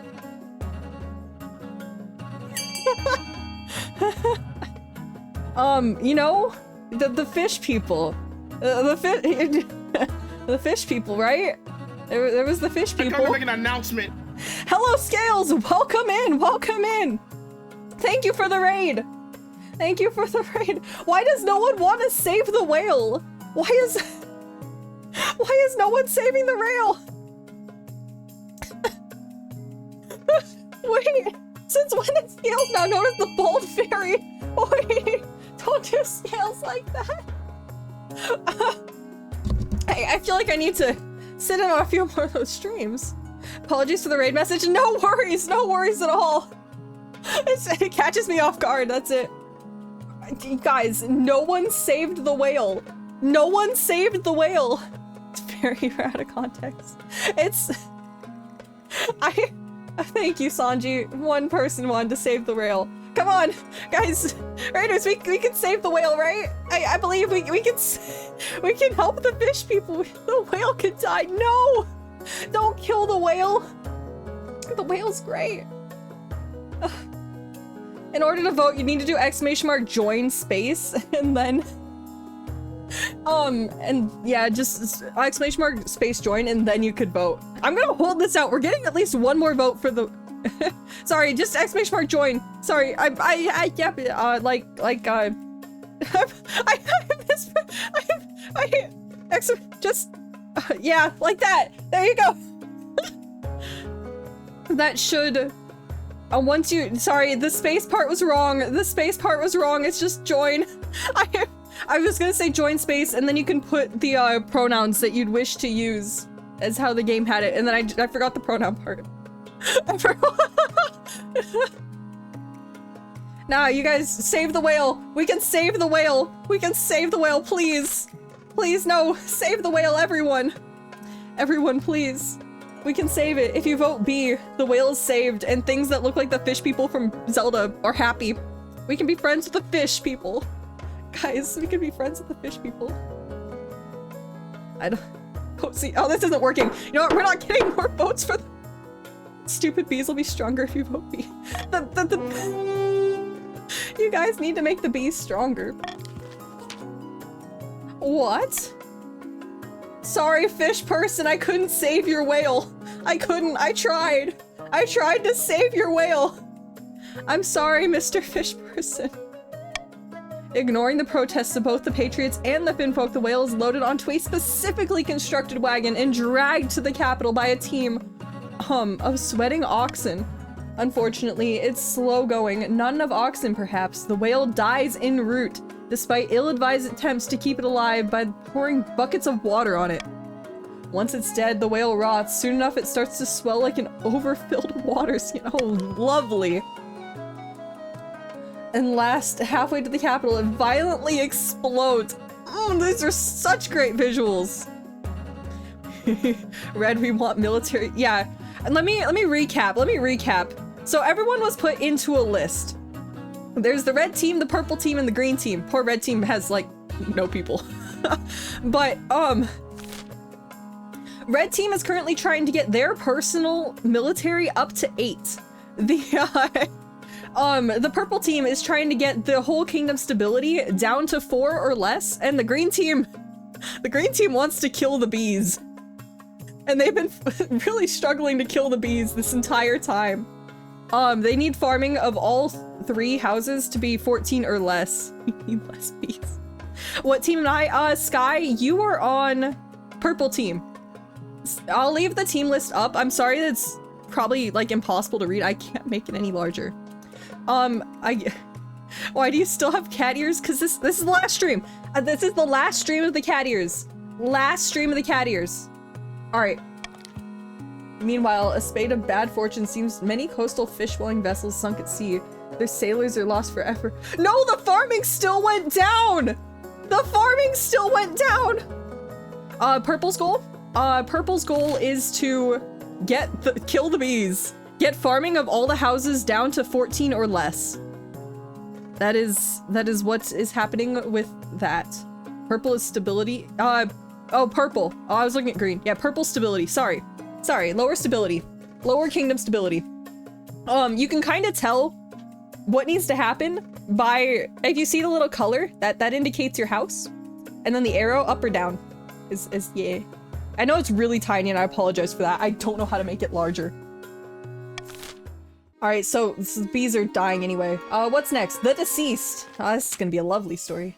You know, the fish people. The fish people, right? There was the fish people. I'm coming to make an announcement. Hello, Scales! Welcome in! Welcome in! Thank you for the raid! Thank you for the raid! Why does no one want to save the whale? Why is no one saving the rail? Wait, since when did Scales now known as the bald fairy? Wait, don't do Scales like that. I feel like I need to sit in on a few more of those streams. Apologies for the raid message. No worries at all. It catches me off guard, that's it. Guys, no one saved the whale. No one saved the whale. It's very out of context. Thank you, Sanji. One person wanted to save the whale. Come on, guys, raiders, we can save the whale, right? I believe we can help the fish people. The whale could die. No, don't kill the whale. The whale's great. In order to vote, you need to do !join space and then and yeah, just !space join and then you could vote. I'm gonna hold this out. We're getting at least one more vote for the sorry, just !join. Sorry, yeah, like that. There you go. That should once you sorry, the space part was wrong. The space part was wrong. It's just join. I was gonna say join space and then you can put the pronouns that you'd wish to use as how the game had it, and then I forgot the pronoun part. I forgot. Nah, you guys save the whale. We can save the whale. We can save the whale, please. Please, no, save the whale, everyone. Everyone, please. We can save it. If you vote B, the whale is saved, and things that look like the fish people from Zelda are happy. We can be friends with the fish people. Guys, we can be friends with the fish people. I don't... Oh, see, oh, this isn't working. You know what? We're not getting more votes for the... Stupid bees will be stronger if you vote B. You guys need to make the bees stronger. What? Sorry, fish person, I couldn't save your whale. I couldn't. I tried. I tried to save your whale. I'm sorry, Mr. Fish person. Ignoring the protests of both the Patriots and the Finfolk, the whale is loaded onto a specifically constructed wagon and dragged to the capital by a team of sweating oxen. Unfortunately, it's slow going. Not enough oxen, perhaps. The whale dies en route, despite ill-advised attempts to keep it alive by pouring buckets of water on it. Once it's dead, the whale rots. Soon enough, it starts to swell like an overfilled water scene. Oh, lovely. And last, halfway to the capital, it violently explodes. These are such great visuals. Red, we want military. Yeah, and let me recap. So everyone was put into a list. There's the red team, the purple team, and the green team. Poor red team has like no people. But red team is currently trying to get their personal military up to 8. The purple team is trying to get the whole kingdom stability down to 4 or less, and the green team wants to kill the bees. And they've been really struggling to kill the bees this entire time. They need farming of all 3 houses to be 14 or less. We need less bees. What team am I? Sky, you are on purple team. I'll leave the team list up. I'm sorry that's probably like impossible to read. I can't make it any larger. Why do you still have cat ears? Because this is the last stream. This is the last stream of the cat ears. Last stream of the cat ears. Alright. Meanwhile, a spate of bad fortune seems many coastal fish-dwelling vessels sunk at sea. Their sailors are lost forever. No, the farming still went down! The farming still went down! Purple's goal? Purple's goal is to kill the bees. Get farming of all the houses down to 14 or less. That is what is happening with that. Purple is stability. Oh, purple. Oh, I was looking at green. Yeah, purple stability. Sorry. Sorry, lower stability. Lower kingdom stability. You can kind of tell what needs to happen by, if you see the little color, that indicates your house. And then the arrow up or down is yeah. I know it's really tiny and I apologize for that. I don't know how to make it larger. All right, so bees are dying anyway. What's next? The deceased. Oh, this is gonna be a lovely story.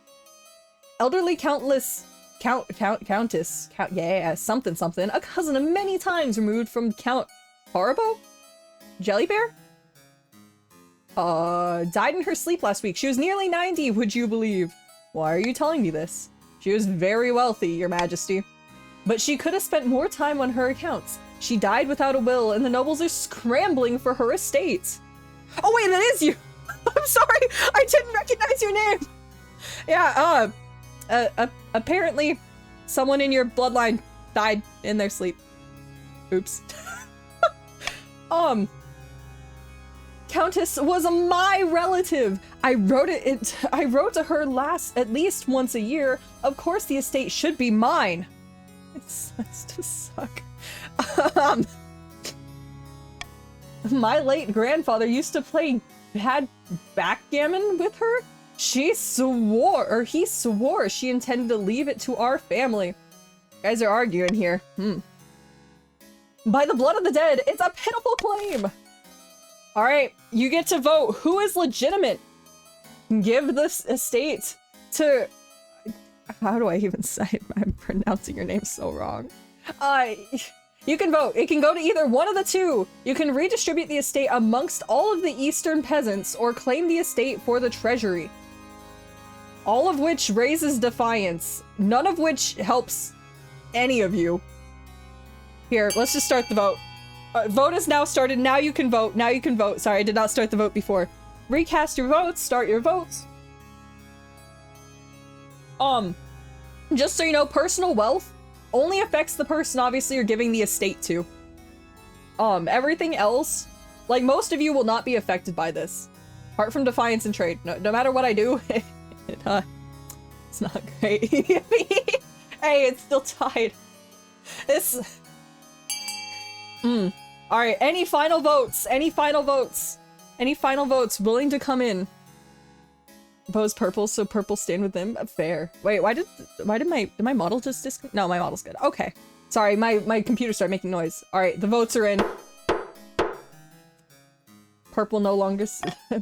Elderly countess, yeah, something, a cousin of many times removed from Count Haribo? Jellybear? Died in her sleep last week. She was nearly 90, would you believe? Why are you telling me this? She was very wealthy, your majesty. But she could have spent more time on her accounts. She died without a will, and the nobles are scrambling for her estate. Oh wait, that is you! I'm sorry, I didn't recognize your name! Yeah, apparently someone in your bloodline died in their sleep. Oops. Countess was my relative. I wrote to her at least once a year. Of course the estate should be mine. It's to suck. My late grandfather used to had backgammon with her. He swore she intended to leave it to our family. You guys are arguing here. By the blood of the dead, it's a pitiful claim. All right, you get to vote. Who is legitimate? Give this estate to... How do I even say it? I'm pronouncing your name so wrong. You can vote. It can go to either one of the two. You can redistribute the estate amongst all of the eastern peasants or claim the estate for the treasury. All of which raises defiance. None of which helps any of you. Here, let's just start the vote. Vote is now started. Now you can vote. Now you can vote. Sorry, I did not start the vote before. Recast your votes. Start your votes. Just so you know, personal wealth only affects the person obviously you're giving the estate to. Everything else, like most of you will not be affected by this. Apart from defiance and trade. No matter what I do, it's not great. Hey, it's still tied. This... Alright, any final votes? Any final votes? Any final votes willing to come in? Oppose purple, so purple stand with them. Fair. Wait, did my model just disconnect? No, my model's good. Okay. Sorry, my computer started making noise. Alright, the votes are in. Purple no longer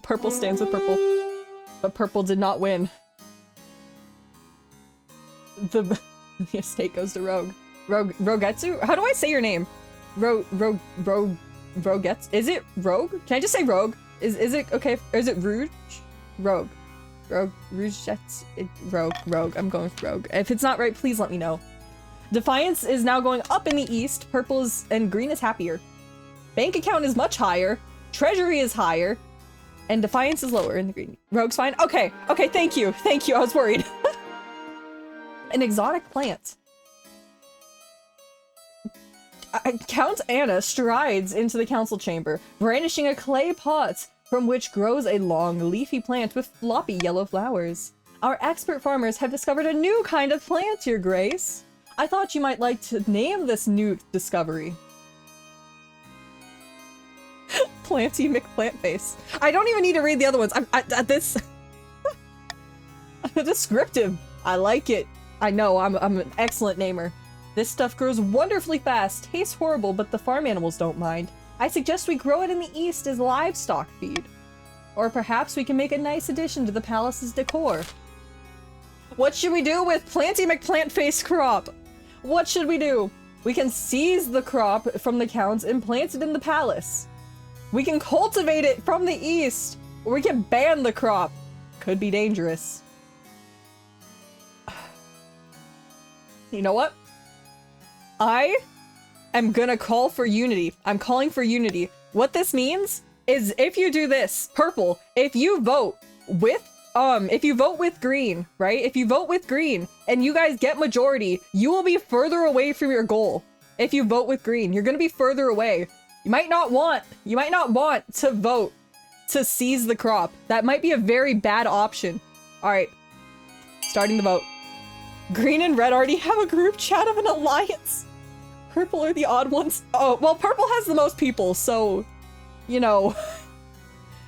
purple stands with purple. But purple did not win. The estate goes to Rogue. Rogetsu? How do I say your name? Rogetsu? Is it Rogue? Can I just say Rogue? Is it okay? Or is it Rouge? Rogue. Rogue. I'm going with Rogue. If it's not right, please let me know. Defiance is now going up in the east. Purple is, and green is happier. Bank account is much higher. Treasury is higher. And Defiance is lower in the green. Rogue's fine. Okay, thank you. I was worried. An exotic plant. Count Anna strides into the council chamber, brandishing a clay pot from which grows a long, leafy plant with floppy yellow flowers. Our expert farmers have discovered a new kind of plant, Your Grace. I thought you might like to name this new discovery. Planty McPlantface. I don't even need to read the other ones. This... descriptive. I like it. I know, I'm an excellent namer. This stuff grows wonderfully fast, tastes horrible, but the farm animals don't mind. I suggest we grow it in the east as livestock feed. Or perhaps we can make a nice addition to the palace's decor. What should we do with Planty McPlantface crop? What should we do? We can seize the crop from the counts and plant it in the palace. We can cultivate it from the east, or we can ban the crop. Could be dangerous. You know what? I am gonna call for unity. I'm calling for unity. What this means is if you do this, purple, if you vote with green, right? If you vote with green and you guys get majority, you will be further away from your goal. If you vote with green, you're gonna be further away. You might not want to vote to seize the crop. That might be a very bad option. All right, starting the vote. Green and red already have a group chat of an alliance. Purple are the odd ones. Oh, well, purple has the most people, so, you know,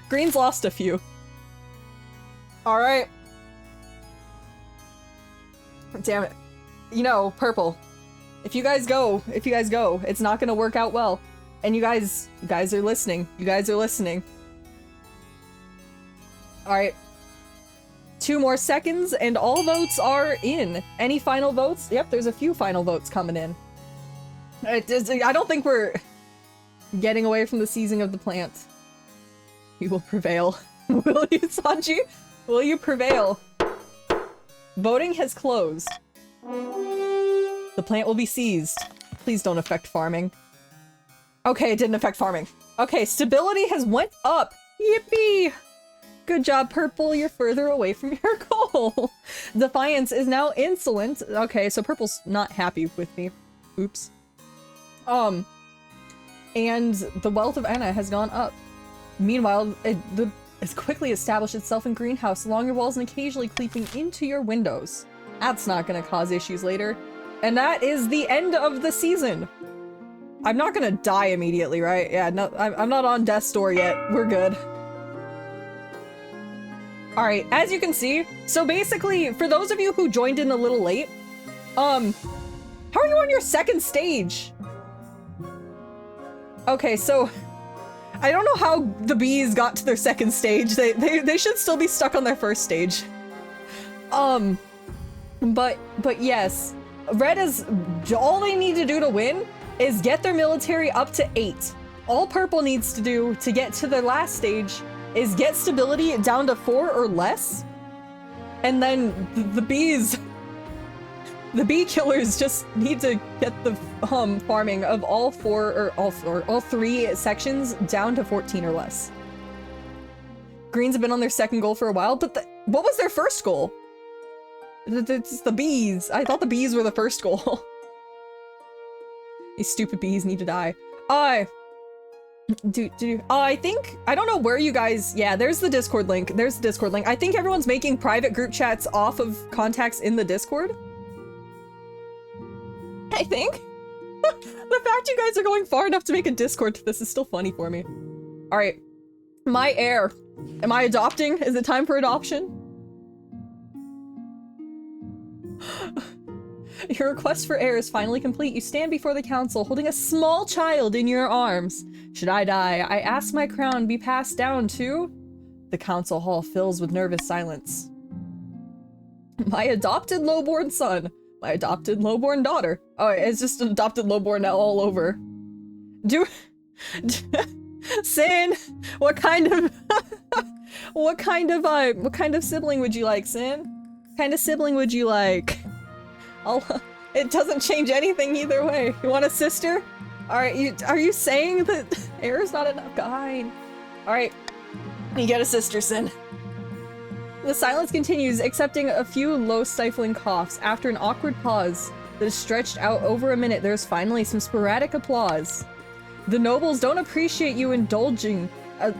green's lost a few. All right. Damn it. You know, purple. If you guys go, it's not gonna work out well. And you guys are listening. You guys are listening. All right. 2 more seconds and all votes are in. Any final votes? Yep, there's a few final votes coming in. I don't think we're getting away from the seizing of the plant. You will prevail. Will you, Sanji? Will you prevail? Voting has closed. The plant will be seized. Please don't affect farming. Okay, it didn't affect farming. Okay, stability has went up. Yippee! Good job, Purple. You're further away from your goal. Defiance is now insolent. Okay, so Purple's not happy with me. Oops. And the wealth of Anna has gone up. Meanwhile, it's quickly established itself in greenhouse along your walls and occasionally creeping into your windows. That's not gonna cause issues later. And that is the end of the season. I'm not gonna die immediately, right? Yeah, no, I'm not on death's door yet. We're good. All right, as you can see, so basically, for those of you who joined in a little late, how are you on your second stage? Okay, so I don't know how the bees got to their second stage. They should still be stuck on their first stage. But yes, Red is, all they need to do to win is get their military up to 8. All Purple needs to do to get to their last stage is get stability down to 4 or less, and then the bees, the bee killers just need to get the farming of all 3 sections down to 14 or less. Greens have been on their second goal for a while, but what was their first goal? It's the bees. I thought the bees were the first goal. These stupid bees need to die. I think, I don't know where you guys, yeah, there's the Discord link. There's the Discord link. I think everyone's making private group chats off of contacts in the Discord. I think. The fact you guys are going far enough to make a Discord to this is still funny for me. All right, my heir. Am I adopting? Is it time for adoption? Your request for heir is finally complete. You stand before the council holding a small child in your arms. Should I die, I ask my crown be passed down to... The council hall fills with nervous silence. My adopted lowborn son. My adopted lowborn daughter. Oh, it's just adopted lowborn all over. Sin, what kind of sibling would you like, Sin? What kind of sibling would you like? It doesn't change anything either way. You want a sister? Alright, are you saying that heir is not enough? Fine. Alright, you get a sister, Sin. The silence continues, accepting a few low stifling coughs. After an awkward pause that is stretched out over a minute, there's finally some sporadic applause. The nobles don't appreciate you inducting a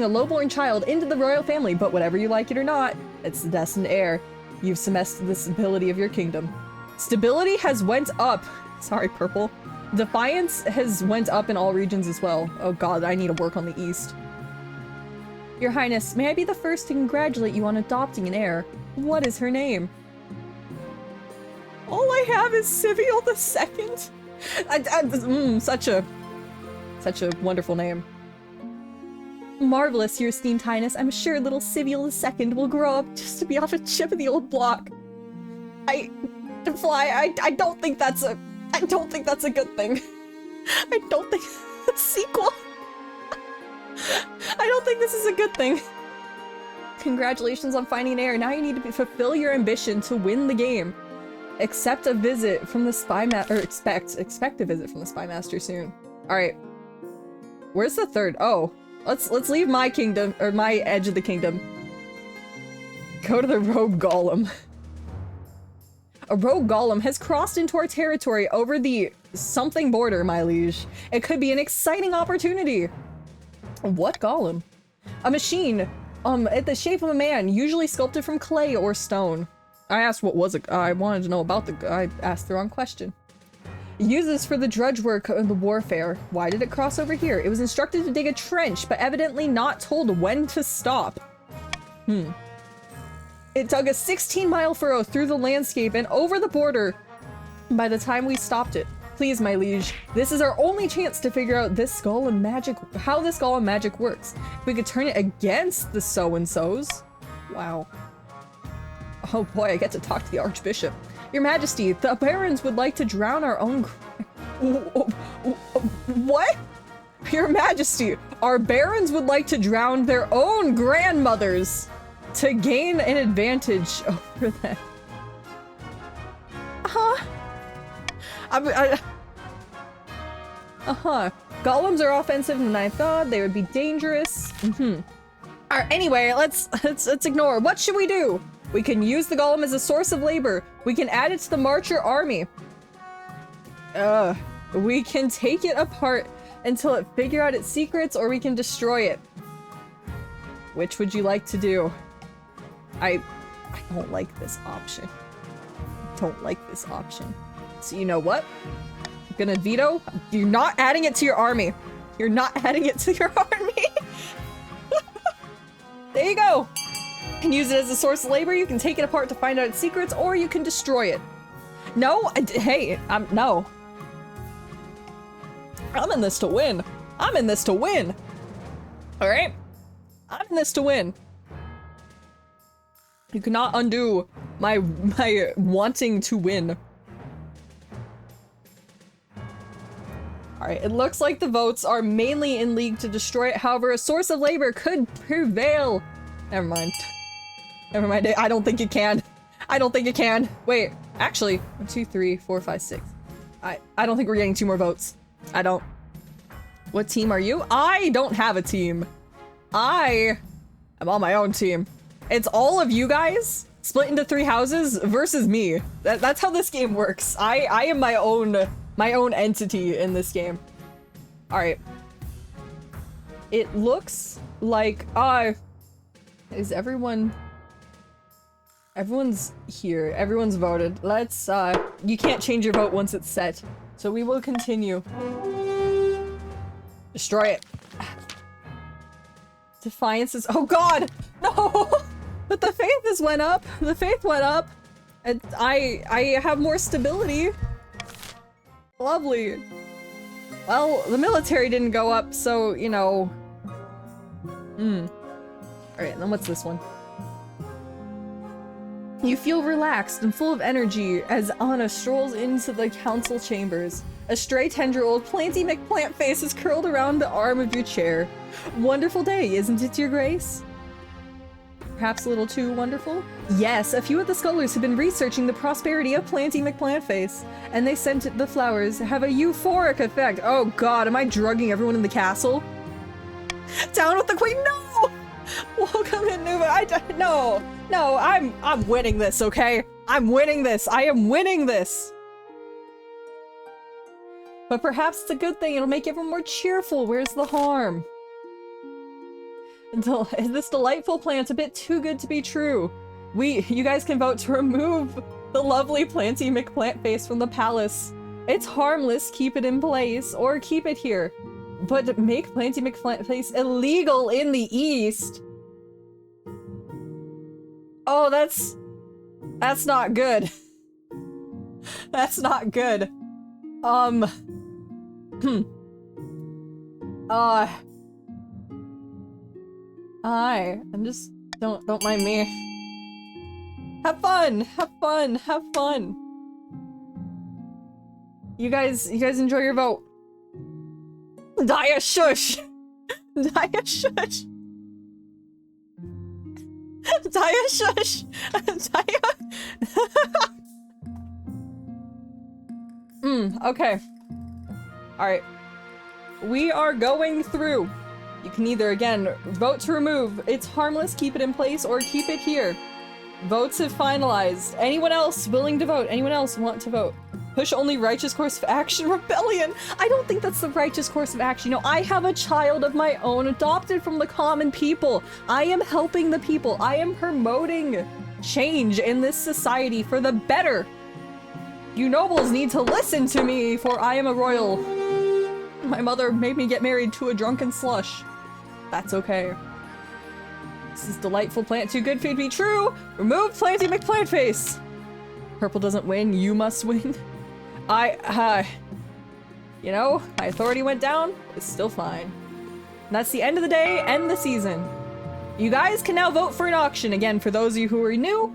lowborn child into the royal family, but whatever you like it or not, it's the destined heir. You've cemented the stability of your kingdom. Stability has went up. Sorry, Purple. Defiance has went up in all regions as well. Oh god, I need to work on the east. Your Highness, may I be the first to congratulate you on adopting an heir? What is her name? All I have is Siviel II. Such a wonderful name. Marvelous, your esteemed Highness. I'm sure little Siviel II will grow up just to be off a chip of the old block. I don't think that's a good thing. I don't think sequel. I don't think this is a good thing. Congratulations on finding an heir. Now you need to fulfill your ambition to win the game. Expect a visit from the expect a visit from the spy master soon. All right. Where's the third? Oh, let's leave my kingdom, or my edge of the kingdom. Go to the rogue golem. A rogue golem has crossed into our territory over the something border, my liege. It could be an exciting opportunity. What golem? A machine, at the shape of a man, usually sculpted from clay or stone. I asked what was it. I wanted to know about the. I asked the wrong question. Use this for the drudge work of the warfare. Why did it cross over here? It was instructed to dig a trench, but evidently not told when to stop. It dug a 16-mile furrow through the landscape and over the border by the time we stopped it. Please, my liege, this is our only chance to figure out this skull and magic, how this skull and magic works. If we could turn it against the so-and-sos. Wow. Oh boy, I get to talk to the Archbishop. Your Majesty, the barons would like to drown our own... What? Your Majesty, our barons would like to drown their own grandmothers to gain an advantage over them. Golems are offensive than I thought. They would be dangerous. Alright, anyway, let's ignore. What should we do? We can use the golem as a source of labor. We can add it to the Marcher army. We can take it apart until it figure out its secrets, or we can destroy it. Which would you like to do? I don't like this option. Don't like this option. So you know what? I'm gonna veto. You're not adding it to your army. You're not adding it to your army. There you go. You can use it as a source of labor. You can take it apart to find out its secrets, or you can destroy it. No, hey, no. I'm in this to win. I'm in this to win. All right, I'm in this to win. You cannot undo my wanting to win. Alright, it looks like the votes are mainly in league to destroy it. However, a source of labor could prevail. Never mind. Never mind. I don't think it can. I don't think it can. Wait, actually, 1, 2, 3, 4, 5, 6. I don't think we're getting 2 more votes. I don't. What team are you? I don't have a team. I am on my own team. It's all of you guys split into 3 houses versus me. That's how this game works. I am my own entity in this game. All right. It looks like is everyone's here. Everyone's voted. Let's you can't change your vote once it's set. So we will continue. Destroy it. Defiance is, oh god! No! But the faith has went up. The faith went up. And I have more stability. Lovely. Well, the military didn't go up, so, you know. Alright, then what's this one? You feel relaxed and full of energy as Anna strolls into the council chambers. A stray tendril, Planty McPlantface is curled around the arm of your chair. Wonderful day, isn't it, Your Grace? Perhaps a little too wonderful? Yes, a few of the scholars have been researching the prosperity of Planty McPlantface, and they sent the flowers have a euphoric effect. Oh god, am I drugging everyone in the castle? Down with the queen, no! Welcome in, Nuva. No, I'm winning this, okay? I'm winning this. I am winning this. But perhaps it's a good thing. It'll make everyone more cheerful. Where's the harm? Is this delightful plant's a bit too good to be true? You guys can vote to remove the lovely Planty McPlantface from the palace. It's harmless, keep it in place, or keep it here. But make Planty McPlantface illegal in the East. Oh, that's not good. That's not good. I'm just, don't mind me. Have fun, have fun, have fun. You guys enjoy your vote. Daya shush! Daya shush! Daya shush! Daya! Okay. Alright. We are going through. You can either, again, vote to remove. It's harmless, keep it in place, or keep it here. Votes have finalized. Anyone else willing to vote? Anyone else want to vote? Push only righteous course of action. Rebellion! I don't think that's the righteous course of action. You know, I have a child of my own, adopted from the common people. I am helping the people. I am promoting change in this society for the better. You nobles need to listen to me, for I am a royal. My mother made me get married to a drunken slush. That's okay. This is delightful plant too good for you to be true. Remove Planty McPlantface. Purple doesn't win, you must win. You know, my authority went down, it's still fine. And that's the end of the day, end the season. You guys can now vote for an auction. Again, for those of you who are new,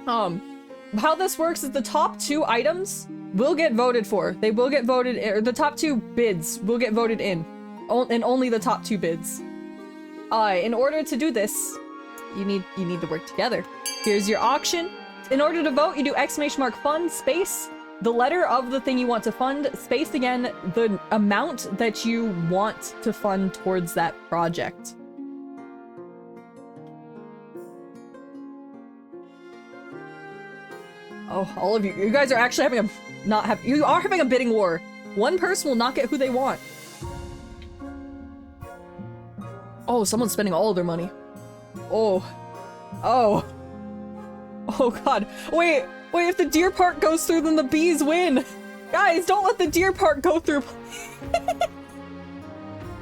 how this works is the top 2 items will get voted for. They will get voted, or the top 2 bids will get voted in. And only the top 2 bids. In order to do this, you need to work together. Here's your auction. In order to vote, you do !fund space, the letter of the thing you want to fund, space again, the amount that you want to fund towards that project. Oh, all of you. You guys are actually having you are having a bidding war. One person will not get who they want. Oh, someone's spending all of their money. Oh. Oh. Oh god. Wait, if the deer park goes through, then the bees win. Guys, don't let the deer park go through.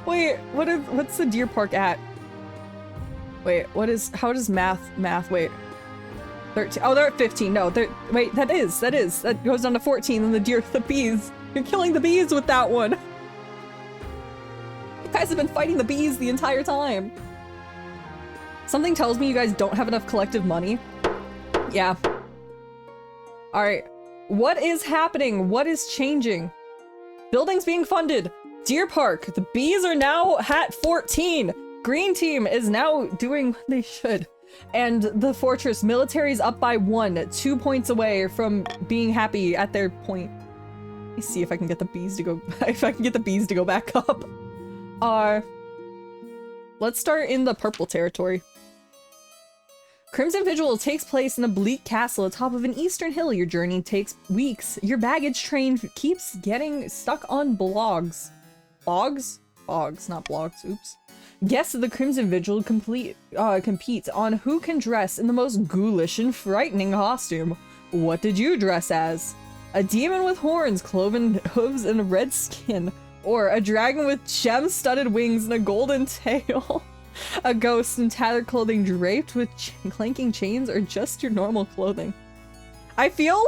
Wait, what's the deer park at? Wait, how does math, wait. 13. Oh, they're at 15. No, wait, that goes down to 14, and the bees. You're killing the bees with that one. You guys have been fighting the bees the entire time. Something tells me you guys don't have enough collective money. Yeah. Alright. What is happening? What is changing? Buildings being funded. Deer Park. The bees are now at 14. Green team is now doing what they should. And the fortress military is up by 1, 2 points away from being happy at their point. Let me see if I can get the bees to go back up. Let's start in the purple territory. Crimson Vigil takes place in a bleak castle atop of an eastern hill. Your journey takes weeks. Your baggage train keeps getting stuck on blogs. Bogs? Bogs, not blogs. Oops. Guests of the Crimson Vigil compete on who can dress in the most ghoulish and frightening costume. What did you dress as? A demon with horns, cloven hooves, and a red skin? Or a dragon with gem-studded wings and a golden tail? A ghost in tattered clothing draped with clanking chains, or just your normal clothing? I feel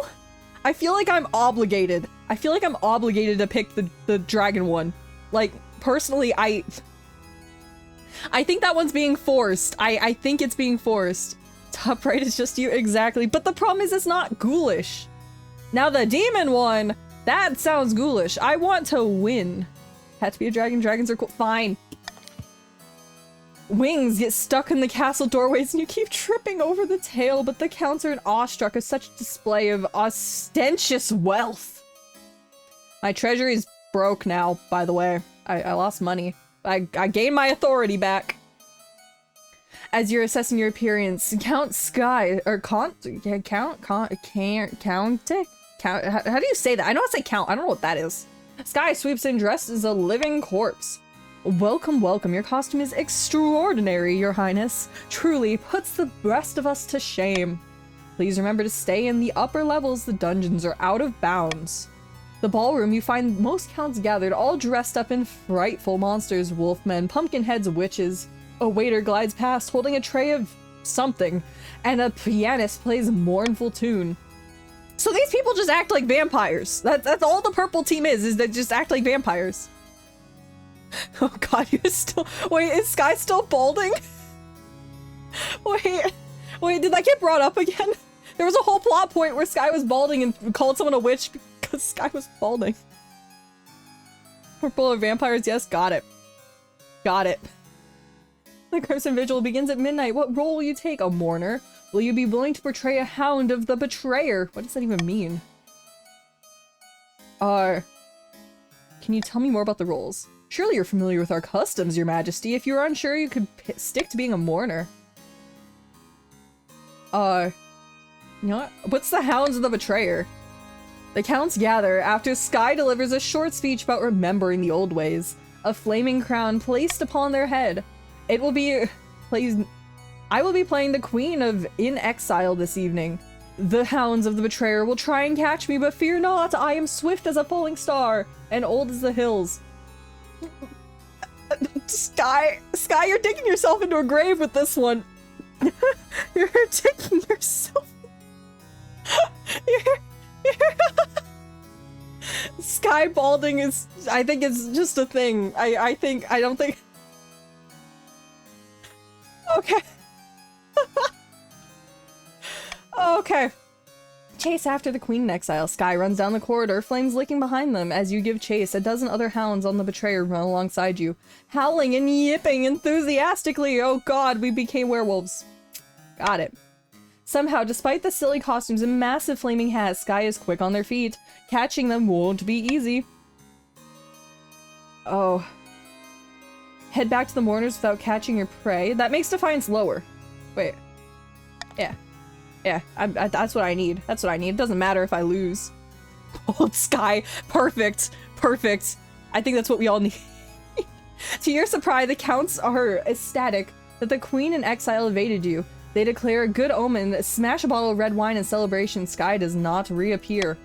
like I'm obligated. I feel like I'm obligated to pick the dragon one. Like, personally, I think that one's being forced. I think it's being forced. Top right is just you, exactly. But the problem is it's not ghoulish. Now the demon one, that sounds ghoulish. I want to win. Had to be a dragon. Dragons are cool. Fine. Wings get stuck in the castle doorways and you keep tripping over the tail, but the counts are awestruck at such display of ostentatious wealth. My treasury's broke now, by the way. I lost money. I gained my authority back. As you're assessing your appearance, Count Sky, or Count, how do you say that? I know it's like Count, I don't know what that is. Sky sweeps in dressed as a living corpse. Welcome, welcome. Your costume is extraordinary, Your Highness. Truly puts the rest of us to shame. Please remember to stay in the upper levels. The dungeons are out of bounds. The ballroom, you find most counts gathered, all dressed up in frightful monsters, wolfmen, pumpkin heads, witches. A waiter glides past holding a tray of something, and a pianist plays a mournful tune. So these people just act like vampires. That's all the purple team is they just act like vampires. Oh god, you're still- wait, is Sky still balding? Wait, did that get brought up again? There was a whole plot point where Sky was balding and called someone a witch because Sky was balding. Purple are vampires? Yes, got it. Got it. The Crimson Vigil begins at midnight. What role will you take? A mourner? Will you be willing to portray a hound of the betrayer? What does that even mean? Can you tell me more about the roles? Surely you're familiar with our customs, Your Majesty. If you were unsure, you could stick to being a mourner. You know what? What's the hounds of the betrayer? The counts gather after Sky delivers a short speech about remembering the old ways. A flaming crown placed upon their head. It will be placed I will be playing the Queen of In Exile this evening. The hounds of the betrayer will try and catch me, but fear not, I am swift as a falling star and old as the hills. Sky, you're digging yourself into a grave with this one. You're digging yourself. Sky balding is, I think it's just a thing. I don't think. Okay. Okay. Chase after the Queen in Exile. Sky runs down the corridor, flames licking behind them. As you give chase, a dozen other hounds on the betrayer run alongside you, howling and yipping enthusiastically. Oh god, we became werewolves. Got it. Somehow, despite the silly costumes and massive flaming hats, Sky is quick on their feet. Catching them won't be easy. Oh. Head back to the mourners without catching your prey. That makes Defiance lower. Wait. Yeah. Yeah, that's what I need. That's what I need. It doesn't matter if I lose. Old Sky. Perfect. Perfect. I think that's what we all need. To your surprise, the counts are ecstatic that the Queen in Exile evaded you. They declare a good omen, smash a bottle of red wine in celebration. Sky does not reappear.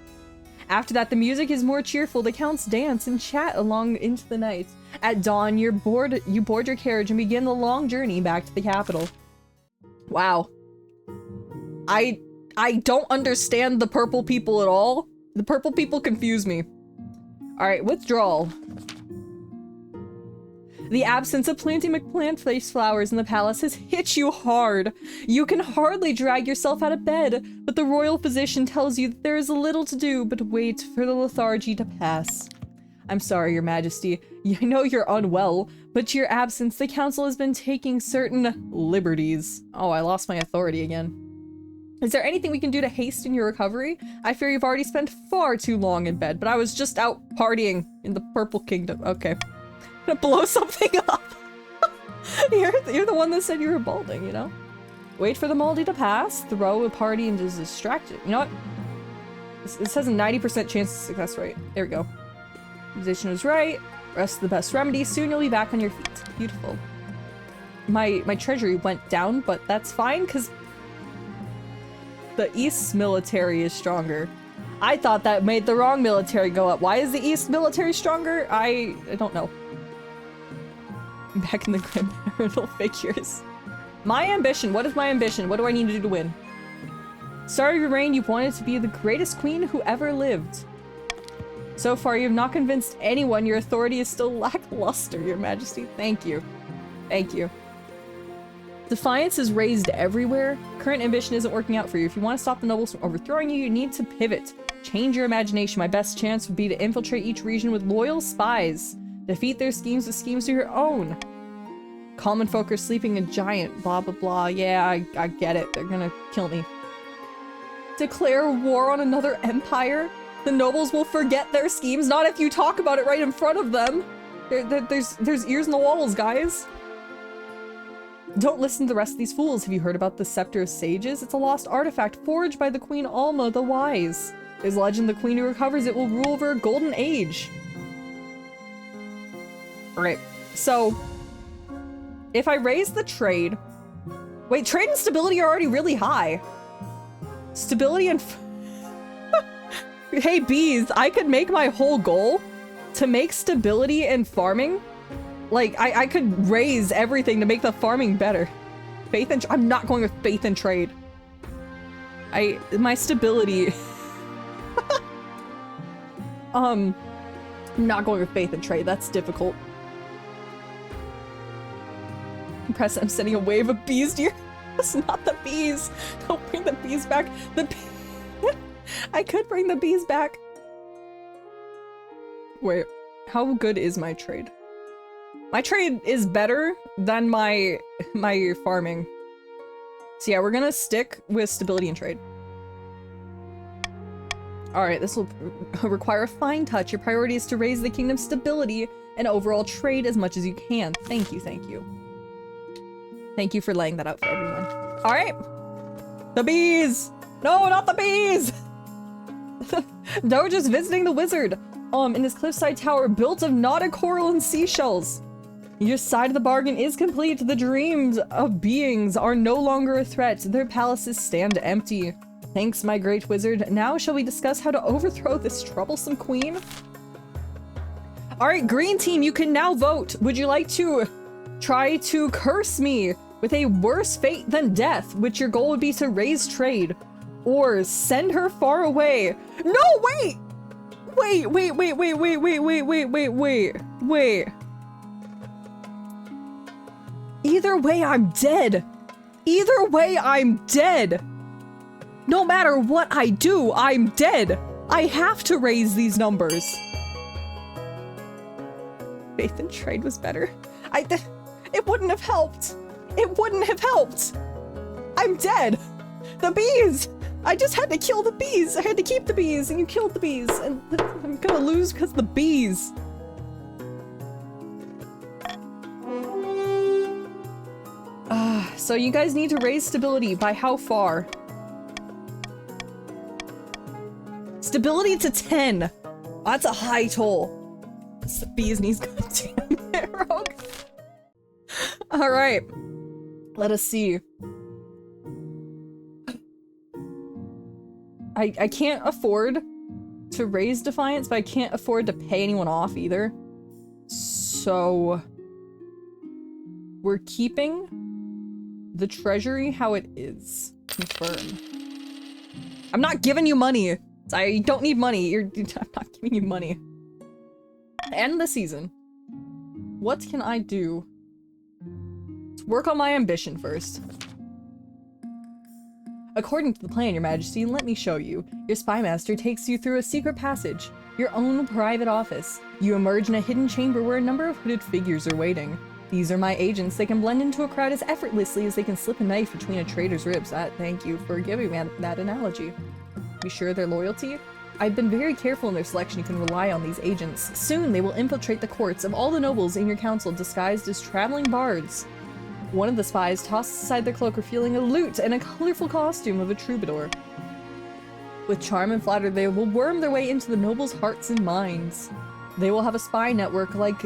After that, the music is more cheerful. The counts dance and chat along into the night. At dawn, you board your carriage and begin the long journey back to the capital. Wow. I don't understand the purple people at all. The purple people confuse me. Alright, withdrawal. The absence of planting McPlantface flowers in the palace has hit you hard. You can hardly drag yourself out of bed, but the royal physician tells you that there is little to do but wait for the lethargy to pass. I'm sorry, Your Majesty. I know you're unwell, but to your absence, the council has been taking certain liberties. Oh, I lost my authority again. Is there anything we can do to hasten your recovery? I fear you've already spent far too long in bed, but I was just out partying in the Purple Kingdom. Okay. I'm gonna blow something up. You're the one that said you were balding, you know? Wait for the moldy to pass, throw a party and just distract it. You know what? This has a 90% chance of success rate. There we go. Position was right. Rest the best remedy. Soon you'll be back on your feet. Beautiful. My treasury went down, but that's fine, because the East's military is stronger. I thought that made the wrong military go up. Why is the East military stronger? I don't know. Back in the grandparental figures. My ambition. What is my ambition? What do I need to do to win? Start of your reign, you've wanted to be the greatest queen who ever lived. So far, you have not convinced anyone your authority is still lackluster, Your Majesty. Thank you. Thank you. Defiance is raised everywhere. Current ambition isn't working out for you. If you want to stop the nobles from overthrowing you, you need to pivot. Change your imagination. My best chance would be to infiltrate each region with loyal spies. Defeat their schemes with schemes of your own. Common folk are sleeping a giant. Blah, blah, blah. Yeah, I get it. They're gonna kill me. Declare war on another empire? The nobles will forget their schemes. Not if you talk about it right in front of them. There's ears in the walls, guys. Don't listen to the rest of these fools. Have you heard about the Scepter of Sages? It's a lost artifact forged by the Queen Alma the Wise. There's a legend the queen who recovers it will rule over a golden age. Alright, so if I raise the trade... Wait, trade and stability are already really high. Stability and... Hey, bees, I could make my whole goal to make stability and farming. Like, I could raise everything to make the farming better. Faith and... I'm not going with faith and trade. My stability... I'm not going with faith and trade. That's difficult. Press I'm sending a wave of bees to your house. Not the bees. Don't bring the bees back. I could bring the bees back. Wait, how good is my trade? My trade is better than my farming. So yeah, we're gonna stick with stability and trade. Alright, this will require a fine touch. Your priority is to raise the kingdom's stability and overall trade as much as you can. Thank you, thank you. Thank you for laying that out for everyone. Alright! The bees! No, not the bees! Doja's visiting the wizard. In his cliffside tower built of knotted coral and seashells. Your side of the bargain is complete. The dreams of beings are no longer a threat. Their palaces stand empty. Thanks, my great wizard. Now shall we discuss how to overthrow this troublesome queen? Alright, green team, you can now vote. Would you like to try to curse me with a worse fate than death, which your goal would be to raise trade, or send her far away? No, wait! Wait. Either way, I'm dead. Either way, I'm dead. No matter what I do, I'm dead. I have to raise these numbers. Faith and trade was better. It wouldn't have helped. It wouldn't have helped. I'm dead. The bees. I just had to kill the bees. I had to keep the bees, and you killed the bees, and I'm gonna lose because of the bees. So you guys need to raise stability by how far? Stability to 10. That's a high toll. It's the bee's knees, goddamn it, Rogue. Alright. Let us see. I can't afford to raise Defiance, but I can't afford to pay anyone off either. So we're keeping the treasury how it is. Confirm. I'm not giving you money. I don't need money. I'm not giving you money. End the season. What can I do? Let's work on my ambition first. According to the plan, Your Majesty, let me show you. Your spy master takes you through a secret passage, your own private office. You emerge in a hidden chamber where a number of hooded figures are waiting. These are my agents. They can blend into a crowd as effortlessly as they can slip a knife between a trader's ribs. Thank you for giving me that analogy. Be sure of their loyalty? I've been very careful in their selection. You can rely on these agents. Soon they will infiltrate the courts of all the nobles in your council disguised as traveling bards. One of the spies tosses aside their cloak, revealing a lute and a colorful costume of a troubadour. With charm and flattery, they will worm their way into the nobles' hearts and minds. They will have a spy network like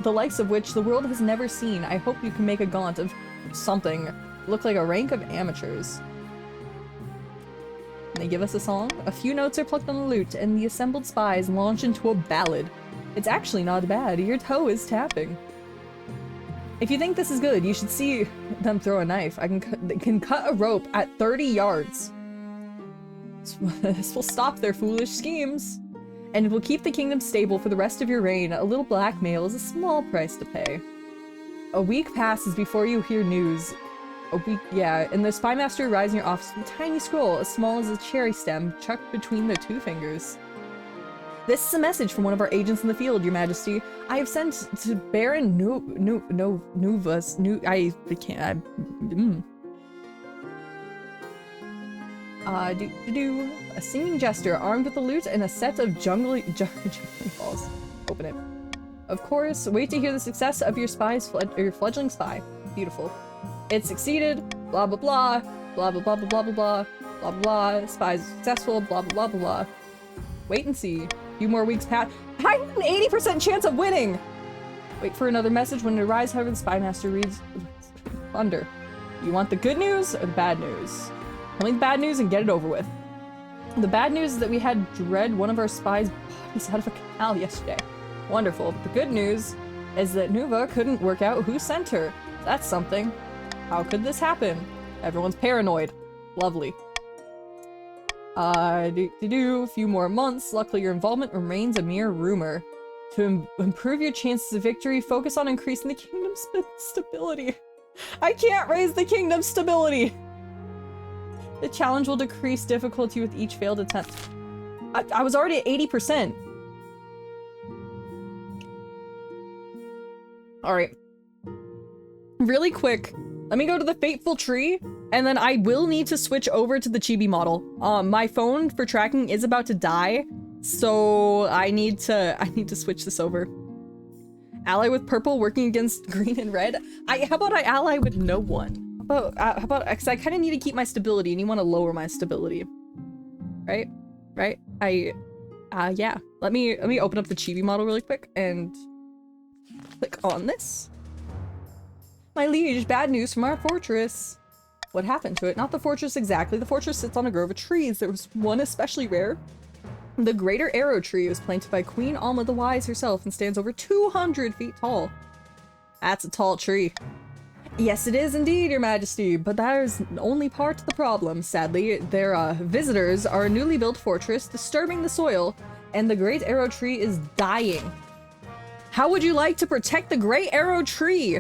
the likes of which the world has never seen. I hope you can make a gaunt of something. Look like a rank of amateurs. And they give us a song. A few notes are plucked on the lute, and the assembled spies launch into a ballad. It's actually not bad. Your toe is tapping. If you think this is good, you should see them throw a knife. They can cut a rope at 30 yards. This will stop their foolish schemes. And it will keep the kingdom stable for the rest of your reign. A little blackmail is a small price to pay. A week passes before you hear news. A week, yeah, and the spy master arrives in your office with a tiny scroll, as small as a cherry stem, chucked between their two fingers. This is a message from one of our agents in the field, Your Majesty. I have sent to Baron Nuvas. A singing jester armed with a lute and a set of jungly balls. Open it. Of course, wait to hear the success of your your fledgling spy. Beautiful. It succeeded. Blah blah blah. Blah blah blah blah blah blah blah blah blah. Spy is successful. Blah blah blah blah blah. Wait and see. A few more weeks pass. I have an 80% chance of winning. Wait for another message. When it arrives, however, the spy master reads thunder. You want the good news or the bad news? Tell me the bad news and get it over with. The bad news is that we had Dread, one of our spies' bodies, out of a canal yesterday. Wonderful. But the good news is that Nuva couldn't work out who sent her. That's something. How could this happen? Everyone's paranoid. Lovely. A few more months. Luckily, your involvement remains a mere rumor. To improve your chances of victory, focus on increasing the kingdom's stability. I can't raise the kingdom's stability! The challenge will decrease difficulty with each failed attempt. I was already at 80%. Alright. Really quick, let me go to the Fateful Tree, and then I will need to switch over to the Chibi model. My phone for tracking is about to die, so I need to switch this over. Ally with purple working against green and red. How about I ally with no one? How about, because I kind of need to keep my stability, and you want to lower my stability. Right? Right? Yeah. Let me open up the Chibi model really quick, and click on this. My liege, bad news from our fortress. What happened to it? Not the fortress exactly. The fortress sits on a grove of trees. There was one especially rare. The Greater Arrow Tree was planted by Queen Alma the Wise herself and stands over 200 feet tall. That's a tall tree. Yes, it is indeed, Your Majesty, but that is only part of the problem. Sadly, their visitors are a newly built fortress, disturbing the soil, and the Great Arrow Tree is dying. How would you like to protect the Great Arrow Tree?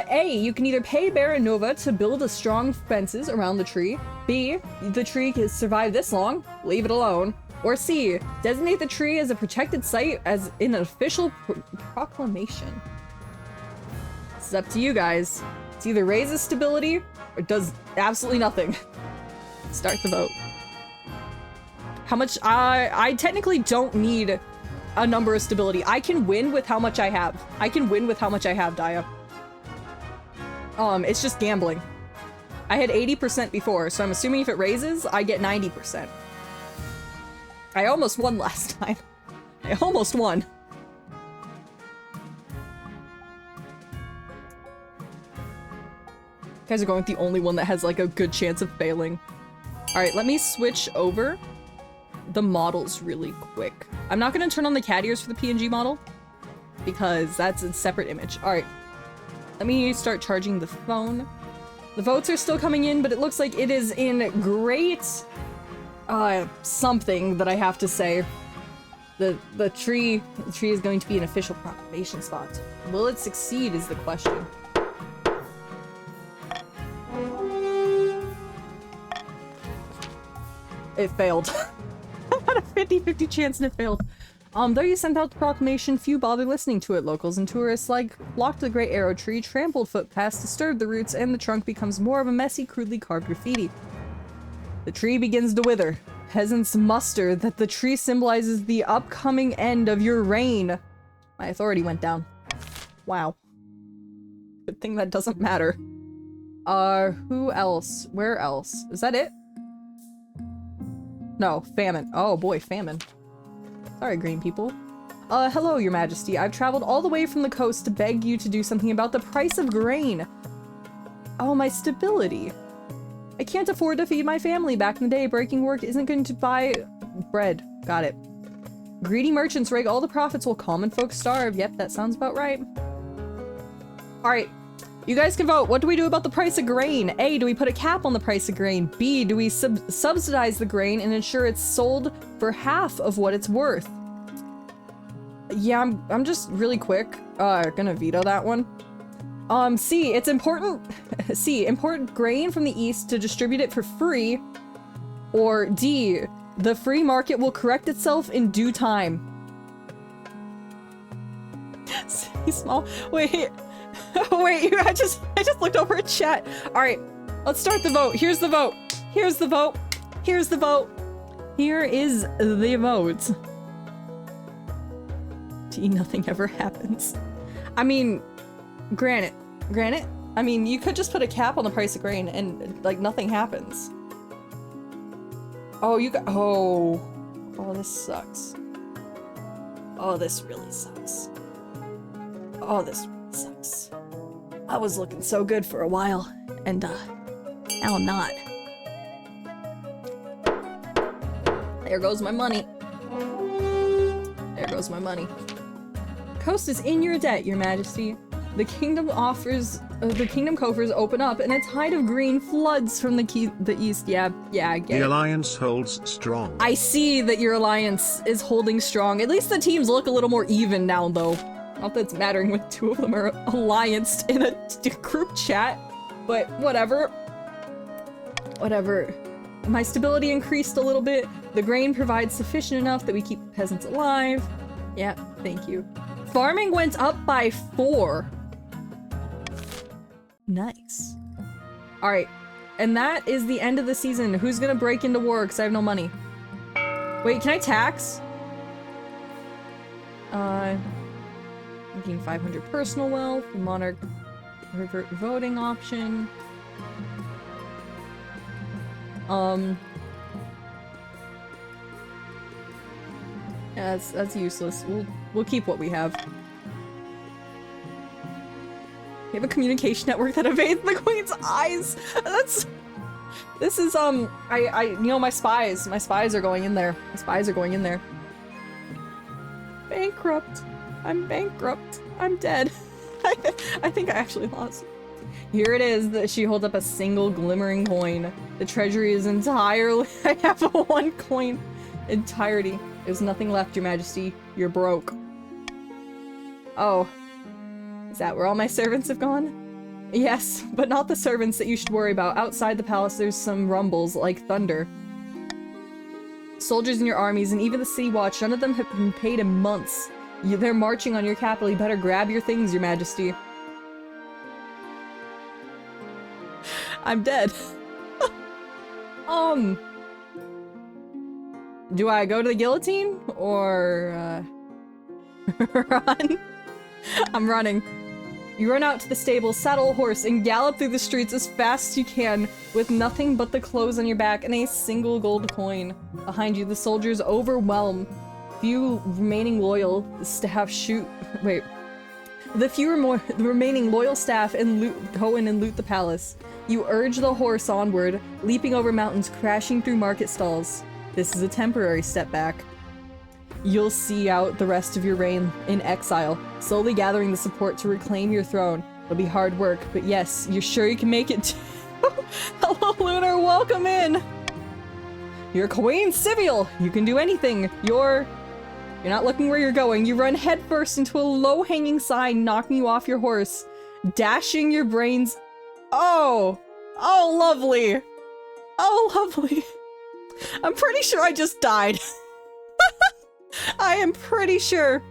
A, you can either pay Baron Nova to build a strong fences around the tree. B, the tree can survive this long, leave it alone. Or C, designate the tree as a protected site as in an official proclamation. It's up to you guys. It's either raises stability or does absolutely nothing. Start the vote. How much? I technically don't need a number of stability. I can win with how much I have. I can win with how much I have, Daya. It's just gambling. I had 80% before, so I'm assuming if it raises, I get 90%. I almost won last time. I almost won. You guys are going with the only one that has like a good chance of failing. Alright, let me switch over the models really quick. I'm not going to turn on the cat ears for the PNG model because that's a separate image. Alright. Let me start charging the phone. The votes are still coming in, but it looks like it is in great something that I have to say. The tree is going to be an official proclamation spot. Will it succeed is the question. It failed. Had a 50-50 chance and it failed. Though you sent out the proclamation, few bother listening to it. Locals and tourists like flocked to the Great Arrow Tree, trampled footpaths, disturbed the roots, and the trunk becomes more of a messy, crudely carved graffiti. The tree begins to wither. Peasants muster that the tree symbolizes the upcoming end of your reign. My authority went down. Wow. Good thing that doesn't matter. Who else? Where else? Is that it? No, famine. Oh boy, famine. Sorry, green people. Hello, Your Majesty. I've traveled all the way from the coast to beg you to do something about the price of grain. Oh, my stability. I can't afford to feed my family. Back in the day, breaking work isn't going to buy bread. Got it. Greedy merchants rake all the profits while common folks starve. Yep, that sounds about right. Alright, you guys can vote. What do we do about the price of grain? A, do we put a cap on the price of grain? B, do we subsidize the grain and ensure it's sold for half of what it's worth? Yeah, I'm just really quick gonna veto that one. C, it's important C, import grain from the east to distribute it for free. Or D, the free market will correct itself in due time. C, small. Wait. Wait, I just looked over at chat. Alright, let's start the vote. Here's the vote. Here's the vote. Here's the vote. Here is the vote. Gee, nothing ever happens. I mean, granted. I mean, you could just put a cap on the price of grain and, like, nothing happens. Oh, Oh, this sucks. Oh, this really sucks. Oh, this really sucks. I was looking so good for a while, and, now I'm not. There goes my money. There goes my money. Coast is in your debt, Your Majesty. The kingdom coffers open up, and a tide of green floods from the east. Yeah, I get it. The alliance holds strong. I see that your alliance is holding strong. At least the teams look a little more even now, though. Not that it's mattering when two of them are allianced in a group chat, but whatever. Whatever. My stability increased a little bit. The grain provides sufficient enough that we keep the peasants alive. Yeah, thank you. Farming went up by 4. Nice. Alright, and that is the end of the season. Who's gonna break into war? Because I have no money. Wait, can I tax? Making 500 personal wealth, monarch revert voting option. Yeah, that's useless. We'll keep what we have. We have a communication network that evades the queen's eyes. This is, you know, my spies are going in there. My spies are going in there. Bankrupt. I'm bankrupt. I'm dead. I think I actually lost. Here it is. She holds up a single glimmering coin. The treasury is entirely. I have a 1 coin. Entirety. There's nothing left, Your Majesty. You're broke. Oh. Is that where all my servants have gone? Yes, but not the servants that you should worry about. Outside the palace, there's some rumbles, like thunder. Soldiers in your armies, and even the city watch, none of them have been paid in months. They're marching on your capital. You better grab your things, Your Majesty. I'm dead. Do I go to the guillotine? Or, run? I'm running. You run out to the stable, saddle a horse, and gallop through the streets as fast as you can, with nothing but the clothes on your back and a single gold coin. Behind you, the soldiers overwhelm. Few remaining loyal staff the remaining loyal staff and go in and loot the palace. You urge the horse onward, leaping over mountains, crashing through market stalls. This is a temporary step back. You'll see out the rest of your reign in exile, slowly gathering the support to reclaim your throne. It'll be hard work, but yes, you're sure you can make it too. Hello, Lunar, welcome in! You're Queen Siviel! You can do anything. You're not looking where you're going. You run headfirst into a low-hanging sign, knocking you off your horse, dashing your brains. Oh! Oh, lovely! Oh, lovely! I'm pretty sure I just died. I am pretty sure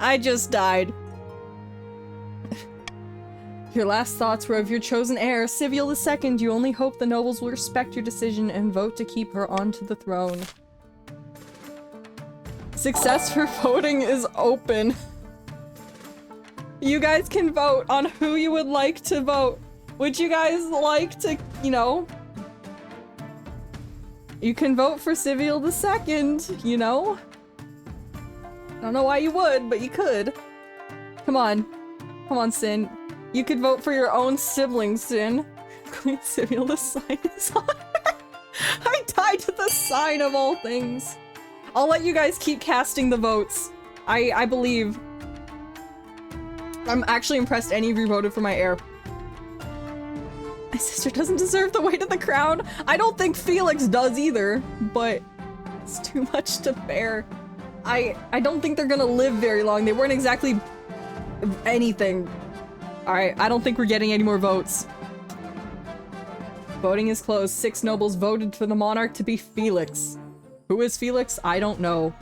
I just died. Your last thoughts were of your chosen heir, Siviel II. You only hope the nobles will respect your decision and vote to keep her onto the throne. Success for voting is open. You guys can vote on who you would like to vote. Would you guys like to, you know? You can vote for Siviel II, you know? I don't know why you would, but you could. Come on. Come on, Sin. You could vote for your own sibling, Sin. Queen Siviel, the sign is on. I died to the sign of all things. I'll let you guys keep casting the votes. I believe. I'm actually impressed any of you voted for my heir. My sister doesn't deserve the weight of the crown. I don't think Felix does either, but it's too much to bear. I don't think they're gonna live very long. They weren't exactly anything. Alright, I don't think we're getting any more votes. Voting is closed. 6 nobles voted for the monarch to be Felix. Who is Felix? I don't know.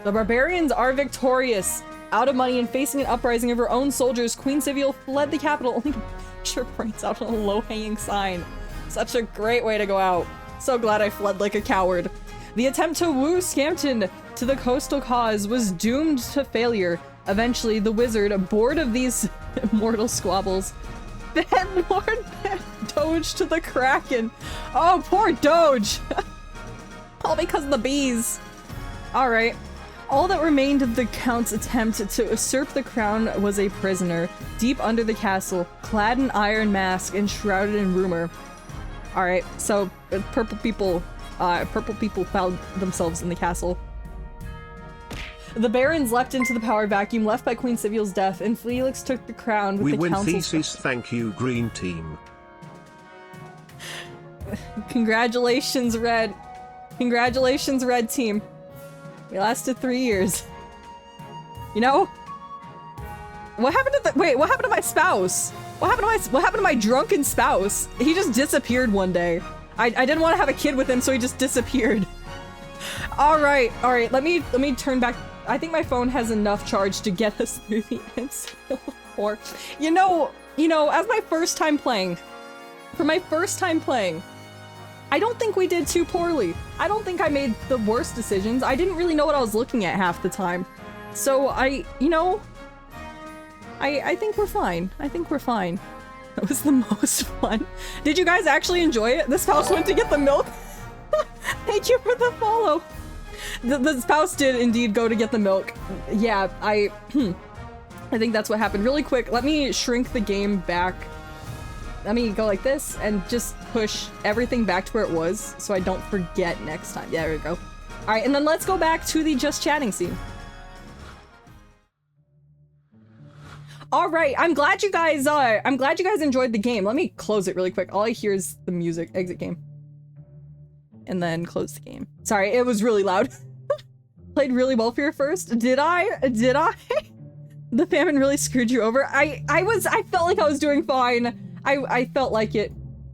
The barbarians are victorious. Out of money and facing an uprising of her own soldiers, Queen Siviel fled the capital only to push her brains out on a low-hanging sign. Such a great way to go out. So glad I fled like a coward. The attempt to woo Scampton to the coastal cause was doomed to failure. Eventually, the wizard, bored of these mortal squabbles, then Lord Doge to the Kraken. Oh, poor Doge! All because of the bees. Alright. All that remained of the Count's attempt to usurp the crown was a prisoner, deep under the castle, clad in iron mask and shrouded in rumor. Alright, so purple people found themselves in the castle. The barons leapt into the power vacuum left by Queen Siviel's death, and Felix took the crown with we the win council's— thesis, thank you, green team. Congratulations, Red. Congratulations, Red team. We lasted 3 years. You know? What happened to the— wait, what happened to my spouse? What happened to my drunken spouse? He just disappeared one day. I didn't want to have a kid with him, so he just disappeared. Alright, let me turn back. I think my phone has enough charge to get us through the Civil War. You know, as my first time playing, I don't think we did too poorly. I don't think I made the worst decisions. I didn't really know what I was looking at half the time. So I think we're fine. I think we're fine. That was the most fun. Did you guys actually enjoy it? The spouse went to get the milk. Thank you for the follow. The spouse did indeed go to get the milk. Yeah, I think that's what happened. Really quick, let me shrink the game back. Let me go like this and just push everything back to where it was so I don't forget next time. Yeah, there we go. All right, and then let's go back to the just chatting scene. All right, I'm glad you guys enjoyed the game. Let me close it really quick. All I hear is the music. Exit game. And then close the game. Sorry, it was really loud. Played really well for your first. Did I? The famine really screwed you over. I felt like I was doing fine. I felt like it.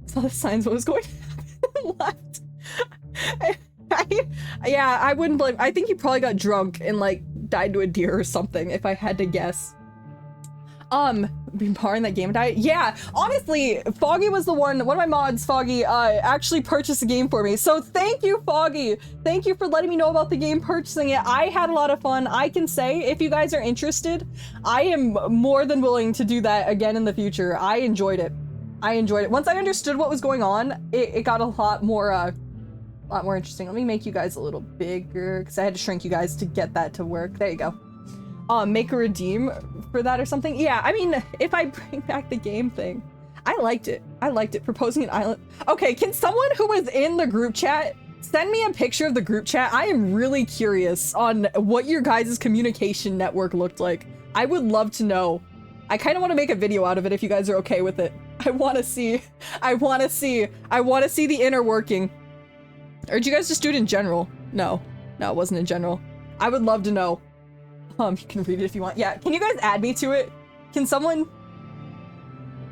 Saw the signs what was going to happen. Left. Yeah, I wouldn't blame. I think he probably got drunk and like died to a deer or something if I had to guess. Been borrowing that game diet? Yeah, honestly, Foggy was the one of my mods, Foggy, actually purchased the game for me. So thank you, Foggy. Thank you for letting me know about the game, purchasing it. I had a lot of fun. I can say, if you guys are interested, I am more than willing to do that again in the future. I enjoyed it. Once I understood what was going on, it got a lot more interesting. Let me make you guys a little bigger, because I had to shrink you guys to get that to work. There you go. Make a redeem for that or something. Yeah, I mean, if I bring back the game thing, I liked it. Proposing an island. Okay, can someone who was in the group chat send me a picture of the group chat? I am really curious on what your guys' communication network looked like. I would love to know. I kind of want to make a video out of it if you guys are okay with it. I want to see the inner working. Or did you guys just do it in general? No, it wasn't in general. I would love to know. You can read it if you want. Yeah, can you guys add me to it? Can someone...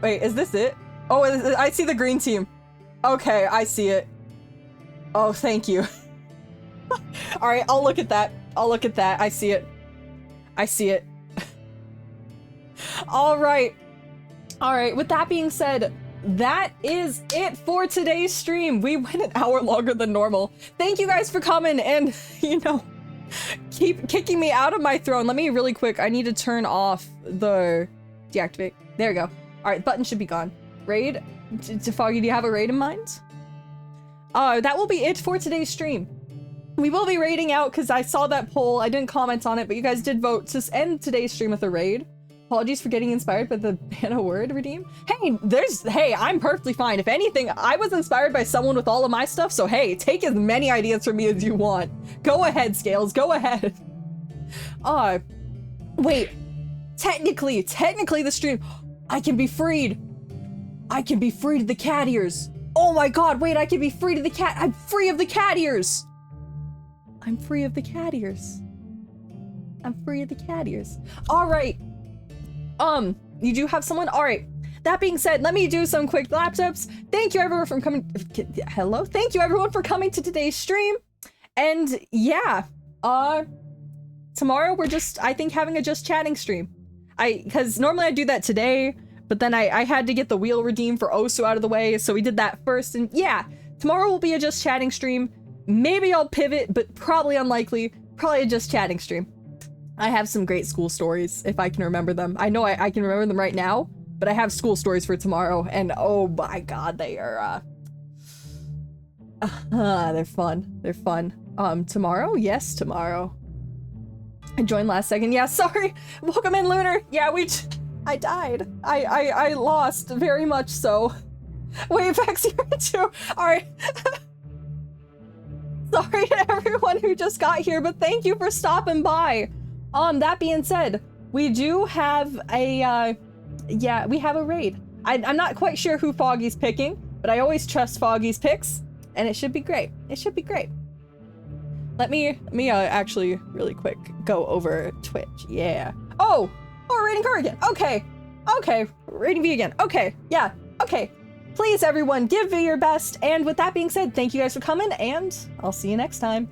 Wait, is this it? Oh, I see the green team. Okay, I see it. Oh, thank you. All right, I'll look at that. I see it. All right. With that being said, that is it for today's stream. We went an hour longer than normal. Thank you guys for coming and, keep kicking me out of my throne. Let me really quick. I need to turn off the deactivate. There we go. All right, button should be gone. Raid? Foggy, do you have a raid in mind? That will be it for today's stream. We will be raiding out because I saw that poll. I didn't comment on it, but you guys did vote to end today's stream with a raid. Apologies for getting inspired by the ban a word redeem. Hey, I'm perfectly fine. If anything, I was inspired by someone with all of my stuff, so hey, take as many ideas from me as you want. Go ahead, Scales, go ahead. Wait. Technically the stream, I can be freed. I can be free to the cat ears. Oh my god, wait, I can be free to the cat. I'm free of the cat ears. I'm free of the cat ears. All right. You do have someone? All right. That being said, let me do some quick laptops. Thank you everyone for coming. Hello. Thank you everyone for coming to today's stream. And yeah, tomorrow we're just, I think, having a just chatting stream. Because normally I do that today, but then I had to get the wheel redeem for Osu out of the way, so we did that first. And yeah, tomorrow will be a just chatting stream. Maybe I'll pivot, but probably unlikely. Probably a just chatting stream. I have some great school stories, if I can remember them. I know I can remember them right now, but I have school stories for tomorrow, and oh my god, they are, they're fun. Tomorrow? Yes, tomorrow. I joined last second. Yeah, sorry. Welcome in, Lunar. Yeah, I died. I lost, very much so. Wait, Vex, you're too. Alright. Sorry to everyone who just got here, but thank you for stopping by. That being said, we do have a, we have a raid. I'm not quite sure who Foggy's picking, but I always trust Foggy's picks, and it should be great. Let me actually really quick go over Twitch. Yeah. Oh, raiding her again. Okay, raiding V again. Okay, yeah, okay. Please, everyone, give V your best. And with that being said, thank you guys for coming, and I'll see you next time.